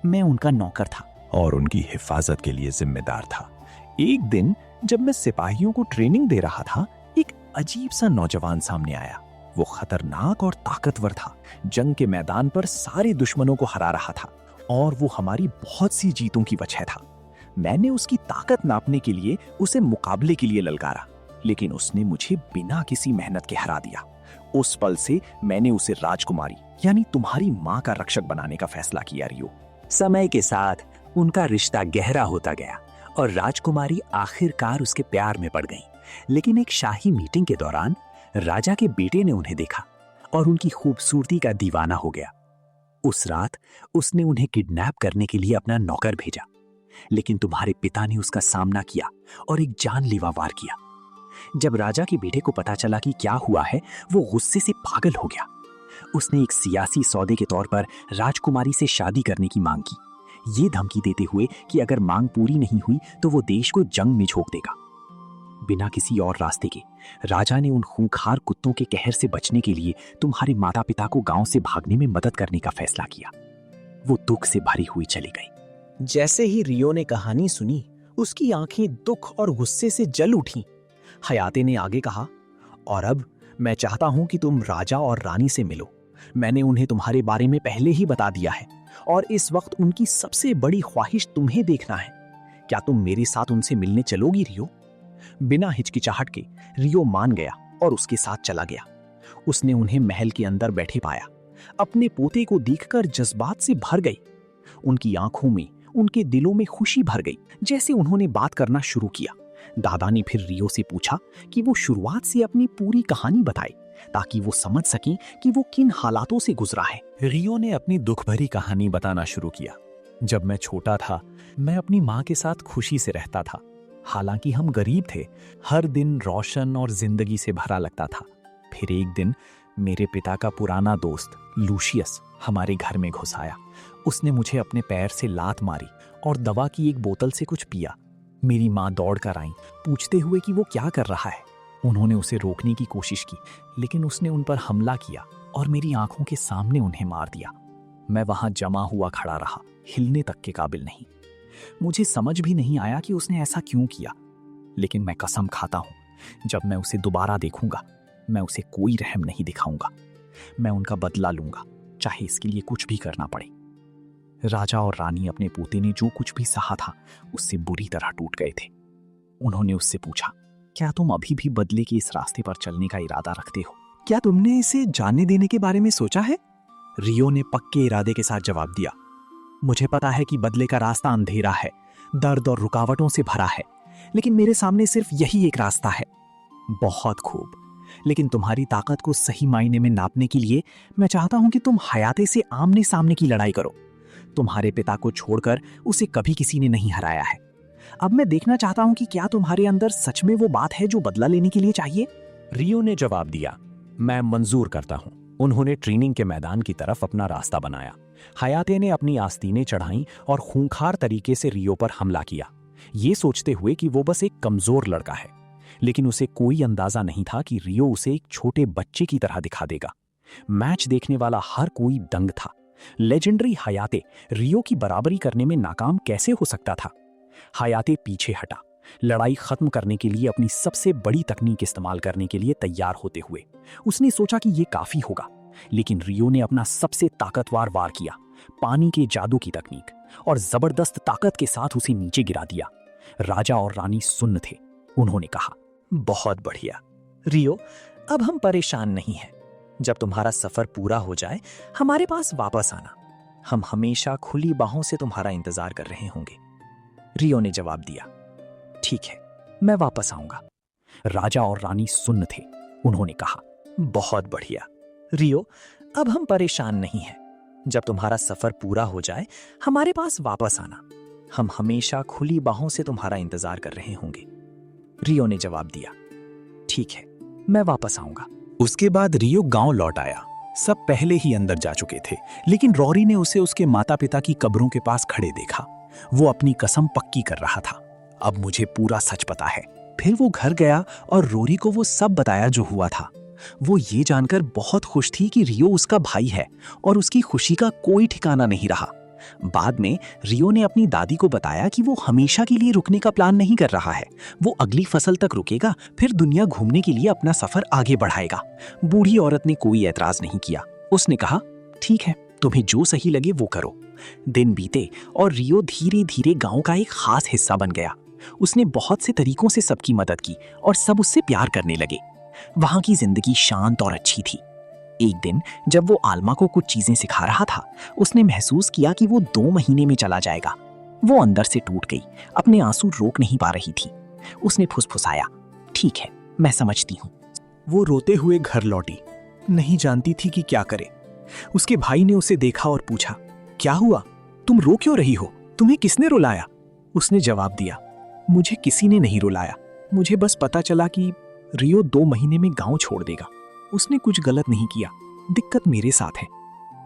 मैं उनका नौकर था और उनकी हिफाजत के लिए जिम्मेदार था। एक दिन जब मैं सिपाहियों को ट्रेनिंग दे रहा था, एक अजीब सा नौजवान सामने आया। वो खतरनाक और ताकतवर था, जंग के मैदान पर सारे दुश्मनों को हरा रहा था और वो हमारी बहुत सी जीतों की वजह था। मैंने उसकी ताकत नापने के लिए उसे मुकाबले के लिए ललकारा, लेकिन उसने मुझे बिना किसी मेहनत के हरा दिया। उस पल से मैंने उसे राजकुमारी यानी तुम्हारी मां का रक्षक बनाने का फैसला किया रियो। समय के साथ उनका रिश्ता गहरा होता गया और राजकुमारी आखिरकार उसके प्यार में पड़ गई। लेकिन एक शाही मीटिंग के दौरान राजा के बेटे ने उन्हें देखा और उनकी खूबसूरती का दीवाना हो गया। उस रात उसने उन्हें किडनैप करने के लिए अपना नौकर भेजा, लेकिन तुम्हारे पिता ने उसका सामना किया और एक जानलेवा वार किया। जब राजा के बेटे को पता चला कि क्या हुआ है, वो गुस्से से पागल हो गया। उसने एक सियासी सौदे के तौर पर राजकुमारी से शादी करने की मांग की, ये धमकी देते हुए कि अगर मांग पूरी नहीं हुई तो वो देश को जंग में झोंक देगा। बिना किसी और रास्ते के राजा ने उन खूंखार कुत्तों के कहर से बचने के लिए तुम्हारे माता पिता को गांव से भागने में मदद करने का फैसला किया। वो दुख से भरी हुई चली गई। जैसे ही रियो ने कहानी सुनी, उसकी आंखें दुख और गुस्से से जल उठीं। हयाते ने आगे कहा, और अब मैं चाहता हूं कि तुम राजा और रानी से मिलो। मैंने उन्हें तुम्हारे बारे में पहले ही बता दिया है और इस वक्त उनकी सबसे बड़ी ख्वाहिश तुम्हें देखना है। क्या तुम मेरे साथ उनसे मिलने चलोगी रियो? बिना हिचकिचाहट के रियो मान गया और उसके साथ चला गया। उसने उन्हें महल के अंदर बैठे पाया। अपने पोते को देखकर जज्बात से भर गई। उनकी आंखों में, उनके दिलों में खुशी भर गई। जैसे उन्होंने बात करना शुरू किया, दादा ने फिर रियो से पूछा कि वो शुरुआत से अपनी पूरी कहानी बताए ताकि वो समझ सकें कि वो किन हालातों से गुजरा है। रियो ने अपनी दुख भरी कहानी बताना शुरू किया। जब मैं छोटा था, मैं अपनी माँ के साथ खुशी से रहता था। हालांकि हम गरीब थे, हर दिन रोशन और जिंदगी से भरा लगता था। फिर एक दिन मेरे पिता का पुराना दोस्त लूशियस हमारे घर में घुस आया। उसने मुझे अपने पैर से लात मारी और दवा की एक बोतल से कुछ पिया। मेरी माँ दौड़ कर आई, पूछते हुए कि वो क्या कर रहा है। उन्होंने उसे रोकने की कोशिश की, लेकिन उसने उन पर हमला किया और मेरी आंखों के सामने उन्हें मार दिया। मैं वहां जमा हुआ खड़ा रहा, हिलने तक के काबिल नहीं। मुझे समझ भी नहीं आया कि उसने ऐसा क्यों किया, लेकिन मैं कसम खाता हूं, जब मैं उसे दोबारा देखूंगा, मैं उसे कोई रहम नहीं दिखाऊंगा। मैं उनका बदला लूंगा, चाहे इसके लिए कुछ भी करना पड़े। राजा और रानी अपने पोते ने जो कुछ भी सहा था, उससे बुरी तरह टूट गए थे। उन्होंने उससे पूछा, क्या तुम अभी भी बदले के इस रास्ते पर चलने का इरादा रखते हो? क्या तुमने इसे जाने देने के बारे में सोचा है? रियो ने पक्के इरादे के साथ जवाब दिया, मुझे पता है कि बदले का रास्ता अंधेरा है, दर्द और रुकावटों से भरा है, लेकिन मेरे सामने सिर्फ यही एक रास्ता है। बहुत खूब, लेकिन तुम्हारी ताकत को सही मायने में नापने के लिए मैं चाहता हूं कि तुम हयाते से आमने सामने की लड़ाई करो। तुम्हारे पिता को छोड़कर उसे कभी किसी ने नहीं हराया है। अब मैं देखना चाहता हूं कि क्या तुम्हारे अंदर सच में वो बात है जो बदला लेने के लिए चाहिए। रियो ने जवाब दिया, मैं मंजूर करता हूं। उन्होंने ट्रेनिंग के मैदान की तरफ अपना रास्ता बनाया। हयाते ने अपनी आस्तीनें चढ़ाईं और खूंखार तरीके से रियो पर हमला किया, ये सोचते हुए कि वो बस एक कमजोर लड़का है। लेकिन उसे कोई अंदाजा नहीं था कि रियो उसे एक छोटे बच्चे की तरह दिखा देगा। मैच देखने वाला हर कोई दंग था। लेजेंडरी हयाते रियो की बराबरी करने में नाकाम कैसे हो सकता था? हयाते पीछे हटा, लड़ाई खत्म करने के लिए अपनी सबसे बड़ी तकनीक इस्तेमाल करने के लिए तैयार होते हुए। उसने सोचा कि यह काफी होगा, लेकिन रियो ने अपना सबसे ताकतवर वार किया, पानी के जादू की तकनीक, और जबरदस्त ताकत के साथ उसे नीचे गिरा दिया। राजा और रानी सुन्न थे। उन्होंने कहा, बहुत बढ़िया रियो, अब हम परेशान नहीं हैं। जब तुम्हारा सफर पूरा हो जाए, हमारे पास वापस आना। हम हमेशा खुली बाहों से तुम्हारा इंतजार कर रहे होंगे। रियो ने जवाब दिया, ठीक है, मैं वापस आऊंगा। राजा और रानी सुन्न थे। उन्होंने कहा, बहुत बढ़िया रियो, अब हम परेशान नहीं हैं। जब तुम्हारा सफर पूरा हो जाए, हमारे पास वापस आना। हम हमेशा खुली बाहों से तुम्हारा इंतजार कर रहे होंगे। रियो ने जवाब दिया, ठीक है, मैं वापस आऊंगा। उसके बाद रियो गांव लौट आया। सब पहले ही अंदर जा चुके थे, लेकिन रॉरी ने उसे उसके माता पिता की कब्रों के पास खड़े देखा। वो अपनी कसम पक्की कर रहा था, अब मुझे पूरा सच पता है। फिर वो घर गया और रोरी को वो सब बताया जो हुआ था। वो ये जानकर बहुत खुश थी कि रियो उसका भाई है और उसकी खुशी का कोई ठिकाना नहीं रहा। बाद में रियो ने अपनी दादी को बताया कि वो हमेशा के लिए रुकने का प्लान नहीं कर रहा है। वो अगली फसल तक रुकेगा, फिर दुनिया घूमने के लिए अपना सफर आगे बढ़ाएगा। बूढ़ी औरत ने कोई एतराज नहीं किया। उसने कहा, ठीक है, तुम्हें जो सही लगे वो करो। दिन बीते और रियो धीरे धीरे गांव का एक खास हिस्सा बन गया। उसने बहुत से तरीकों से सबकी मदद की और सब उससे प्यार करने लगे। वहां की जिंदगी शांत और अच्छी थी। एक दिन जब वो आल्मा को कुछ चीजें सिखा रहा था, उसने महसूस किया कि वो 2 महीने में चला जाएगा। वो अंदर से टूट गई, अपने आंसू रोक नहीं पा रही थी। उसने फुसफुसाया, ठीक है, मैं समझती हूँ। वो रोते हुए घर लौटी, नहीं जानती थी कि क्या करे। उसके भाई ने उसे देखा और पूछा, क्या हुआ? तुम रो क्यों रही हो? तुम्हें किसने रुलाया? उसने जवाब दिया, मुझे किसी ने नहीं रुलाया, मुझे बस पता चला कि रियो 2 महीने में गांव छोड़ देगा। उसने कुछ गलत नहीं किया, दिक्कत मेरे साथ है।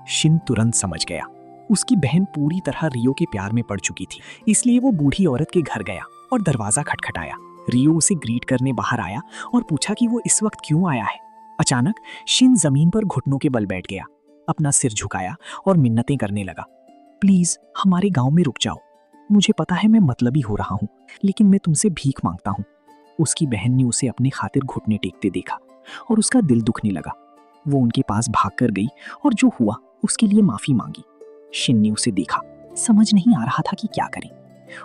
शिन तुरंत समझ गया। उसकी बहन पूरी तरह रियो के प्यार में पड़ चुकी थी, इसलिए वो बूढ़ी औरत के घर गया और दरवाजा खटखटाया। रियो उसे ग्रीट करने बाहर आया और पूछा कि वो इस वक्त क्यों आया है। अचानक शिन जमीन पर घुटनों के बल बैठ गया, अपना सिर झुकाया और मिन्नतें करने लगा। प्लीज हमारे गांव में रुक जाओ, मुझे पता है मैं मतलबी हो रहा हूँ, लेकिन मैं तुमसे भीख मांगता हूँ। उसकी बहन ने उसे अपने खातिर घुटने टेकते देखा और उसका दिल दुखने लगा। वो उनके पास भागकर गई और जो हुआ उसके लिए माफी मांगी। शिन ने उसे देखा, समझ नहीं आ रहा था कि क्या करे।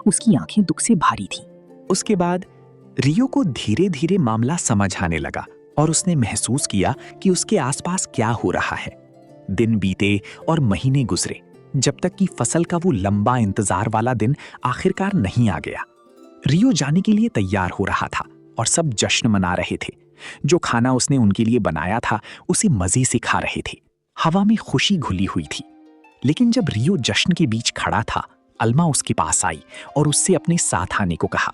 उसकी आंखें दुख से भारी थीं। उसके बाद रियो को धीरे धीरे मामला समझ आने लगा और उसने महसूस किया कि उसके आसपास क्या हो रहा है। दिन बीते और महीने गुजरे, जब तक कि फसल का वो लंबा इंतजार वाला दिन आखिरकार नहीं आ गया। रियो जाने के लिए तैयार हो रहा था और सब जश्न मना रहे थे। जो खाना उसने उनके लिए बनाया था उसे मजे से खा रहे थे। हवा में खुशी घुली हुई थी। लेकिन जब रियो जश्न के बीच खड़ा था, अल्मा उसके पास आई और उससे अपने साथ आने को कहा।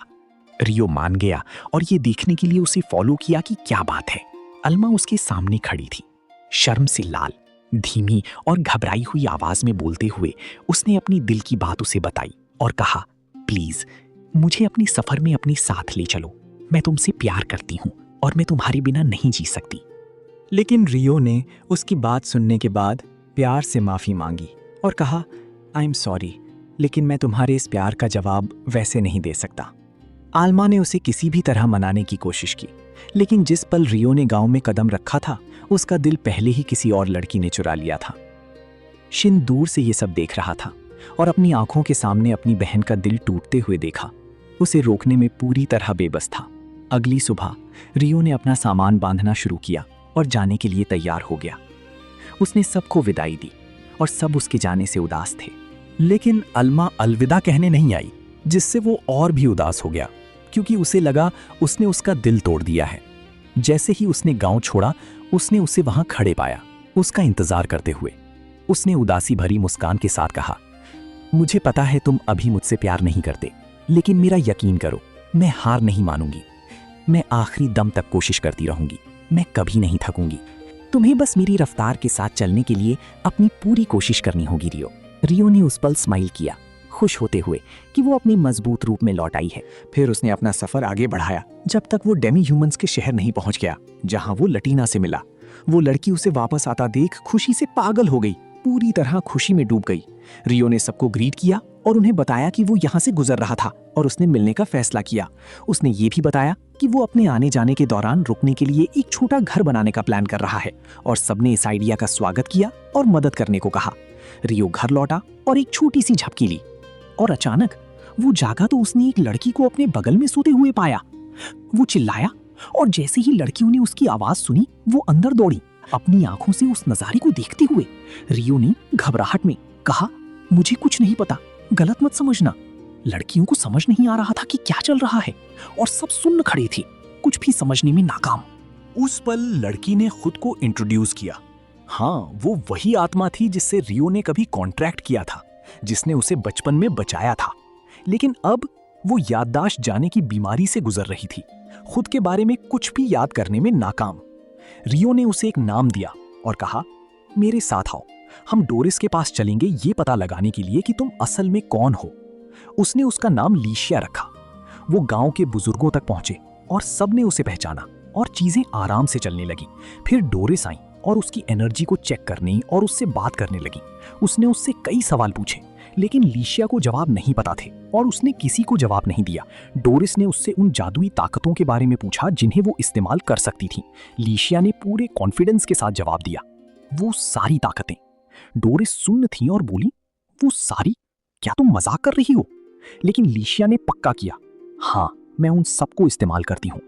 रियो मान गया और ये देखने के लिए उसे फॉलो किया कि क्या बात है। अल्मा उसके सामने खड़ी थी, शर्म से लाल। धीमी और घबराई हुई आवाज में बोलते हुए उसने अपनी दिल की बात उसे बताई और कहा, प्लीज मुझे अपने सफर में अपने साथ ले चलो। मैं तुमसे प्यार करती हूँ और मैं तुम्हारे बिना नहीं जी सकती। लेकिन रियो ने उसकी बात सुनने के बाद प्यार से माफी मांगी और कहा, आई एम सॉरी, लेकिन मैं तुम्हारे इस प्यार का जवाब वैसे नहीं दे सकता। आल्मा ने उसे किसी भी तरह मनाने की कोशिश की, लेकिन जिस पल रियो ने गांव में कदम रखा था, उसका दिल पहले ही किसी और लड़की ने चुरा लिया था। शिन दूर से ये सब देख रहा था और अपनी आंखों के सामने अपनी बहन का दिल टूटते हुए देखा। उसे रोकने में पूरी तरह बेबस था। अगली सुबह रियो ने अपना सामान बांधना शुरू किया और जाने के लिए तैयार हो गया। उसने सबको विदाई दी और सब उसके जाने से उदास थे। लेकिन अल्मा अलविदा कहने नहीं आई, जिससे वो और भी उदास हो गया, क्योंकि उसे लगा उसने उसका दिल तोड़ दिया है। जैसे ही उसने गांव छोड़ा, उसने उसे वहां खड़े पाया, उसका इंतजार करते हुए। उसने उदासी भरी मुस्कान के साथ कहा, मुझे पता है तुम अभी मुझसे प्यार नहीं करते, लेकिन मेरा यकीन करो, मैं हार नहीं मानूंगी। मैं आखिरी दम तक कोशिश करती रहूंगी, मैं कभी नहीं थकूंगी। तुम्हें बस मेरी रफ्तार के साथ चलने के लिए अपनी पूरी कोशिश करनी होगी रियो। रियो ने उस पल स्माइल किया, खुश होते हुए कि वो अपने मजबूत रूप में लौट आई है। फिर उसने अपना सफर आगे बढ़ाया जब तक वो डेमी ह्यूमंस के शहर नहीं पहुंच गया, जहां वो लटीना से मिला। वो लड़की उसे वापस आता देख खुशी से पागल हो गई, पूरी तरह खुशी में डूब गई। रियो ने सबको ग्रीट किया और उन्हें बताया कि वो यहाँ से गुजर रहा था और उसने मिलने का फैसला किया। उसने ये भी बताया कि वो अपने आने जाने के दौरान रुकने के लिए एक छोटा घर बनाने का प्लान कर रहा है और सबने इस आइडिया का स्वागत किया और मदद करने को कहा। रियो घर लौटा और एक छोटी सी झपकी ली और अचानक वो जागा तो उसने एक लड़की को अपने बगल में सोते हुए पाया। वो चिल्लाया और जैसे ही लड़कियों ने उसकी आवाज सुनी, वो अंदर दौड़ी, अपनी आंखों से उस नजारे को देखते हुए। रियो ने घबराहट में कहा, मुझे कुछ नहीं पता, गलत मत समझना। लड़कियों को समझ नहीं आ रहा था कि क्या चल रहा है और सब सुन्न खड़े थे, कुछ भी समझने में नाकाम। उस पल लड़की ने खुद को इंट्रोड्यूस किया। हाँ, वो वही आत्मा थी जिससे रियो ने कभी कॉन्ट्रैक्ट किया था, जिसने उसे बचपन में बचाया था। लेकिन अब वो याददाश्त जाने की बीमारी से गुजर रही थी, खुद के बारे में कुछ भी याद करने में नाकाम। रियो ने उसे एक नाम दिया और कहा, मेरे साथ आओ, हम डोरिस के पास चलेंगे ये पता लगाने के लिए कि तुम असल में कौन हो। उसने उसका नाम लीशिया रखा। वो गांव के बुजुर्गों तक पहुंचे और सबने उसे पहचाना और चीजें आराम से चलने लगी। फिर डोरिस आई और उसकी एनर्जी को चेक करने और उससे बात करने लगी। उसने उससे कई सवाल पूछे, लेकिन लीशिया को जवाब नहीं पता थे और उसने किसी को जवाब नहीं दिया। डोरिस ने उससे उन जादुई ताकतों के बारे में पूछा जिन्हें वो इस्तेमाल कर सकती थी। लीशिया ने पूरे कॉन्फिडेंस के साथ जवाब दिया, वो सारी ताकतें। डोरिस सुन्न थी और बोली, वो सारी? क्या तुम मजाक कर रही हो? लेकिन लीशिया ने पक्का किया, हाँ, मैं उन सबको इस्तेमाल करती हूँ।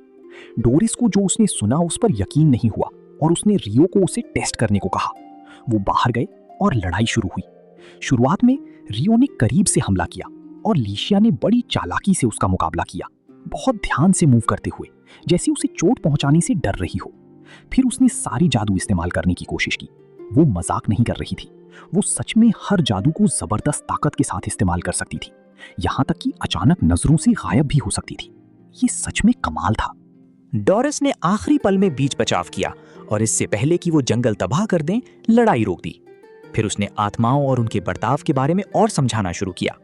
डोरिस को जो उसने सुना उस पर यकीन नहीं हुआ और उसने रियो को उसे टेस्ट करने को कहा। वो बाहर गए और लड़ाई शुरू हुई। शुरुआत में रियो ने करीब से हमला किया और लीशिया ने बड़ी चालाकी से उसका मुकाबला किया, बहुत ध्यान से मूव करते हुए, जैसे उसे चोट पहुंचाने से डर रही हो। फिर उसने सारी जादू इस्तेमाल करने की कोशिश की। वो मजाक नहीं कर रही थी, वो सच में हर जादू को जबरदस्त ताकत के साथ इस्तेमाल कर सकती थी, यहां तक कि अचानक नजरों से गायब भी हो सकती थी। ये सच में कमाल था। डोरिस ने आखिरी पल में बीच बचाव किया और इससे पहले कि वो जंगल तबाह कर दें, लड़ाई रोक दी। फिर उसने आत्माओं और उनके बर्ताव के बारे में और समझाना शुरू किया।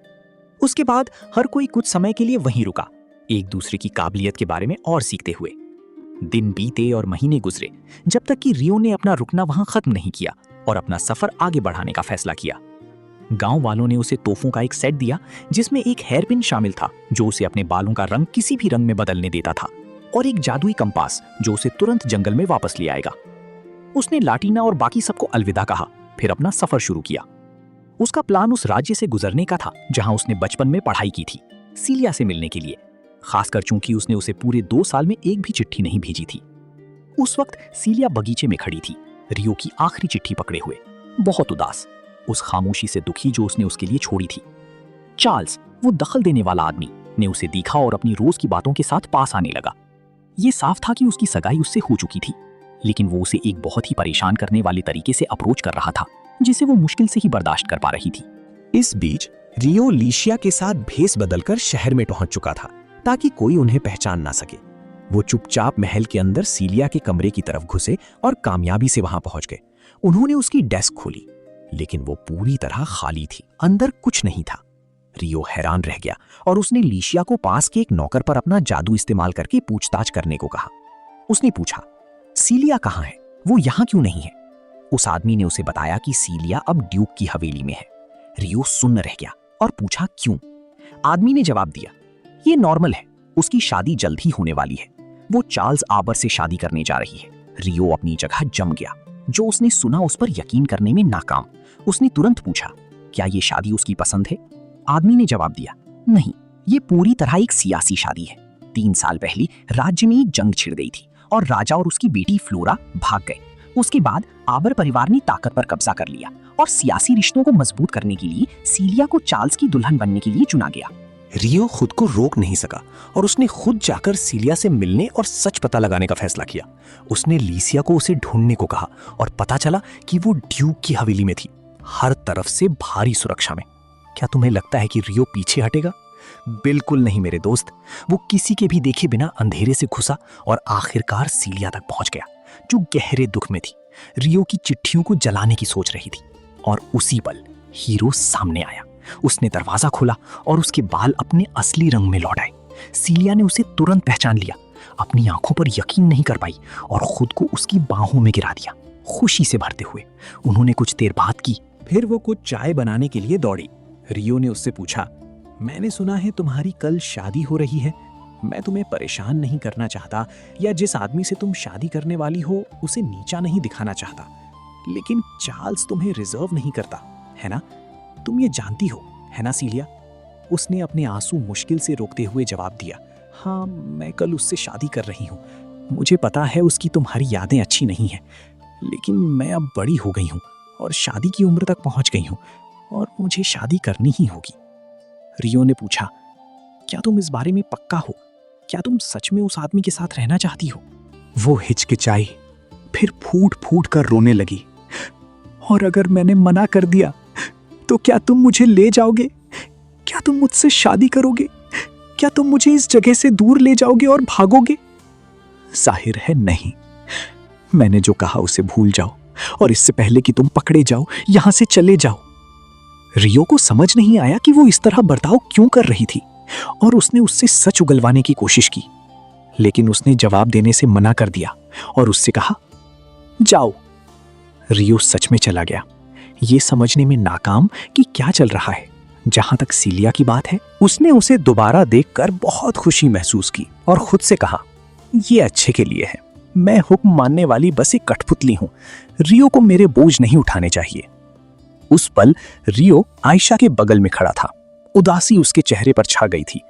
उसके बाद हर कोई कुछ समय के लिए वहीं रुका, एक दूसरे की काबिलियत के बारे में और सीखते हुए। दिन बीते और महीने गुजरे, जब तक कि रियो ने अपना रुकना वहां खत्म नहीं किया और अपना सफर आगे बढ़ाने का फैसला किया। गांव वालों ने उसे तोहफों का एक सेट दिया जिसमें एक हेयरपिन शामिल था जो उसे अपने बालों का रंग किसी भी रंग में बदलने देता था, और एक जादुई कंपास जो उसे तुरंत जंगल में वापस ले आएगा। उसने लाटीना और बाकी सबको अलविदा कहा, फिर अपना सफर शुरू किया। उसका प्लान उस राज्य से गुजरने का था जहां उसने बचपन में पढ़ाई की थी, सीलिया से मिलने के लिए, खासकर चूंकि उसने उसे पूरे 2 साल में एक भी चिट्ठी नहीं भेजी थी। उस वक्त सीलिया बगीचे में खड़ी थी, रियो की आखिरी चिट्ठी पकड़े हुए, बहुत उदास, उस खामोशी से दुखी जो उसने उसके लिए छोड़ी थी। चार्ल्स, वो दखल देने वाला आदमी, ने उसे देखा और अपनी रोज की बातों के साथ पास आने लगा। ये साफ था कि उसकी सगाई उससे हो चुकी थी, लेकिन वो उसे एक बहुत ही परेशान करने वाले तरीके से अप्रोच कर रहा था जिसे वो मुश्किल से ही बर्दाश्त कर पा रही थी। इस बीच रियो लीशिया के साथ भेस बदलकर शहर में पहुंच चुका था ताकि कोई उन्हें पहचान ना सके। वो चुपचाप महल के अंदर सीलिया के कमरे की तरफ घुसे और कामयाबी से वहां पहुंच गए। उन्होंने उसकी डेस्क खोली, लेकिन वो पूरी तरह खाली थी, अंदर कुछ नहीं था। रियो हैरान रह गया और उसने लीशिया को पास के एक नौकर पर अपना जादू इस्तेमाल करके पूछताछ करने को कहा। उसने पूछा, सीलिया कहाँ है, वो यहाँ क्यों नहीं है? उस आदमी ने उसे बताया कि सीलिया अब ड्यूक की हवेली में है। रियो सुन्न रह गया और पूछा, क्यों? आदमी ने जवाब दिया, ये नॉर्मल है, उसकी शादी जल्द ही होने वाली है, वो चार्ल्स आबर से शादी करने जा रही है। रियो अपनी जगह जम गया। जो उसने सुना उस पर यकीन करने में नाकाम। उसने तुरंत पूछा, क्या ये शादी उसकी पसंद है? आदमी ने जवाब दिया, नहीं, ये पूरी तरह एक सियासी शादी है। 3 साल पहले राज्य में एक जंग छिड़ गई थी और राजा और उसकी बेटी फ्लोरा भाग गए। उसके बाद आबर परिवार ने ताकत पर कब्जा कर लिया और सियासी रिश्तों को मजबूत करने के लिए सीलिया को चार्ल्स की दुल्हन बनने के लिए चुना गया। रियो खुद को रोक नहीं सका और उसने खुद जाकर सीलिया से मिलने और सच पता लगाने का फैसला किया। उसने लीसिया को उसे ढूंढने को कहा और पता चला कि वो ड्यूक की हवेली में थी, हर तरफ से भारी सुरक्षा में। क्या तुम्हें लगता है कि रियो पीछे हटेगा? बिल्कुल नहीं मेरे दोस्त। वो किसी के भी देखे बिना अंधेरे से घुसा और आखिरकार सीलिया तक पहुंच गया, जो गहरे दुख में थी, रियो की चिट्ठियों को जलाने की सोच रही थी। और उसी पल हीरो सामने आया। उसने दरवाजा खोला और उसके बाल अपने असली रंग में लौट आए। सीलिया ने उसे तुरंत पहचान लिया, अपनी आंखों पर यकीन नहीं कर पाई और खुद को उसकी बाहों में गिरा दिया, खुशी से भरते हुए। उन्होंने कुछ देर बात की, फिर वो कुछ चाय बनाने के लिए दौड़ी। रियो ने उससे पूछा, मैंने सुना है तुम्हारी कल शादी हो रही है। मैं तुम्हें परेशान नहीं करना चाहता या जिस आदमी से तुम शादी करने वाली हो उसे नीचा नहीं दिखाना चाहता, लेकिन चार्ल्स तुम्हें रिजर्व नहीं करता, है ना? तुम ये जानती हो, है ना सीलिया? उसने अपने आंसू मुश्किल से रोकते हुए जवाब दिया, हाँ, मैं कल उससे शादी कर रही हूँ। मुझे पता है उसकी तुम्हारी यादें अच्छी नहीं हैं, लेकिन मैं अब बड़ी हो गई हूँ और शादी की उम्र तक पहुँच गई हूँ और मुझे शादी करनी ही होगी। रियो ने पूछा, क्या तुम इस बारे में पक्का हो? क्या तुम सच में उस आदमी के साथ रहना चाहती हो? वो हिचकिचाई, फिर फूट फूट कर रोने लगी। और अगर मैंने मना कर दिया तो क्या तुम मुझे ले जाओगे? क्या तुम मुझसे शादी करोगे? क्या तुम मुझे इस जगह से दूर ले जाओगे और भागोगे? जाहिर है नहीं। मैंने जो कहा उसे भूल जाओ और इससे पहले कि तुम पकड़े जाओ यहां से चले जाओ। रियो को समझ नहीं आया कि वो इस तरह बर्ताव क्यों कर रही थी और उसने उससे सच उगलवाने की कोशिश की, लेकिन उसने जवाब देने से मना कर दिया और उससे कहा, जाओ। रियो सच में चला गया, ये समझने में नाकाम कि क्या चल रहा है। जहां तक सीलिया की बात है, उसने उसे दोबारा देखकर बहुत खुशी महसूस की और खुद से कहा, ये अच्छे के लिए है। मैं हुक्म मानने वाली बस एक कठपुतली हूं। रियो को मेरे बोझ नहीं उठाने चाहिए। उस पल रियो आयशा के बगल में खड़ा था। उदासी उसके चेहरे पर छा गई थी।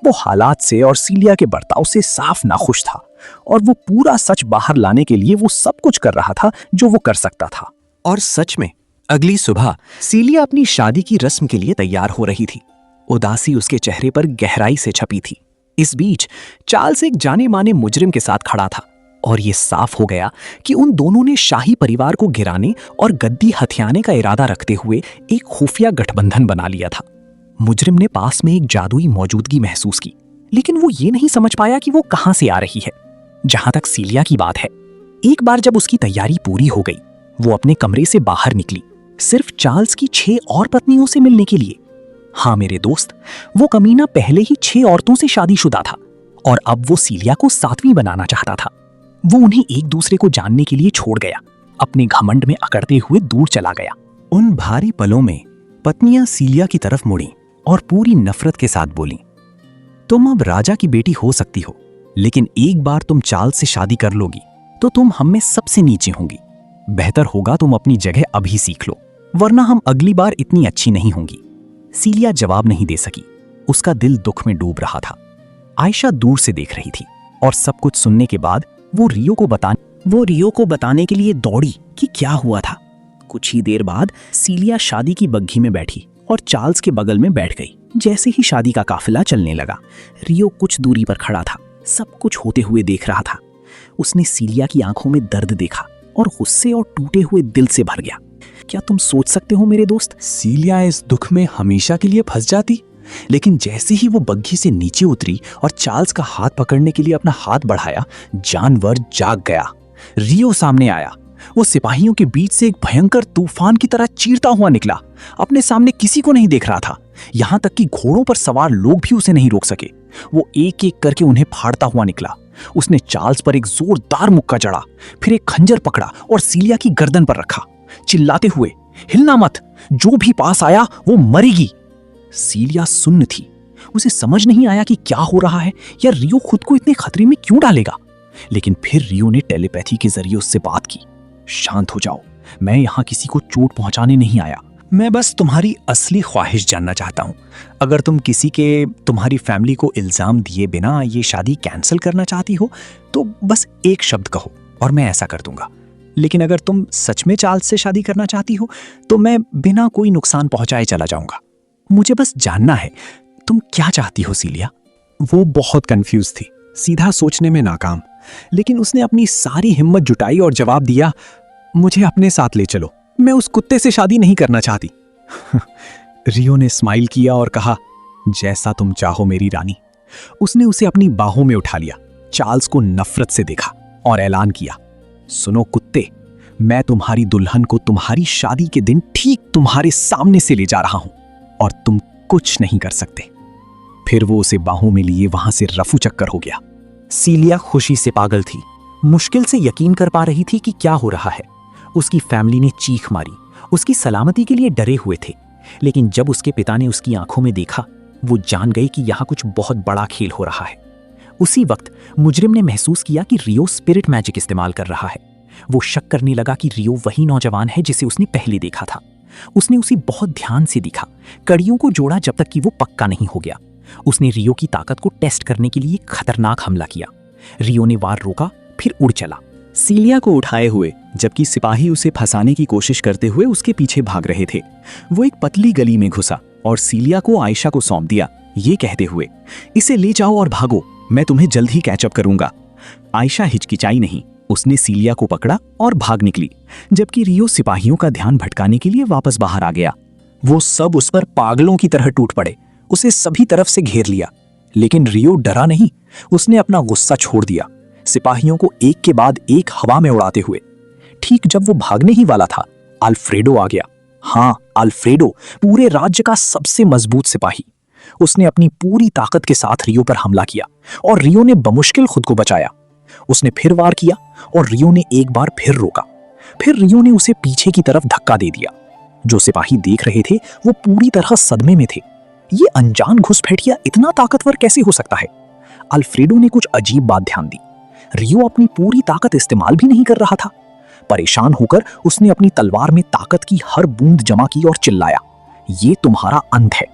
वो हालात से और सीलिया के बर्ताव से साफ नाखुश था और वो पूरा सच बाहर लाने के लिए वो सब कुछ कर रहा था जो वो कर सकता था। और सच में अगली सुबह सीलिया अपनी शादी की रस्म के लिए तैयार हो रही थी। उदासी उसके चेहरे पर गहराई से छपी थी। इस बीच चार्ल्स एक जाने माने मुजरिम के साथ खड़ा था और ये साफ हो गया कि उन दोनों ने शाही परिवार को गिराने और गद्दी हथियाने का इरादा रखते हुए एक खुफिया गठबंधन बना लिया था। मुजरिम ने पास में एक जादुई मौजूदगी महसूस की, लेकिन वो ये नहीं समझ पाया कि वो कहां से आ रही है। जहां तक सीलिया की बात है, एक बार जब उसकी तैयारी पूरी हो गई, वो अपने कमरे से बाहर निकली, सिर्फ चार्ल्स की 6 और पत्नियों से मिलने के लिए। हाँ मेरे दोस्त, वो कमीना पहले ही 6 औरतों से शादीशुदा था और अब वो सीलिया को 7वीं बनाना चाहता था। वो उन्हें एक दूसरे को जानने के लिए छोड़ गया, अपने घमंड में अकड़ते हुए दूर चला गया। उन भारी पलों में पत्नियां सीलिया की तरफ मुड़ी और पूरी नफरत के साथ बोलीं, तुम अब राजा की बेटी हो सकती हो, लेकिन एक बार तुम चार्ल्स से शादी कर लोगी तो तुम हम में सबसे नीचे होंगी। बेहतर होगा तुम अपनी जगह अभी सीख लो, वरना हम अगली बार इतनी अच्छी नहीं होंगी। सीलिया जवाब नहीं दे सकी, उसका दिल दुख में डूब रहा था। आयशा दूर से देख रही थी और सब कुछ सुनने के बाद वो रियो को बताने के लिए दौड़ी कि क्या हुआ था। कुछ ही देर बाद सीलिया शादी की बग्घी में बैठी और चार्ल्स के बगल में बैठ गई। जैसे ही शादी का काफिला चलने लगा, रियो कुछ दूरी पर खड़ा था, सब कुछ होते हुए देख रहा था। उसने सीलिया की आंखों में दर्द देखा और गुस्से और टूटे हुए दिल से भर गया। क्या तुम सोच सकते हो मेरे दोस्त, सीलिया इस दुख में हमेशा के लिए फंस जाती, लेकिन जैसे ही वो बग्घी से नीचे उतरी और चार्ल्स का हाथ पकड़ने के लिए अपना हाथ बढ़ाया, जानवर जाग गया। रियो सामने आया। वो सिपाहियों के बीच से एक भयंकर तूफान की तरह चीरता हुआ निकला। अपने सामने किसी को नहीं देख रहा था, यहां तक कि घोड़ों पर सवार लोग भी उसे नहीं रोक सके। वो एक एक करके उन्हें फाड़ता हुआ निकला। उसने चार्ल्स पर एक जोरदार मुक्का जड़ा, फिर एक खंजर पकड़ा और सीलिया की गर्दन पर रखा, चिल्लाते हुए, हिलना मत, जो भी पास आया वो मरेगी। सीलिया सुन्न थी। उसे समझ नहीं आया कि क्या हो रहा है या रियो खुद को इतने खतरे में क्यों डालेगा। लेकिन फिर रियो ने टेलीपैथी के जरिए उससे बात की। शांत हो जाओ, मैं यहां किसी को चोट पहुंचाने नहीं आया, मैं बस तुम्हारी असली ख्वाहिश जानना चाहता हूं। अगर तुम किसी के तुम्हारी फैमिली को इल्जाम दिए बिना ये शादी कैंसिल करना चाहती हो तो बस एक शब्द कहो और मैं ऐसा कर दूंगा। लेकिन अगर तुम सच में चार्ल्स से शादी करना चाहती हो तो मैं बिना कोई नुकसान पहुंचाए चला जाऊंगा। मुझे बस जानना है तुम क्या चाहती हो सीलिया। वो बहुत कंफ्यूज थी, सीधा सोचने में नाकाम, लेकिन उसने अपनी सारी हिम्मत जुटाई और जवाब दिया, मुझे अपने साथ ले चलो, मैं उस कुत्ते से शादी नहीं करना चाहती। रियो ने स्माइल किया और कहा, जैसा तुम चाहो मेरी रानी। उसने उसे अपनी बाहों में उठा लिया, चार्ल्स को नफरत से देखा और ऐलान किया, सुनो कुत्ते, मैं तुम्हारी दुल्हन को तुम्हारी शादी के दिन ठीक तुम्हारे सामने से ले जा रहा हूं और तुम कुछ नहीं कर सकते। फिर वो उसे बाहों में लिए वहां से रफू चक्कर हो गया। सीलिया खुशी से पागल थी, मुश्किल से यकीन कर पा रही थी कि क्या हो रहा है। उसकी फैमिली ने चीख मारी, उसकी सलामती के लिए डरे हुए थे, लेकिन जब उसके पिता ने उसकी आंखों में देखा, वो जान गए कि यहाँ कुछ बहुत बड़ा खेल हो रहा है। उसी वक्त मुजरिम ने महसूस किया कि रियो स्पिरिट मैजिक इस्तेमाल कर रहा है। वो शक करने लगा कि रियो वही नौजवान है जिसे उसने पहले देखा था। उसने उसे बहुत ध्यान से देखा, कड़ियों को जोड़ा जब तक कि वो पक्का नहीं हो गया। उसने रियो की ताकत को टेस्ट करने के लिए खतरनाक हमला किया। रियो ने वार रोका, फिर उड़ चला, सीलिया को उठाए हुए, जबकि सिपाही उसे फंसाने की कोशिश करते हुए उसके पीछे भाग रहे थे। वो एक पतली गली में घुसा और सीलिया को आयशा को सौंप दिया, ये कहते हुए, इसे ले जाओ और भागो, मैं तुम्हें जल्द ही कैचअप करूंगा। आयशा हिचकिचाई नहीं, उसने सीलिया को पकड़ा और भाग निकली, जबकि रियो सिपाहियों का ध्यान भटकाने के लिए वापस बाहर आ गया। वो सब उस पर पागलों की तरह टूट पड़े, उसे सभी तरफ से घेर लिया, लेकिन रियो डरा नहीं, उसने अपना गुस्सा छोड़ दिया, सिपाहियों को एक के बाद एक हवा में उड़ाते हुए। ठीक जब वो भागने ही वाला था, अल्फ्रेडो आ गया। हाँ, अल्फ्रेडो, पूरे राज्य का सबसे मजबूत सिपाही। उसने अपनी पूरी ताकत के साथ रियो पर हमला किया और रियो ने बमुश्किल खुद को बचाया। उसने फिर वार किया और रियो ने एक बार फिर रोका। फिर रियो ने उसे पीछे की तरफ धक्का दे दिया। जो सिपाही देख रहे थे वो पूरी तरह सदमे में थे। ये अनजान घुसपैठिया इतना ताकतवर कैसे हो सकता है? अल्फ्रेडो ने कुछ अजीब बात ध्यान दी। रियो अपनी पूरी ताकत इस्तेमाल भी नहीं कर रहा था। परेशान होकर उसने अपनी तलवार में ताकत की हर बूंद जमा की और चिल्लाया, ये तुम्हारा अंत है।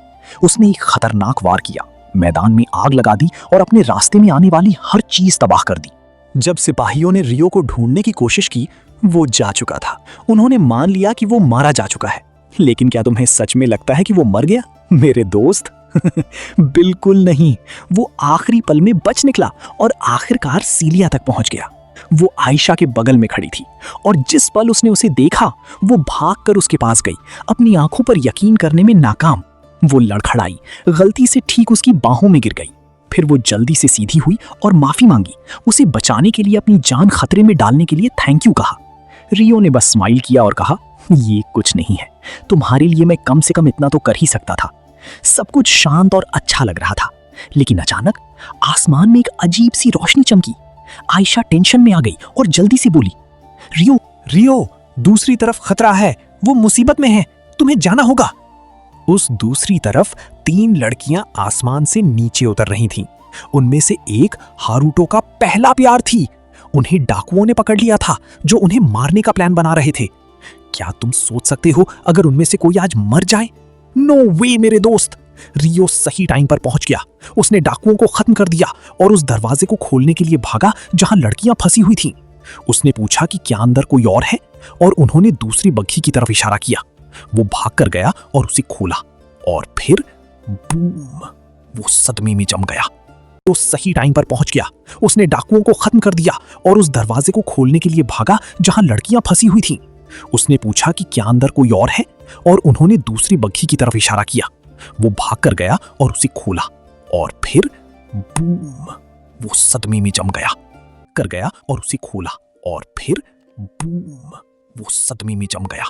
उसने एक खतरनाक वार किया, मैदान में आग लगा दी और अपने रास्ते में आने वाली हर चीज तबाह कर दी। जब सिपाहियों ने रियो को ढूंढने की कोशिश की, वो जा चुका था। उन्होंने मान लिया कि वो मारा जा चुका है। लेकिन क्या तुम्हें सच में लगता है कि वो मर गया, मेरे दोस्त? बिल्कुल नहीं। वो आखिरी पल में बच निकला और आखिरकार सीलिया तक पहुंच गया। वो आयशा के बगल में खड़ी थी और जिस पल उसने उसे देखा वो भागकर उसके पास गई, अपनी आंखों पर यकीन करने में नाकाम। वो लड़खड़ाई, गलती से ठीक उसकी बाहों में गिर गई। फिर वो जल्दी से सीधी हुई और माफी मांगी, उसे बचाने के लिए, अपनी जान खतरे में डालने के लिए थैंक यू कहा। रियो ने बस स्माइल किया और कहा, ये कुछ नहीं है, तुम्हारे लिए मैं कम से कम इतना तो कर ही सकता था। सब कुछ शांत और अच्छा लग रहा था, लेकिन अचानक आसमान में एक अजीब सी रोशनी चमकी। आयशा टेंशन में आ गई और जल्दी से बोली, रियो रियो, दूसरी तरफ खतरा है, वो मुसीबत में है, तुम्हें जाना होगा। उस दूसरी तरफ 3 लड़कियां आसमान से नीचे उतर रही थीं। उनमें से एक हारूटो का पहला प्यार थी। उन्हें डाकुओं ने पकड़ लिया था जो उन्हें मारने का प्लान बना रहे थे। क्या तुम सोच सकते हो अगर उनमें से कोई आज मर जाए? नो वे मेरे दोस्त। रियो सही टाइम पर पहुंच गया। उसने डाकुओं को खत्म कर दिया और उस दरवाजे को खोलने के लिए भागा जहां लड़कियां फंसी हुई थीं। उसने पूछा कि क्या अंदर कोई और है, और उन्होंने दूसरी बग्घी की तरफ इशारा किया। वो भाग कर गया और उसे खोला, और फिर बूम, वो सदमे में जम गया। तो सही टाइम पर पहुंच गया। उसने डाकुओं को खत्म कर दिया और उस दरवाजे को खोलने के लिए भागा जहां लड़कियां फंसी हुई थीं। उसने पूछा कि क्या अंदर कोई और है, और उन्होंने दूसरी बग्घी की तरफ इशारा किया। वो भाग कर गया और उसे खोला, और फिर बूम, वो सदमे में जम गया। कर गया और उसे खोला, और फिर बूम, वो सदमे में जम गया।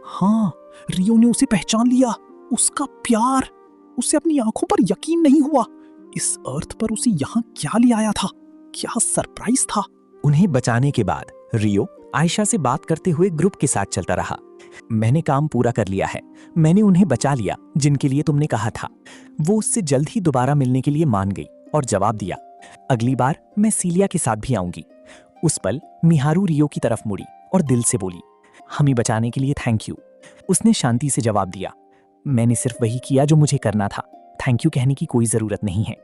हाँ, रियो ने उसे पहचान लिया। उसका प्यार। उसे अपनी आंखों पर यकीन नहीं हुआ। इस अर्थ पर उसे यहाँ क्या ले आया था? क्या सरप्राइज था? उन्हें बचाने के बाद रियो आयशा से बात करते हुए ग्रुप के साथ चलता रहा। मैंने काम पूरा कर लिया है। मैंने उन्हें बचा लिया जिनके लिए तुमने कहा था। वो उससे जल्द ही दोबारा मिलने के लिए मान गई और जवाब दिया, अगली बार मैं सीलिया के साथ भी आऊंगी। उस पल मिहारू रियो की तरफ मुड़ी और दिल से बोली, हमें बचाने के लिए थैंक यू। उसने शांति से जवाब दिया, मैंने सिर्फ वही किया जो मुझे करना था। थैंक यू कहने की कोई जरूरत नहीं है।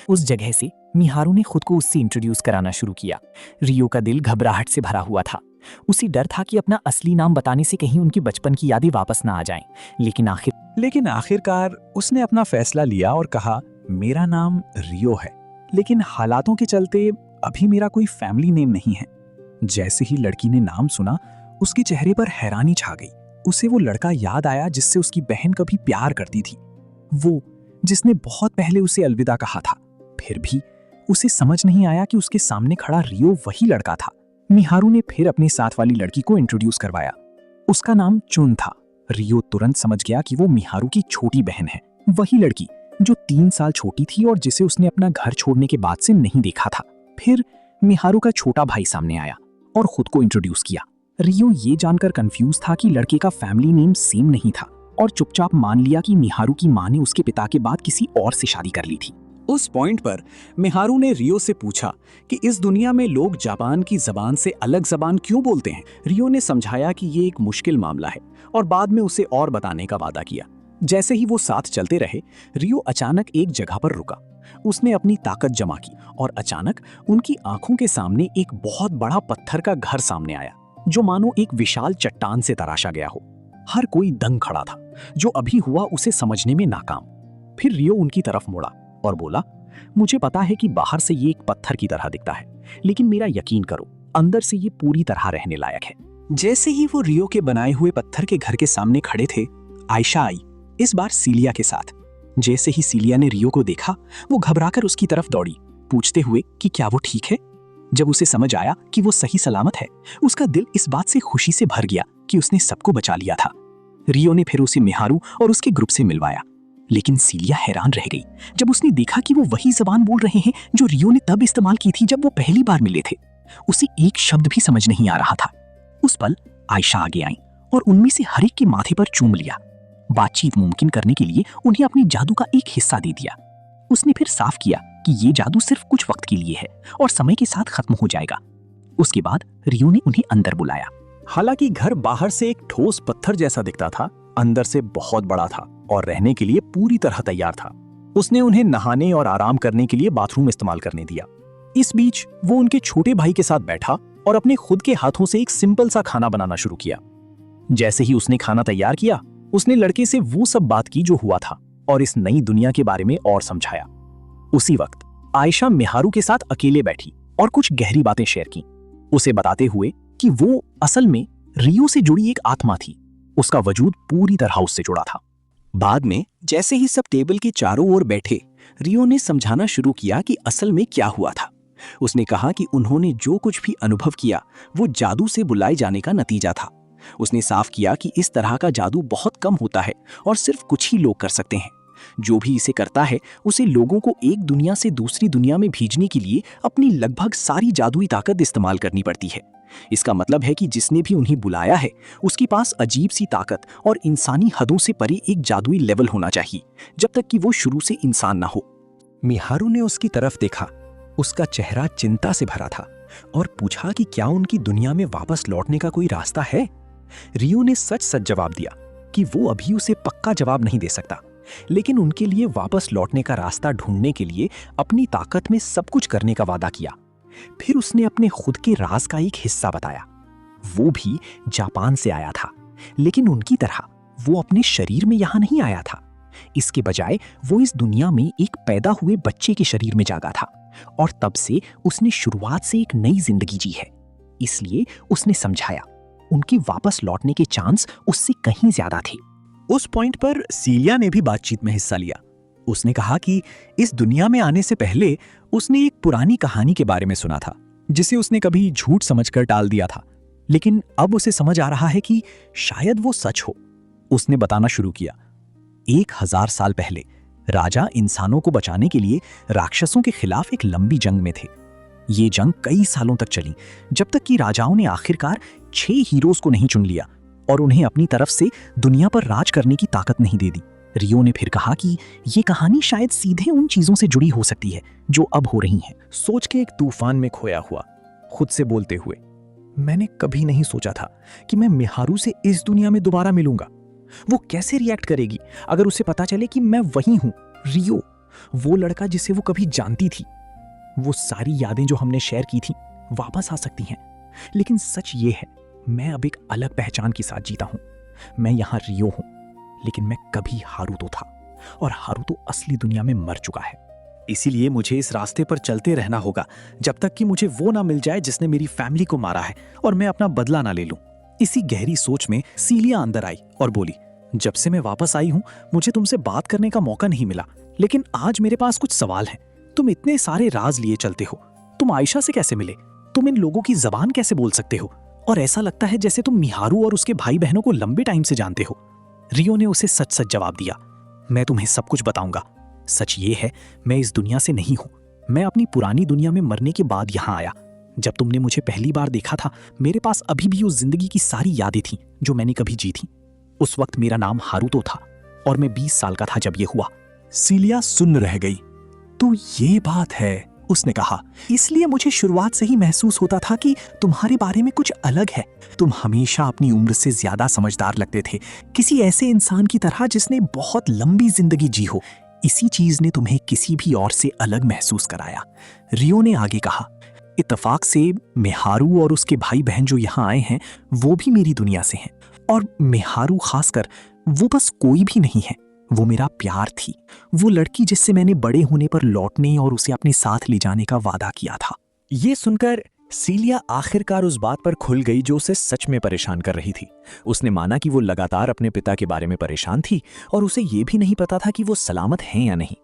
उस जगह से मिहारू ने खुद को उससे इंट्रोड्यूस कराना शुरू किया। रियो का दिल घबराहट से भरा हुआ था। उसे डर था कि अपना असली नाम बताने से कहीं उनकी बचपन की यादें वापस ना आ जाएं। लेकिन आखिरकार उसने अपना फैसला लिया और कहा, मेरा नाम रियो है, लेकिन हालातों के चलते अभी मेरा कोई फैमिली नेम नहीं है। जैसे ही लड़की ने नाम सुना, उसके चेहरे पर हैरानी छा गई। उसे वो लड़का याद आया जिससे उसकी बहन कभी प्यार करती थी, वो जिसने बहुत पहले उसे अलविदा कहा था। फिर भी उसे समझ नहीं आया कि उसके सामने खड़ा रियो वही लड़का था। मिहारू ने फिर अपने साथ वाली लड़की को इंट्रोड्यूस करवाया। उसका नाम चुन था। रियो तुरंत समझ गया कि वो मिहारू की छोटी बहन है, वही लड़की जो 3 साल छोटी थी और जिसे उसने अपना घर छोड़ने के बाद से नहीं देखा था। फिर मिहारू का छोटा भाई सामने आया और खुद को इंट्रोड्यूस किया। रियो ये जानकर कंफ्यूज था कि लड़के का फैमिली नेम सेम नहीं था, और चुपचाप मान लिया कि मिहारू की मां ने उसके पिता के बाद किसी और से शादी कर ली थी। उस पॉइंट पर मिहारू ने रियो से पूछा कि इस दुनिया में लोग जापान की जबान से अलग जबान क्यों बोलते हैं। रियो ने समझाया कि ये एक मुश्किल मामला है और बाद में उसे और बताने का वादा किया। जैसे ही वो साथ चलते रहे, रियो अचानक एक जगह पर रुका। उसने अपनी ताकत जमा की और अचानक उनकी आंखों के सामने एक बहुत बड़ा पत्थर का घर सामने आया, जो मानो एक विशाल चट्टान से तराशा गया हो। हर कोई दंग खड़ा था। जो अभी हुआ उसे समझने में नाकाम। फिर रियो उनकी तरफ मुड़ा और बोला, मुझे पता है कि बाहर से ये एक पत्थर की तरह दिखता है, लेकिन मेरा यकीन करो, अंदर से ये पूरी तरह रहने लायक है। जैसे ही वो रियो के बनाए हुए पत्थर के घर के सामने खड़े थे, आयशा आई, इस बार सीलिया के साथ। जैसे ही सीलिया ने रियो को देखा, वो घबराकर उसकी तरफ दौड़ी, पूछते हुए कि क्या वो ठीक है। जब उसे समझ आया कि वो सही सलामत है, उसका दिल इस बात से खुशी से भर गया कि उसने सबको बचा लिया था। रियो ने फिर उसे मिहारू और उसके ग्रुप से मिलवाया, लेकिन सीलिया हैरान रह गई जब उसने देखा कि वो वही जबान बोल रहे हैं जो रियो ने तब इस्तेमाल की थी जब वो पहली बार मिले थे। उसे एक शब्द भी समझ नहीं आ रहा था। उस पल आयशा आगे आई और उनमें से हर एक के माथे पर चूम लिया। बातचीत मुमकिन करने के लिए उन्हें अपनी जादू का एक हिस्सा दे दिया। उसने फिर साफ किया कि ये जादू सिर्फ कुछ वक्त के लिए है और समय के साथ खत्म हो जाएगा। उसके बाद रियो ने उन्हें अंदर बुलाया। हालांकि घर बाहर से एक ठोस पत्थर जैसा दिखता था, अंदर से बहुत बड़ा था और रहने के लिए पूरी तरह तैयार था। उसने उन्हें नहाने और आराम करने के लिए बाथरूम इस्तेमाल करने दिया। इस बीच वो उनके छोटे भाई के साथ बैठा और अपने खुद के हाथों से एक सिंपल सा खाना बनाना शुरू किया। जैसे ही उसने खाना तैयार किया, उसने लड़के से वो सब बात की जो हुआ था और इस नई दुनिया के बारे में और समझाया। उसी वक्त आयशा मिहारू के साथ अकेले बैठी और कुछ गहरी बातें शेयर की। उसे बताते हुए कि वो असल में रियो से जुड़ी एक आत्मा थी। उसका वजूद पूरी तरह उससे जुड़ा था। बाद में जैसे ही सब टेबल के चारों ओर बैठे, रियो ने समझाना शुरू किया कि असल में क्या हुआ था। उसने कहा कि उन्होंने जो कुछ भी अनुभव किया वो जादू से बुलाए जाने का नतीजा था। उसने साफ किया कि इस तरह का जादू बहुत कम होता है और सिर्फ कुछ ही लोग कर सकते हैं। जो भी इसे करता है उसे लोगों को एक दुनिया से दूसरी दुनिया में भेजने के लिए अपनी लगभग सारी जादुई ताकत इस्तेमाल करनी पड़ती है। इसका मतलब है कि जिसने भी उन्हें बुलाया है उसके पास अजीब सी ताकत और इंसानी हदों से परे एक जादुई लेवल होना चाहिए, जब तक कि वो शुरू से इंसान ना हो। मिहारू ने उसकी तरफ देखा। उसका चेहरा चिंता से भरा था और पूछा कि क्या उनकी दुनिया में वापस लौटने का कोई रास्ता है। रियो ने सच सच जवाब दिया कि वो अभी उसे पक्का जवाब नहीं दे सकता, लेकिन उनके लिए वापस लौटने का रास्ता ढूंढने के लिए अपनी ताकत में सब कुछ करने का वादा किया। फिर उसने अपने खुद के राज का एक हिस्सा बताया। वो भी जापान से आया था, लेकिन उनकी तरह वो अपने शरीर में यहां नहीं आया था। इसके बजाय वो इस दुनिया में एक पैदा हुए बच्चे के शरीर में जागा था और तब से उसने शुरुआत से एक नई जिंदगी जी है। इसलिए उसने समझाया उनके वापस लौटने के चांस उससे कहीं ज्यादा थे। उस पॉइंट पर सीलिया ने भी बातचीत में हिस्सा लिया। उसने कहा कि इस दुनिया में आने से पहले उसने एक पुरानी कहानी के बारे में सुना था, जिसे उसने कभी झूठ समझकर टाल दिया था, लेकिन अब उसे समझ आ रहा है कि शायद वो सच हो। उसने बताना शुरू किया, 1000 साल पहले राजा इंसानों को बचाने के लिए राक्षसों के खिलाफ एक लंबी जंग में थे। ये जंग कई सालों तक चली, जब तक कि राजाओं ने आखिरकार 6 हीरोज को नहीं चुन लिया और उन्हें अपनी तरफ से दुनिया पर राज करने की ताकत नहीं दे दी। रियो ने फिर कहा कि ये कहानी शायद सीधे उन चीजों से जुड़ी हो सकती है जो अब हो रही हैं। सोच के एक तूफान में खोया हुआ, खुद से बोलते हुए, मैंने कभी नहीं सोचा था कि मैं मिहारू से इस दुनिया में दोबारा मिलूंगा। वो कैसे रिएक्ट करेगी अगर उसे पता चले कि मैं वही हूं, रियो, वो लड़का जिसे वो कभी जानती थी। वो सारी यादें जो हमने शेयर की थी वापस आ सकती हैं। लेकिन सच ये है, मैं अब एक अलग पहचान के साथ जीता हूं। मैं यहां रियो हूं, लेकिन मैं कभी हारुतो था और हारुतो असली दुनिया में मर चुका है। इसीलिए मुझे इस रास्ते पर चलते रहना होगा जब तक कि मुझे वो ना मिल जाए जिसने मेरी फैमिली को मारा है और मैं अपना बदला ना ले लूं। इसी गहरी सोच में सीलिया अंदर आई और बोली, जब से मैं वापस आई हूं मुझे तुमसे बात करने का मौका नहीं मिला, लेकिन आज मेरे पास कुछ सवाल हैं। तुम इतने सारे राज लिए चलते हो, तुम आयशा से कैसे मिले? तुम इन लोगों की जबान कैसे बोल सकते हो? और ऐसा लगता है जैसे तुम मिहारू और उसके भाई बहनों को लंबे टाइम से जानते हो। रियो ने उसे सच सच जवाब दिया, मैं तुम्हें सब कुछ बताऊंगा। सच ये है, मैं इस दुनिया से नहीं हूं। मैं अपनी पुरानी दुनिया में मरने के बाद यहां आया। जब तुमने मुझे पहली बार देखा था, मेरे पास अभी भी उस जिंदगी की सारी यादें थीं जो मैंने कभी जी थी। उस वक्त मेरा नाम हारुतो था और मैं 20 साल का था जब ये हुआ। सीलिया सुन्न रह गई। तो ये बात है, उसने कहा, इसलिए मुझे शुरुआत से ही महसूस होता था कि तुम्हारे बारे में कुछ अलग है। तुम हमेशा अपनी उम्र से ज्यादा समझदार लगते थे, किसी ऐसे इंसान की तरह जिसने बहुत लंबी जिंदगी जी हो। इसी चीज ने तुम्हें किसी भी और से अलग महसूस कराया। रियो ने आगे कहा, इत्तेफाक से मिहारू और उसके भाई बहन जो यहाँ आए हैं वो भी मेरी दुनिया से हैं, और मिहारू खासकर, वो बस कोई भी नहीं है, वो मेरा प्यार थी, वो लड़की जिससे मैंने बड़े होने पर लौटने और उसे अपने साथ ले जाने का वादा किया था। ये सुनकर सीलिया आखिरकार उस बात पर खुल गई जो उसे सच में परेशान कर रही थी। उसने माना कि वो लगातार अपने पिता के बारे में परेशान थी और उसे ये भी नहीं पता था कि वो सलामत हैं या नहीं।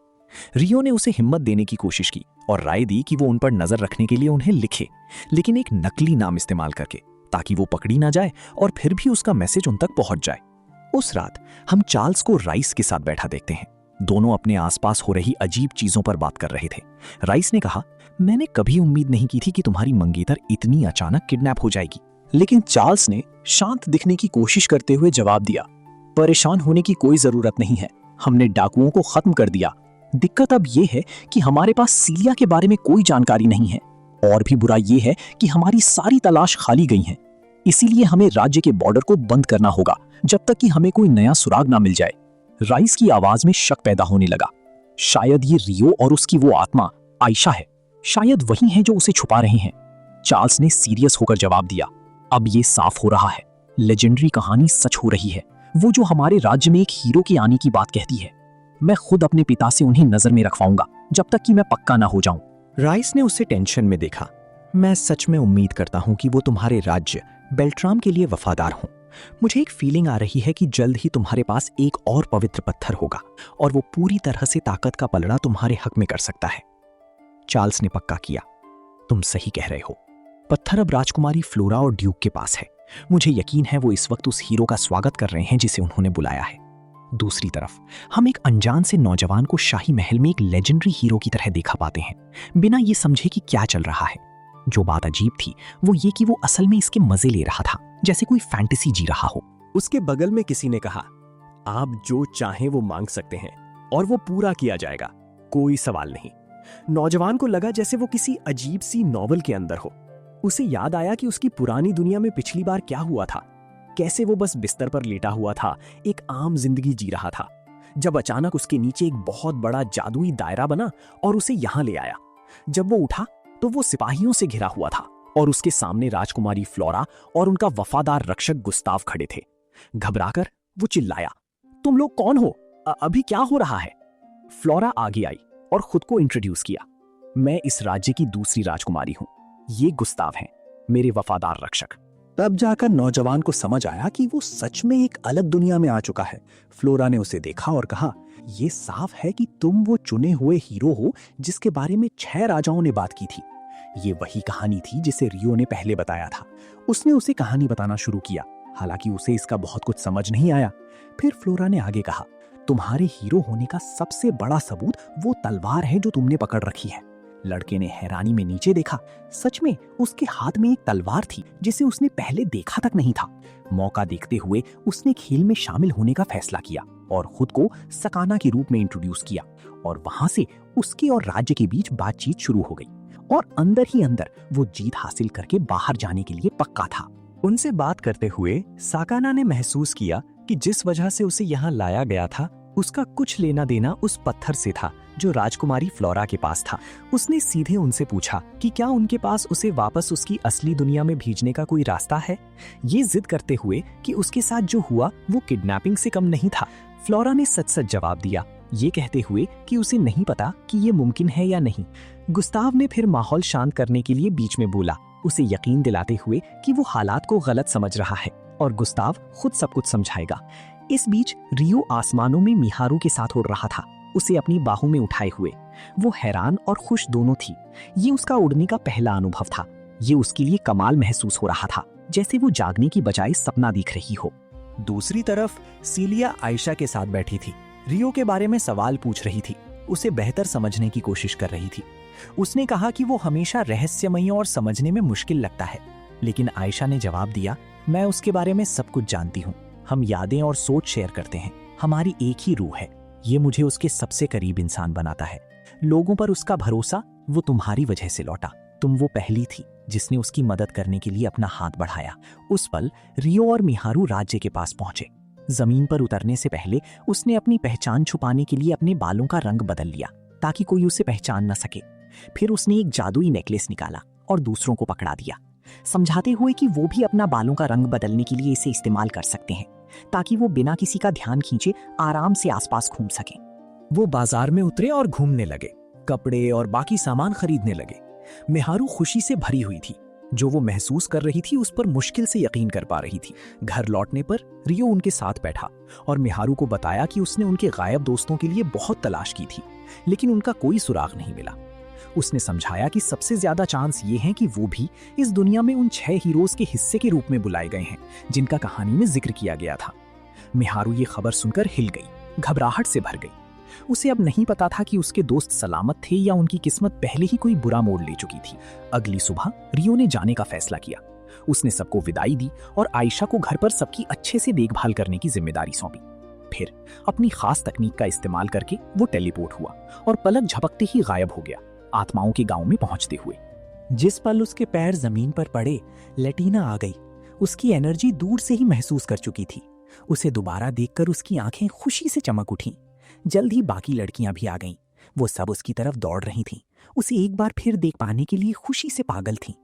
रियो ने उसे हिम्मत देने की कोशिश की और राय दी कि वो उन पर नजर रखने के लिए उन्हें लिखे, लेकिन एक नकली नाम इस्तेमाल करके, ताकि वो पकड़ी ना जाए और फिर भी उसका मैसेज उन तक पहुंच जाए। उस रात हम चार्ल्स को राइस के साथ बैठा देखते हैं। दोनों अपने आसपास हो रही अजीब चीजों पर बात कर रहे थे। राइस ने कहा, मैंने कभी उम्मीद नहीं की थी कि तुम्हारी मंगेतर इतनी अचानक किडनैप हो जाएगी। लेकिन चार्ल्स ने शांत दिखने की कोशिश करते हुए जवाब दिया, परेशान होने की कोई जरूरत नहीं है, हमने डाकुओं को खत्म कर दिया। दिक्कत अब यह है कि हमारे पास सीलिया के बारे में कोई जानकारी नहीं है, और भी बुरा यह है कि हमारी सारी तलाश खाली गई है। इसीलिए हमें राज्य के बॉर्डर को बंद करना होगा जब तक कि हमें कोई नया सुराग ना मिल जाए। राइस की आवाज में शक पैदा होने लगा। शायद ये रियो और उसकी वो आत्मा आयशा है, शायद वही है जो उसे छुपा रहे हैं। चार्ल्स ने सीरियस होकर जवाब दिया, अब ये साफ हो रहा है, लेजेंडरी कहानी सच हो रही है। वो जो हमारे राज्य में एक हीरो के आने की बात कहती है, मैं खुद अपने पिता से उन्हें नजर में रखवाऊंगा जब तक कि मैं पक्का ना हो जाऊं। राइस ने उसे टेंशन में देखा। मैं सच में उम्मीद करता हूं कि वो तुम्हारे राज्य बेल्ट्राम के लिए वफादार हों। मुझे एक फीलिंग आ रही है कि जल्द ही तुम्हारे पास एक और पवित्र पत्थर होगा और वो पूरी तरह से ताकत का पलड़ा तुम्हारे हक में कर सकता है। चार्ल्स ने पक्का किया, तुम सही कह रहे हो। पत्थर अब राजकुमारी फ्लोरा और ड्यूक के पास है। मुझे यकीन है वो इस वक्त उस हीरो का स्वागत कर रहे हैं जिसे उन्होंने बुलाया है। दूसरी तरफ हम एक अनजान से नौजवान को शाही महल में एक लेजेंडरी हीरो की तरह देखा पाते हैं, बिना ये समझे कि क्या चल रहा है। जो बात अजीब थी वो ये कि वो असल में इसके मजे ले रहा था, जैसे कोई फैंटेसी जी रहा हो। उसके बगल में किसी ने कहा, आप जो चाहें वो मांग सकते हैं और वो पूरा किया जाएगा, कोई सवाल नहीं। नौजवान को लगा जैसे वो किसी अजीब सी नॉवल के अंदर हो। उसे याद आया कि उसकी पुरानी दुनिया में पिछली बार क्या हुआ था, कैसे वो बस बिस्तर पर लेटा हुआ था, एक आम जिंदगी जी रहा था, जब अचानक उसके नीचे एक बहुत बड़ा जादुई दायरा बना और उसे यहां ले आया। जब वो उठा तो वो सिपाहियों से घिरा हुआ था और उसके सामने राजकुमारी फ्लोरा और उनका वफादार रक्षक गुस्ताव खड़े थे। घबराकर वो चिल्लाया, तुम लोग कौन हो? अभी क्या हो रहा है? फ्लोरा आगे आई और खुद को इंट्रोड्यूस किया, मैं इस राज्य की दूसरी राजकुमारी हूं, ये गुस्ताव हैं, मेरे वफादार रक्षक। तब जाकर नौजवान को समझ आया कि वो सच में एक अलग दुनिया में आ चुका है। फ्लोरा ने उसे देखा और कहा, ये साफ है कि तुम वो चुने हुए हीरो हो जिसके बारे में 6 राजाओं ने बात की थी। ये वही कहानी थी जिसे रियो ने पहले बताया था। उसने उसे कहानी बताना शुरू किया, हालांकि उसे इसका बहुत कुछ समझ नहीं आया। फिर फ्लोरा ने आगे कहा, तुम्हारे हीरो होने का सबसे बड़ा सबूत वो तलवार है जो तुमने पकड़ रखी है। लड़के ने हैरानी में नीचे देखा। सच में उसके हाथ में एक तलवार थी जिसे उसने पहले देखा तक नहीं था। मौका देखते हुए उसने खेल में शामिल होने का फैसला किया और खुद को सकाना के रूप में इंट्रोड्यूस किया और वहां से उसके और राज्य के बीच बातचीत शुरू हो गई और अंदर ही अंदर वो जीत हासिल करके बाहर जाने के लिए पक्का था। उनसे बात करते हुए साकाना ने महसूस किया कि जिस वजह से उसे यहाँ लाया गया था उसका कुछ लेना देना उस पत्थर से था जो राजकुमारी फ्लोरा के पास था। उसने सीधे उनसे पूछा कि क्या उनके पास उसे वापस उसकी असली दुनिया में भेजने का कोई रास्ता है, ये जिद करते हुए कि उसके साथ जो हुआ वो किडनैपिंग से कम नहीं था। फ्लोरा ने सच सच जवाब दिया, ये कहते हुए कि उसे नहीं पता कि ये मुमकिन है या नहीं। गुस्ताव ने फिर माहौल शांत करने के लिए बीच में बोला, उसे यकीन दिलाते हुए कि वो हालात को गलत समझ रहा है और गुस्ताव खुद सब कुछ समझाएगा। इस बीच रियो आसमानों में मिहारू के साथ उड़ रहा था, उसे अपनी बाहों में उठाए हुए। वो हैरान और खुश दोनों थी। ये उसका उड़ने का पहला अनुभव था। ये उसके लिए कमाल महसूस हो रहा था, जैसे वो जागने की बजाय सपना देख रही हो। दूसरी तरफ सीलिया आयशा के साथ बैठी थी, रियो के बारे में सवाल पूछ रही थी, उसे बेहतर समझने की कोशिश कर रही थी। उसने कहा कि वो हमेशा रहस्यमयी और समझने में मुश्किल लगता है, लेकिन आयशा ने जवाब दिया, मैं उसके बारे में सब कुछ जानती हूँ। हम यादें और सोच शेयर करते हैं, हमारी एक ही रूह है। ये मुझे उसके सबसे करीब इंसान बनाता है। लोगों पर उसका भरोसा वो तुम्हारी वजह से लौटा। तुम वो पहली थी जिसने उसकी मदद करने के लिए अपना हाथ बढ़ाया। उस पल रियो और मिहारू राज्य के पास पहुंचे। जमीन पर उतरने से पहले उसने अपनी पहचान छुपाने के लिए अपने बालों का रंग बदल लिया ताकि कोई उसे पहचान न सके। फिर उसने एक जादुई नेकलेस निकाला और दूसरों को पकड़ा दिया, समझाते हुए कि वो भी अपना बालों का रंग बदलने के लिए इसे इस्तेमाल कर सकते हैं ताकि वो बिना किसी का ध्यान खींचे आराम से आसपास घूम सकें। वो बाजार में उतरे और घूमने लगे, कपड़े और बाकी सामान खरीदने लगे। मिहारू खुशी से भरी हुई थी। जो वो महसूस कर रही थी उस पर मुश्किल से यकीन कर पा रही थी। घर लौटने पर रियो उनके साथ बैठा और मिहारू को बताया कि उसने उनके गायब दोस्तों के लिए बहुत तलाश की थी, लेकिन उनका कोई सुराग नहीं मिला। उसने समझाया कि सबसे ज्यादा चांस ये है कि वो भी इस दुनिया में उन 6 हीरोज के हिस्से के रूप में बुलाए गए हैं जिनका कहानी में जिक्र किया गया था। मिहारू ये खबर सुनकर हिल गई, घबराहट से भर गई। उसे अब नहीं पता था कि उसके दोस्त सलामत थे या उनकी किस्मत पहले ही कोई बुरा मोड़ ले चुकी थी। अगली सुबह रियो ने जाने का फैसला किया। उसने सबको विदाई दी और आयशा को घर पर सबकी अच्छे से देखभाल करने की जिम्मेदारी सौंपी। फिर अपनी खास तकनीक का इस्तेमाल करके वो टेलीपोर्ट हुआ और पलक झपकते ही गायब हो गया, आत्माओं के गांव में पहुंचते हुए। जिस पल उसके पैर जमीन पर पड़े, लेटीना आ गई। उसकी एनर्जी दूर से ही महसूस कर चुकी थी। उसे दोबारा देखकर उसकी आंखें खुशी से चमक उठीं। जल्द ही बाकी लड़कियां भी आ गईं। वो सब उसकी तरफ दौड़ रही थीं, उसे एक बार फिर देख पाने के लिए खुशी से पागल थीं।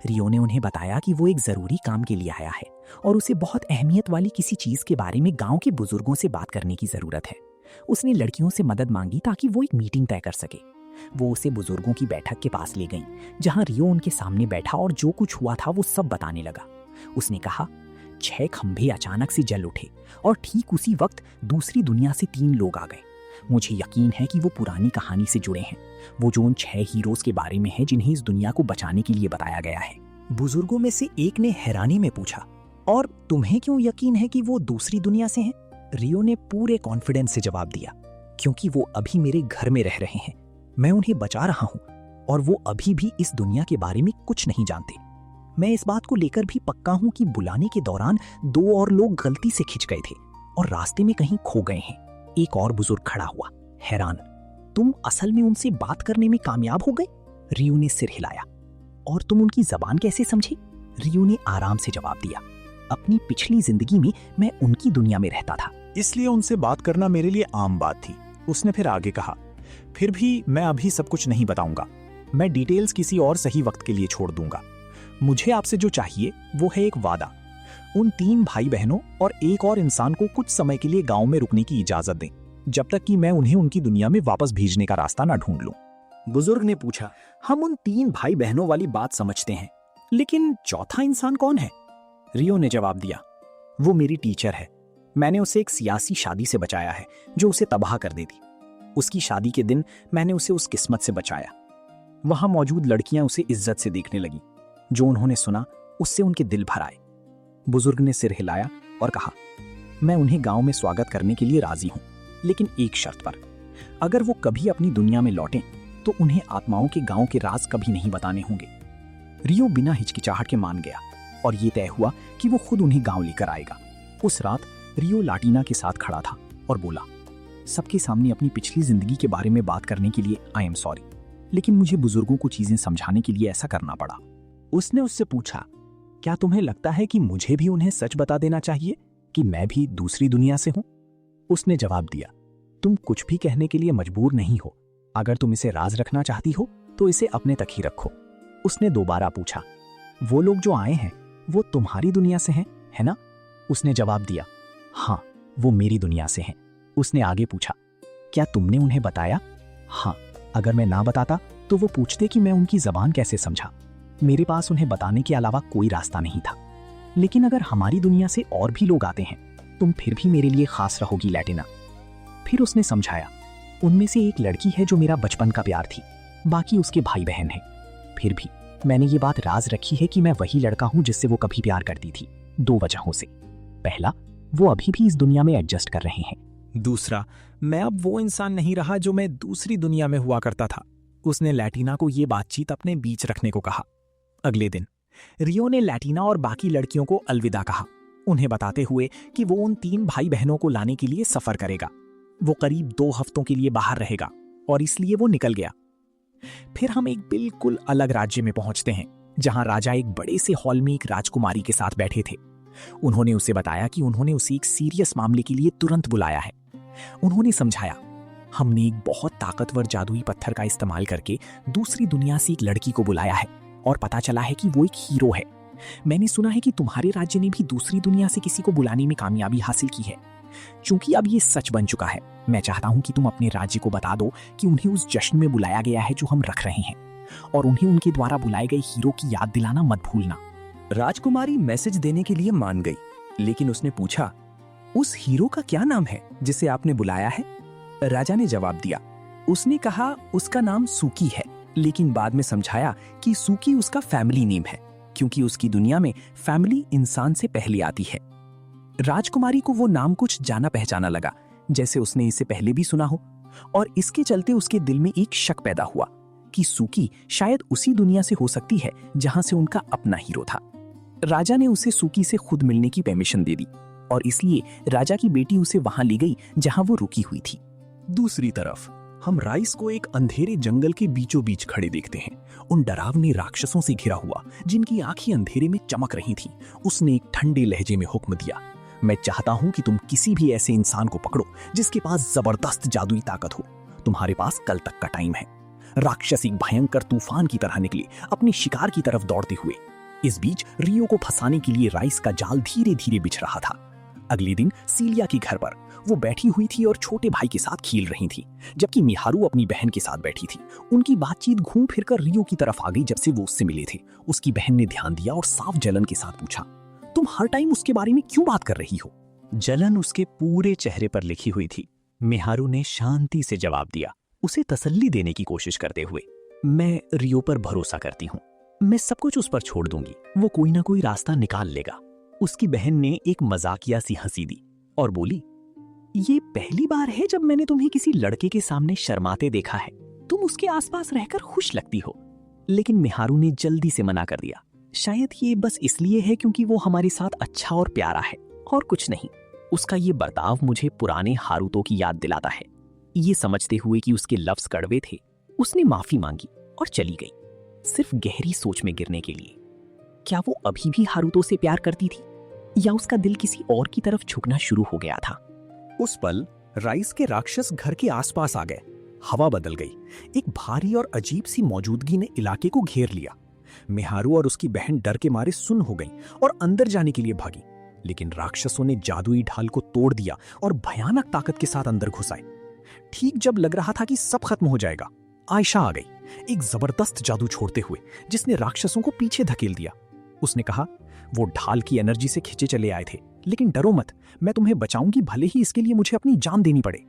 रियो ने उन्हें बताया कि वो एक जरूरी काम के लिए आया है और उसे बहुत अहमियत वाली किसी चीज के बारे में गांव के बुजुर्गों से बात करने की जरूरत है। उसने लड़कियों से मदद मांगी ताकि वो एक मीटिंग तय कर सके। वो उसे बुजुर्गों की बैठक के पास ले गईं, जहां रियो उनके सामने बैठा और जो कुछ हुआ था वो सब बताने लगा। उसने कहा, 6 खंभे अचानक से जल उठे और ठीक उसी वक्त दूसरी दुनिया से 3 लोग आ गए। मुझे यकीन है कि वो पुरानी कहानी से जुड़े हैं, वो जो उन 6 हीरोज के बारे में है जिन्हें इस दुनिया को बचाने के लिए बताया गया है। बुजुर्गों में से एक ने हैरानी में पूछा, और तुम्हें क्यों यकीन है कि वो दूसरी दुनिया से हैं? रियो ने पूरे कॉन्फिडेंस से जवाब दिया, क्योंकि वो अभी मेरे घर में रह रहे हैं, मैं उन्हें बचा रहा हूं और वो अभी भी इस दुनिया के बारे में कुछ नहीं जानते। मैं इस बात को लेकर भी पक्का हूं कि बुलाने के दौरान 2 और लोग गलती से खिंच गए थे और रास्ते में कहीं खो गए हैं। एक और बुजुर्ग खड़ा हुआ, हैरान। तुम असल में उनसे बात करने में कामयाब हो गए? रियो ने सिर हिलाया। और तुम उनकी जबान कैसे समझे? रियो ने आराम से जवाब दिया, अपनी पिछली जिंदगी में मैं उनकी दुनिया में रहता था, इसलिए उनसे बात करना मेरे लिए आम बात थी। उसने फिर आगे कहा, फिर भी मैं अभी सब कुछ नहीं बताऊंगा, मैं डिटेल्स किसी और सही वक्त के लिए छोड़ दूंगा। मुझे आपसे जो चाहिए वो है एक वादा। उन 3 भाई बहनों और एक और इंसान को कुछ समय के लिए गांव में रुकने की इजाजत दें, जब तक कि मैं उन्हें उनकी दुनिया में वापस भेजने का रास्ता ना ढूंढ लूं। बुजुर्ग ने पूछा, हम उन 3 भाई बहनों वाली बात समझते हैं, लेकिन चौथा इंसान कौन है? रियो ने जवाब दिया, वो मेरी टीचर है। मैंने उसे एक सियासी शादी से बचाया है जो उसे तबाह कर देती। उसकी शादी के दिन मैंने उसे उस किस्मत से बचाया। वहां मौजूद लड़कियां उसे इज्जत से देखने लगीं। जो उन्होंने सुना उससे उनके दिल भर आए। बुजुर्ग ने सिर हिलाया और कहा, मैं उन्हें गांव में स्वागत करने के लिए राजी हूं, लेकिन एक शर्त पर। अगर वो कभी अपनी दुनिया में लौटें तो उन्हें आत्माओं के गांव के राज कभी नहीं बताने होंगे। रियो बिना हिचकिचाहट के मान गया और ये तय हुआ कि वो खुद उन्हें गांव लेकर आएगा। उस रात रियो लाटीना के साथ खड़ा था और बोला, सबके सामने अपनी पिछली जिंदगी के बारे में बात करने के लिए आई एम सॉरी, लेकिन मुझे बुजुर्गों को चीजें समझाने के लिए ऐसा करना पड़ा। उसने उससे पूछा, क्या तुम्हें लगता है कि मुझे भी उन्हें सच बता देना चाहिए कि मैं भी दूसरी दुनिया से हूं? उसने जवाब दिया, तुम कुछ भी कहने के लिए मजबूर नहीं हो। अगर तुम इसे राज रखना चाहती हो तो इसे अपने तक ही रखो। उसने दोबारा पूछा, वो लोग जो आए हैं वो तुम्हारी दुनिया से हैं, है ना? उसने जवाब दिया, हाँ, वो मेरी दुनिया से हैं। उसने आगे पूछा, क्या तुमने उन्हें बताया? हाँ, अगर मैं ना बताता तो वो पूछते कि मैं उनकी जबान कैसे समझा। मेरे पास उन्हें बताने के अलावा कोई रास्ता नहीं था। लेकिन अगर हमारी दुनिया से और भी लोग आते हैं, तुम फिर भी मेरे लिए खास रहोगी लैटिना। फिर उसने समझाया, उनमें से एक लड़की है जो मेरा बचपन का प्यार थी, बाकी उसके भाई बहन हैं। फिर भी मैंने ये बात राज रखी है कि मैं वही लड़का हूं जिससे वो कभी प्यार करती थी, 2 वजहों से। पहला, वो अभी भी इस दुनिया में एडजस्ट कर रहे हैं। दूसरा, मैं अब वो इंसान नहीं रहा जो मैं दूसरी दुनिया में हुआ करता था। उसने लैटिना को ये बातचीत अपने बीच रखने को कहा। अगले दिन रियो ने लैटिना और बाकी लड़कियों को अलविदा कहा, उन्हें बताते हुए कि वो उन 3 भाई बहनों को लाने के लिए सफर करेगा। वो करीब 2 हफ्तों के लिए बाहर रहेगा और इसलिए वो निकल गया। फिर हम एक बिल्कुल अलग राज्य में पहुंचते हैं, जहां राजा एक बड़े से हॉल में एक राजकुमारी के साथ बैठे थे। उन्होंने उसे बताया कि उन्होंने उसे एक सीरियस मामले के लिए तुरंत बुलाया है। उन्होंने समझाया, हमने एक बहुत ताकतवर जादुई पत्थर का इस्तेमाल करके दूसरी दुनिया से एक लड़की को बुलाया है और पता चला है कि वो एक हीरो है। मैंने सुना है कि तुम्हारे राज्य ने भी दूसरी दुनिया से किसी को बुलाने में कामयाबी हासिल की है। चूंकि अब ये सच बन चुका है, मैं चाहता हूं कि तुम अपने राज्य को बता दो कि उन्हें उस जश्न में बुलाया गया है जो हम रख रहे हैं, और उन्हें उनके द्वारा बुलाए गए हीरो की याद दिलाना मत भूलना। राजकुमारी मैसेज देने के लिए मान गई, लेकिन उसने पूछा, उस हीरो का क्या नाम है जिसे आपने बुलाया है? राजा ने जवाब दिया, उसने कहा उसका नाम सूकी है, लेकिन बाद में समझाया कि सूकी उसका फैमिली नेम है, क्योंकि उसकी दुनिया में फैमिली इंसान से पहले आती है। राजकुमारी को वो नाम कुछ जाना पहचाना लगा, जैसे उसने इसे पहले भी सुना हो, और इसके चलते उसके दिल में एक शक पैदा हुआ कि सूकी शायद उसी दुनिया से हो सकती है जहां से उनका अपना हीरो था। राजा ने उसे सूकी से खुद मिलने की परमिशन दे दी, और इसलिए राजा की बेटी उसे वहां ले गई जहां वो रुकी हुई थी। दूसरी तरफ हम राइस को एक अंधेरे जंगल के बीचों बीच खड़े देखते हैं, उन डरावने राक्षसों से घिरा हुआ जिनकी आंखें अंधेरे में चमक रही थीं। उसने एक ठंडे लहजे में हुक्म दिया, मैं चाहता हूं कि तुम किसी भी ऐसे इंसान को पकड़ो जिसके पास जबरदस्त जादुई ताकत हो। तुम्हारे पास कल तक का टाइम है। राक्षस एक भयंकर तूफान की तरह निकले, अपने शिकार की तरफ दौड़ते हुए। इस बीच रियो को फंसाने के लिए राइस का जाल धीरे धीरे बिछ रहा था। अगले दिन सीलिया के घर पर वो बैठी हुई थी और छोटे भाई के साथ खेल रही थी, जबकि मिहारू अपनी बहन के साथ बैठी थी। उनकी बातचीत घूम फिरकर रियो की तरफ आ गई जब से वो उससे मिले थे। उसकी बहन ने ध्यान दिया और साफ जलन के साथ पूछा, तुम हर टाइम उसके बारे में क्यों बात कर रही हो? जलन उसके पूरे चेहरे पर लिखी हुई थी। मिहारू ने शांति से जवाब दिया, उसे तसल्ली देने की कोशिश करते हुए, मैं रियो पर भरोसा करती हूँ, मैं सब कुछ उस पर छोड़ दूंगी, वो कोई ना कोई रास्ता निकाल लेगा। उसकी बहन ने एक मजाकिया सी हंसी दी और बोली, ये पहली बार है जब मैंने तुम्हें किसी लड़के के सामने शर्माते देखा है। तुम उसके आसपास रहकर खुश लगती हो। लेकिन मिहारू ने जल्दी से मना कर दिया, शायद ये बस इसलिए है क्योंकि वो हमारे साथ अच्छा और प्यारा है, और कुछ नहीं। उसका ये बर्ताव मुझे पुराने हारुतो की याद दिलाता है। ये समझते हुए कि उसके लफ्ज कड़वे थे, उसने माफी मांगी और चली गई, सिर्फ गहरी सोच में गिरने के लिए। क्या वो अभी भी हारुतो से प्यार करती थी, या उसका दिल किसी और की तरफ झुकना शुरू हो गया था? उस पल राइस के राक्षस घर के आसपास आ गए। हवा बदल गई। एक भारी और अजीब सी मौजूदगी ने इलाके को घेर लिया। मिहारू और उसकी बहन डर के मारे सुन्न हो गईं और अंदर जाने के लिए भागी, लेकिन राक्षसों ने जादुई ढाल को तोड़ दिया और भयानक ताकत के साथ अंदर घुस आए। ठीक जब लग रहा था कि सब खत्म हो जाएगा, आयशा आ गई, एक जबरदस्त जादू छोड़ते हुए, जिसने राक्षसों को पीछे धकेल दिया। उसने कहा, वो ढाल की एनर्जी से खींचे चले आए थे, लेकिन डरो मत, मैं तुम्हें बचाऊंगी, भले ही इसके लिए मुझे अपनी जान देनी पड़े।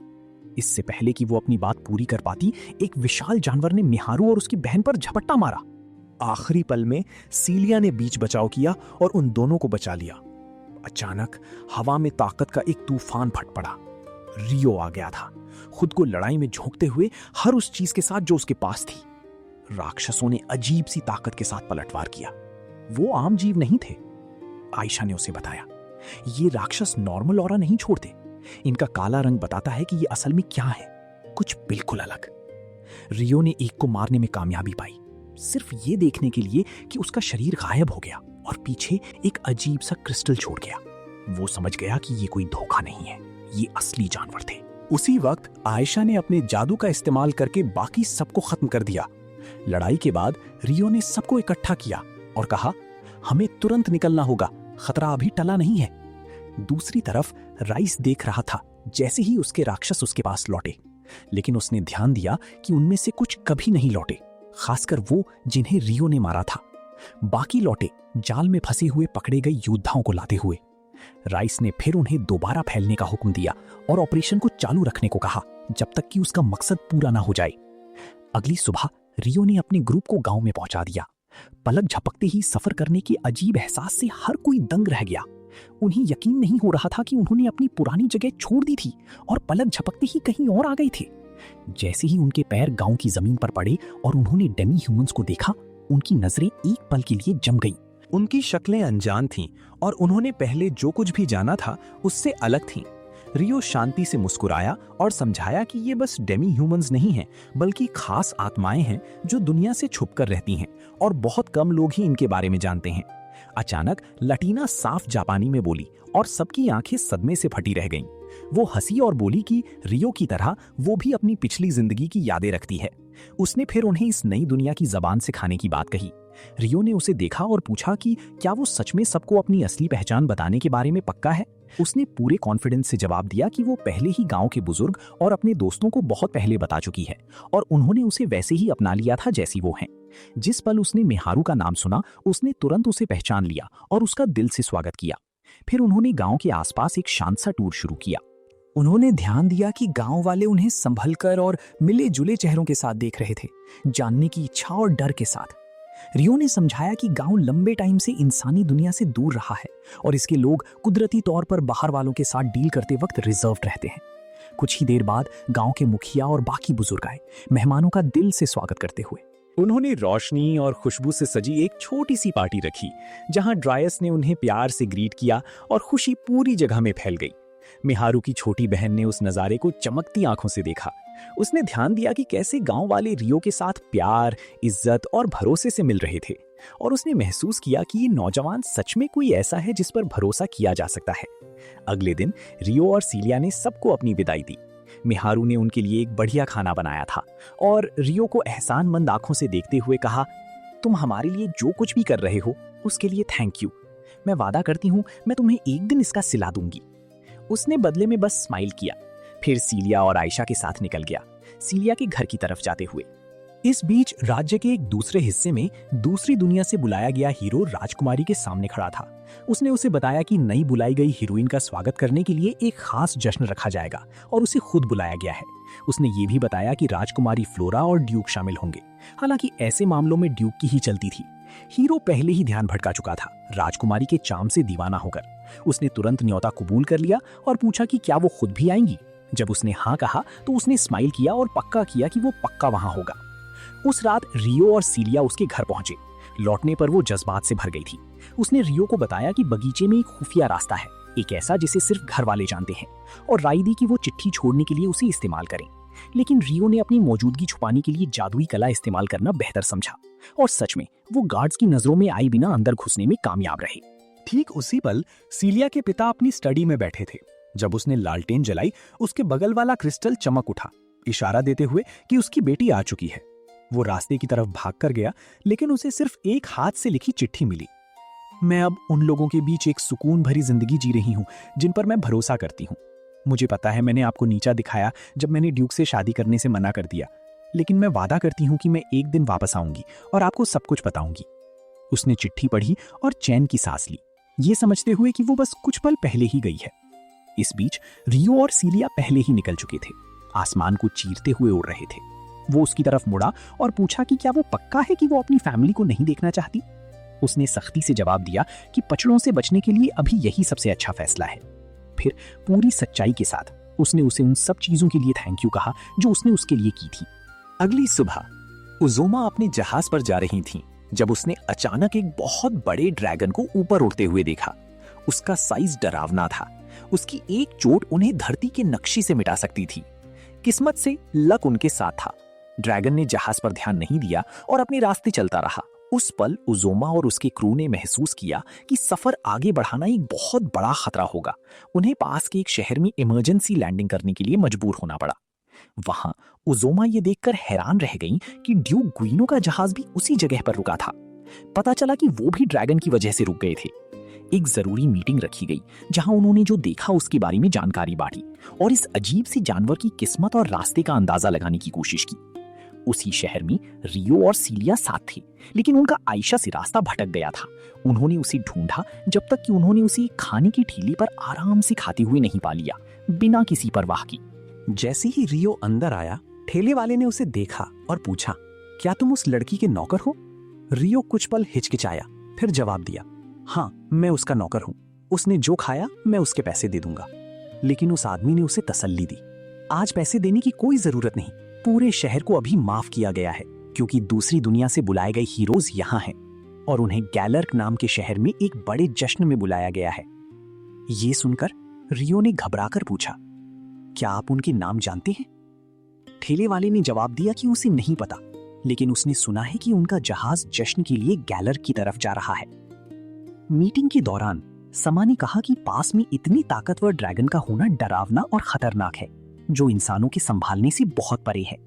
इससे पहले कि वो अपनी बात पूरी कर पाती, एक विशाल जानवर ने मिहारू और उसकी बहन पर झपट्टा मारा। आखिरी पल में सीलिया ने बीच बचाव किया और उन दोनों को बचा लिया। अचानक हवा में ताकत का एक तूफान फट पड़ा। रियो आ गया था, खुद को लड़ाई में झोंकते हुए, हर उस चीज के साथ जो उसके पास थी। राक्षसों ने अजीब सी ताकत के साथ पलटवार किया। वो आम जीव नहीं थे, आयशा ने उसे बताया। ये राक्षस नॉर्मल ऑरा नहीं छोड़ते। इनका काला रंग बताता है कि ये असल में क्या है, कुछ बिल्कुल अलग। रियो ने एक को मारने में कामयाबी पाई, सिर्फ ये देखने के लिए कि उसका शरीर गायब हो गया और पीछे एक अजीब सा क्रिस्टल छोड़ गया। वो समझ गया कि ये कोई धोखा नहीं है, ये असली जानवर थे। उसी वक्त आयशा ने अपने जादू का इस्तेमाल करके बाकी सबको खत्म कर दिया। लड़ाई के बाद रियो ने सबको इकट्ठा किया और कहा, हमें तुरंत निकलना होगा, खतरा अभी टला नहीं है। दूसरी तरफ राइस देख रहा था जैसे ही उसके राक्षस उसके पास लौटे, लेकिन उसने ध्यान दिया कि उनमें से कुछ कभी नहीं लौटे, खासकर वो जिन्हें रियो ने मारा था। बाकी लौटे जाल में फंसे हुए पकड़े गए योद्धाओं को लाते हुए। राइस ने फिर उन्हें दोबारा फैलने का हुक्म दिया और ऑपरेशन को चालू रखने को कहा जब तक कि उसका मकसद पूरा ना हो जाए। अगली सुबह रियो ने अपने ग्रुप को गांव में पहुंचा दिया। पलक झपकते ही सफर करने के अजीब एहसास से हर कोई दंग रह गया। उन्हें यकीन नहीं हो रहा था कि उन्होंने अपनी पुरानी जगह छोड़ दी थी और पलक झपकते ही कहीं और आ गए थे। जैसे ही उनके पैर गांव की जमीन पर पड़े और उन्होंने डेमी ह्यूमंस को देखा, उनकी नजरें एक पल के लिए जम गईं। उनकी शक्लें अनजान थीं और उन्होंने पहले जो कुछ भी जाना था उससे अलग थीं। रियो शांति से मुस्कुराया और समझाया कि ये बस डेमी ह्यूमंस नहीं हैं, बल्कि खास आत्माएं हैं जो दुनिया से छुपकर रहती हैं और बहुत कम लोग ही इनके बारे में जानते हैं। अचानक लटीना साफ जापानी में बोली और सबकी आंखें सदमे से फटी रह गईं। वो हंसी और बोली कि रियो की तरह वो भी अपनी पिछली जिंदगी की यादें रखती है। उसने फिर उन्हें इस नई दुनिया की जबान सिखाने की बात कही। रियो ने उसे देखा और पूछा कि क्या वो सच में सबको अपनी असली पहचान बताने के बारे में पक्का है। उसने पूरे कॉन्फिडेंस से जवाब दिया कि वो पहले ही गांव के बुजुर्ग और अपने दोस्तों को बहुत पहले बता चुकी है और उन्होंने उसे वैसे ही अपना लिया था जैसी वो है। जिस पल उसने मिहारू का नाम सुना, उसने तुरंत उसे पहचान लिया और उसका दिल से स्वागत किया। फिर उन्होंने गांव के आसपास एक शांत सा टूर शुरू किया। उन्होंने ध्यान दिया कि गांव वाले उन्हें संभलकर और मिले जुले चेहरों के साथ देख रहे थे, जानने की इच्छा और डर के साथ। रियो ने समझाया कि गांव लंबे टाइम से इंसानी दुनिया से दूर रहा है और इसके लोग कुदरती तौर पर बाहर वालों के साथ डील करते वक्त रिजर्व्ड रहते हैं। कुछ ही देर बाद गांव के मुखिया और बाकी बुजुर्ग आए, मेहमानों का दिल से स्वागत करते हुए। उन्होंने रोशनी और खुशबू से सजी एक छोटी सी पार्टी रखी, जहां ड्रायस ने उन्हें प्यार से ग्रीट किया और खुशी पूरी जगह में फैल गई। मिहारू की छोटी बहन ने उस नज़ारे को चमकती आंखों से देखा। उसने ध्यान दिया कि कैसे गांव वाले रियो के साथ प्यार, इज्जत और भरोसे से मिल रहे थे, और उसने महसूस किया कि ये नौजवान सच में कोई ऐसा है जिस पर भरोसा किया जा सकता है। अगले दिन रियो और सीलिया ने सबको अपनी विदाई दी। मिहारू ने उनके लिए एक बढ़िया खाना बनाया था और रियो को एहसानमंद आंखों से देखते हुए कहा, तुम हमारे लिए जो कुछ भी कर रहे हो उसके लिए थैंक यू। मैं वादा करती हूँ मैं तुम्हें एक दिन इसका सिला दूंगी। उसने बदले में बस स्माइल किया, फिर सीलिया और आयशा के साथ निकल गया, सीलिया के घर की तरफ जाते हुए। इस बीच राज्य के एक दूसरे हिस्से में दूसरी दुनिया से बुलाया गया हीरो राजकुमारी के सामने खड़ा था। उसने उसे बताया कि नई बुलाई गई हीरोइन का स्वागत करने के लिए एक खास जश्न रखा जाएगा और उसे खुद बुलाया गया है। उसने ये भी बताया कि राजकुमारी फ्लोरा और ड्यूक शामिल होंगे। हालांकि ऐसे मामलों में ड्यूक की ही चलती थी। हीरो पहले ही ध्यान भटका चुका था, राजकुमारी के चाम से दीवाना होकर। उसने तुरंत न्योता कबूल कर लिया और पूछा कि क्या वो खुद भी आएंगी। जब उसने हाँ कहा तो उसने स्माइल किया और पक्का किया कि वो पक्का वहां होगा। उस रात रियो और सीलिया उसके घर पहुंचे। लौटने पर वो जज्बात से भर गई थी। उसने रियो को बताया कि बगीचे में एक खुफिया रास्ता है, एक ऐसा जिसे सिर्फ घर वाले जानते हैं, और राय दी कि वो चिट्ठी छोड़ने के लिए उसे इस्तेमाल करें। लेकिन रियो ने अपनी मौजूदगी छुपाने के लिए जादुई कला इस्तेमाल करना बेहतर समझा, और सच में वो गार्ड्स की नजरों में आए बिना अंदर घुसने में कामयाब रहे। ठीक उसी पल सीलिया के पिता अपनी स्टडी में बैठे थे। जब उसने लालटेन जलाई, उसके बगल वाला क्रिस्टल चमक उठा, इशारा देते हुए कि उसकी बेटी आ चुकी है। वो रास्ते की तरफ भाग कर गया, लेकिन उसे सिर्फ एक हाथ से लिखी चिट्ठी मिली। मैं अब उन लोगों के बीच एक सुकून भरी जिंदगी जी रही हूं जिन पर मैं भरोसा करती हूं। मुझे पता है मैंने आपको नीचा दिखाया जब मैंने ड्यूक से शादी करने से मना कर दिया, लेकिन मैं वादा करती हूं कि मैं एक दिन वापस आऊंगी और आपको सब कुछ बताऊंगी। उसने चिट्ठी पढ़ी और चैन की सांस ली, ये समझते हुए कि वो बस कुछ पल पहले ही गई है। इस बीच रियो और सीलिया पहले ही निकल चुके थे, आसमान को चीरते हुए उड़ रहे थे। वो उसकी तरफ मुड़ा और पूछा कि क्या वो पक्का है कि वो अपनी फैमिली को नहीं देखना चाहती। उसने सख्ती से जवाब दिया कि पचड़ों से बचने के लिए अभी यही सबसे अच्छा फैसला है। फिर पूरी सच्चाई के साथ उसने उसे उन सब चीजों के लिए थैंक यू कहा जो उसने उसके लिए की थी। अगली सुबह उजोमा अपने जहाज पर जा रही थीं, जब उसने अचानक एक बहुत बड़े ड्रैगन को ऊपर उड़ते हुए देखा। उसका साइज डरावना था। उसकी एक चोट उन्हें धरती के नक्शे से मिटा सकती थी। किस्मत से लक उनके साथ था। ड्रैगन ने जहाज पर ध्यान नहीं दिया और अपने रास्ते चलता रहा। उस पल उजोमा और उसके क्रू ने महसूस किया कि सफर आगे बढ़ाना एक बहुत बड़ा खतरा होगा। उन्हें पास के एक शहर में इमरजेंसी लैंडिंग करने के लिए मजबूर होना पड़ा। वहां उजोमा ये देखकर हैरान रह गई कि ड्यूक गुइनो का जहाज भी उसी जगह पर रुका था। पता चला कि वो भी ड्रैगन की वजह से रुक गए थे। एक जरूरी मीटिंग रखी गई जहां उन्होंने जो देखा उसके बारे में जानकारी बांटी और इस अजीब सी जानवर की किस्मत और रास्ते का अंदाजा लगाने की कोशिश की। उसी शहर में रियो और सीलिया साथ थे, लेकिन उनका आयशा से रास्ता भटक गया था। उन्होंने उसे ढूंढा जब तक कि उन्होंने उसे खाने की ठेली पर आराम से खाते हुए नहीं पा लिया, बिना किसी परवाह की। जैसे ही रियो अंदर आया, ठेले वाले ने उसे देखा और पूछा, क्या तुम उस लड़की के नौकर हो? रियो कुछ पल हिचकिचाया, फिर जवाब दिया, हाँ मैं उसका नौकर हूं। उसने जो खाया मैं उसके पैसे दे दूंगा। लेकिन उस आदमी ने उसे तसल्ली दी, आज पैसे देने की कोई जरूरत नहीं, पूरे शहर को अभी माफ किया गया है क्योंकि दूसरी दुनिया से बुलाए गए हीरोज यहाँ हैं और उन्हें गैलर्क नाम के शहर में एक बड़े जश्न में बुलाया गया है। ये सुनकर रियो ने घबराकर पूछा, क्या आप उनके नाम जानते हैं? ठेले वाले ने जवाब दिया कि उसे नहीं पता, लेकिन उसने सुना है कि उनका जहाज जश्न के लिए गैलर्क की तरफ जा रहा है। मीटिंग के दौरान समा ने कहा कि पास में इतनी ताकतवर ड्रैगन का होना डरावना और खतरनाक है, जो इंसानों के संभालने से बहुत परे है।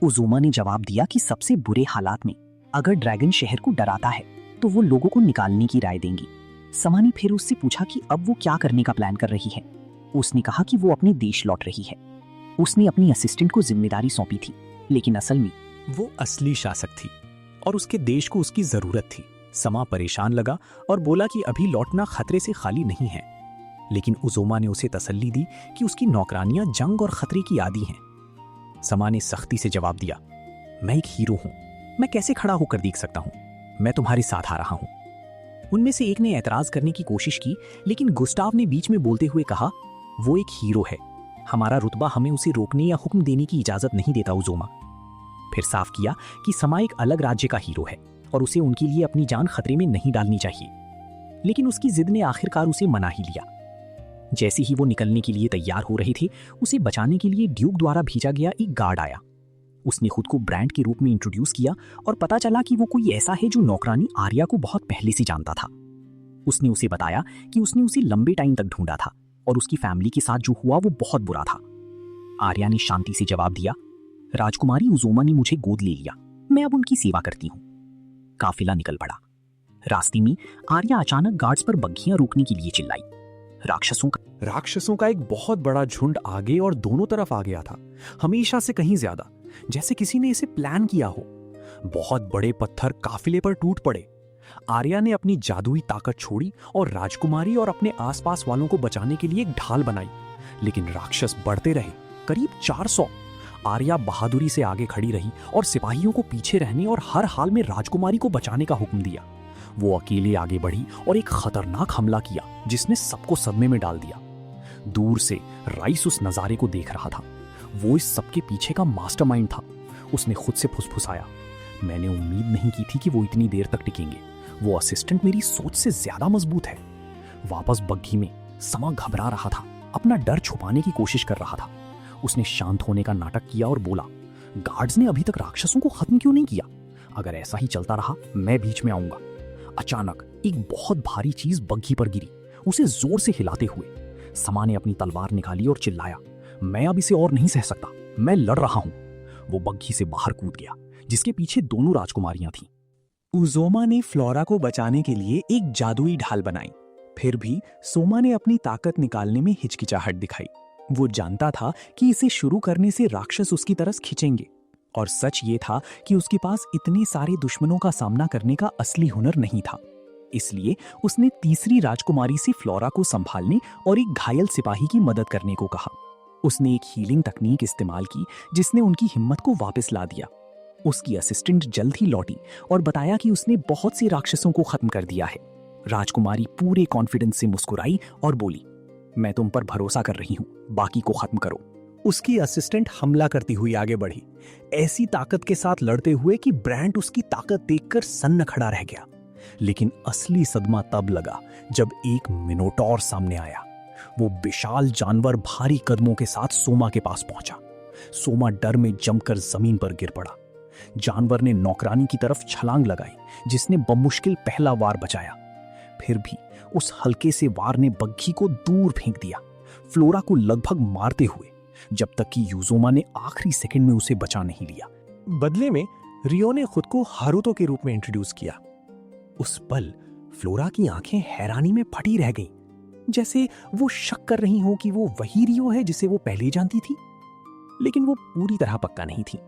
उजोमा ने जवाब दिया कि सबसे बुरे हालात में अगर ड्रैगन शहर को डराता है तो वो लोगों को निकालने की राय देंगी। समा ने फिर उससे पूछा कि अब वो क्या करने का प्लान कर रही है। उसने कहा कि वो अपने देश लौट रही है। उसने अपनी असिस्टेंट को जिम्मेदारी सौंपी थी, लेकिन असल में वो असली शासक थी और उसके देश को उसकी जरूरत थी। समा परेशान लगा और बोला कि अभी लौटना खतरे से खाली नहीं है, लेकिन उजोमा ने उसे तसल्ली दी कि उसकी नौकरानियां जंग और खतरे की आदी हैं। समा ने सख्ती से जवाब दिया, मैं एक हीरो हूं, मैं कैसे खड़ा होकर देख सकता हूं? मैं तुम्हारे साथ आ रहा हूं। उनमें से एक ने एतराज करने की कोशिश की, लेकिन गुस्टाव ने बीच में बोलते हुए कहा, वो एक हीरो है, हमारा रुतबा हमें उसे रोकने या हुक्म देने की इजाजत नहीं देता उजोमा। फिर साफ किया कि समा एक अलग राज्य का हीरो है और उसे उनके लिए अपनी जान खतरे में नहीं डालनी चाहिए। लेकिन उसकी जिद ने आखिरकार उसे मना ही लिया। जैसे ही वो निकलने के लिए तैयार हो रहे थे, उसे बचाने के लिए ड्यूक द्वारा भेजा गया एक गार्ड आया। उसने खुद को ब्रांड के रूप में इंट्रोड्यूस किया और पता चला कि वो कोई ऐसा है जो नौकरानी आर्या को बहुत पहले से जानता था। उसने उसे बताया कि उसने उसे लंबे टाइम तक ढूंढा था और उसकी फैमिली के साथ जो हुआ वो बहुत बुरा था। आर्या ने शांति से जवाब दिया, राजकुमारी उजोमा ने मुझे गोद ले लिया, मैं अब उनकी सेवा करती हूँ। काफिला निकल पड़ा। रास्ते में आर्या अचानक गार्ड्स पर बग्घियां रोकने के लिए चिल्लाई। राक्षसों का एक बहुत बड़ा झुंड आगे और दोनों तरफ आ गया था, हमेशा से कहीं ज्यादा, जैसे किसी ने इसे प्लान किया हो। बहुत बड़े पत्थर काफिले पर टूट पड़े। आर्या ने अपनी जादुई ताकत छोड़ी और राजकुमारी और अपने आसपास वालों को बचाने के लिए एक ढाल बनाई, लेकिन राक्षस बढ़ते रहे, करीब 400। आर्या बहादुरी से आगे खड़ी रही और सिपाहियों को पीछे रहने और हर हाल में राजकुमारी को बचाने का हुक्म दिया। वो अकेले आगे बढ़ी और एक खतरनाक हमला किया जिसने सबको सदमे में डाल दिया। दूर से राइस उस नजारे को देख रहा था। वो इस सबके पीछे का मास्टरमाइंड था। उसने खुद से फुसफुसाया, मैंने उम्मीद नहीं की थी कि वो इतनी देर तक टिकेंगे। वो असिस्टेंट मेरी सोच से ज्यादा मजबूत है। वापस बग्घी में समा घबरा रहा था, अपना डर छुपाने की कोशिश कर रहा था। उसने शांत होने का नाटक किया और बोला, गार्ड्स ने अभी तक राक्षसों को खत्म क्यों नहीं किया? अगर ऐसा ही चलता रहा मैं बीच में आऊंगा। अचानक एक बहुत भारी चीज बग्घी पर गिरी, उसे जोर से हिलाते हुए। समा ने अपनी तलवार निकाली और चिल्लाया, मैं अब इसे और नहीं सह सकता, मैं लड़ रहा हूं। वो बग्घी से बाहर कूद गया, जिसके पीछे दोनों राजकुमारियां थीं। उज़ोमा ने फ्लोरा को बचाने के लिए एक जादुई ढाल बनाई। फिर भी सोमा ने अपनी ताकत निकालने में हिचकिचाहट दिखाई। वो जानता था कि इसे शुरू करने से राक्षस उसकी तरफ खिंचेंगे, और सच ये था कि उसके पास इतने सारे दुश्मनों का सामना करने का असली हुनर नहीं था। इसलिए उसने तीसरी राजकुमारी से फ्लोरा को संभालने और एक घायल सिपाही की मदद करने को कहा। उसने एक हीलिंग तकनीक इस्तेमाल की जिसने उनकी हिम्मत को वापस ला दिया। उसकी असिस्टेंट जल्द ही लौटी और बताया कि उसने बहुत से राक्षसों को खत्म कर दिया है। राजकुमारी पूरे कॉन्फिडेंस से मुस्कुराई और बोली, मैं तुम पर भरोसा कर रही हूं, बाकी को खत्म करो। उसकी असिस्टेंट हमला करती हुई आगे बढ़ी, ऐसी ताकत के साथ लड़ते हुए कि ब्रांड उसकी ताकत देखकर सन्न खड़ा रह गया। लेकिन असली सदमा तब लगा जब एक मिनोटॉर सामने आया। वो विशाल जानवर भारी कदमों के साथ सोमा के पास पहुंचा। सोमा डर में जमकर जमीन पर गिर पड़ा। जानवर ने नौकरानी की तरफ छलांग लगाई, जिसने बमुश्किल पहला वार बचाया। फिर भी उस हल्के से वार ने बग्घी को दूर फेंक दिया, फ्लोरा को लगभग मारते हुए, जब तक कि यूज़ोमा ने आखिरी सेकंड में उसे बचा नहीं लिया। बदले में रियो ने खुद को हारुतो के रूप में इंट्रोड्यूस किया। उस पल फ्लोरा की आंखें हैरानी में फटी रह गईं, जैसे वो शक कर रही हो कि वो वही रियो है जिसे वो पहले जानती थी। लेकिन वो पूरी तरह पक्का नहीं थी।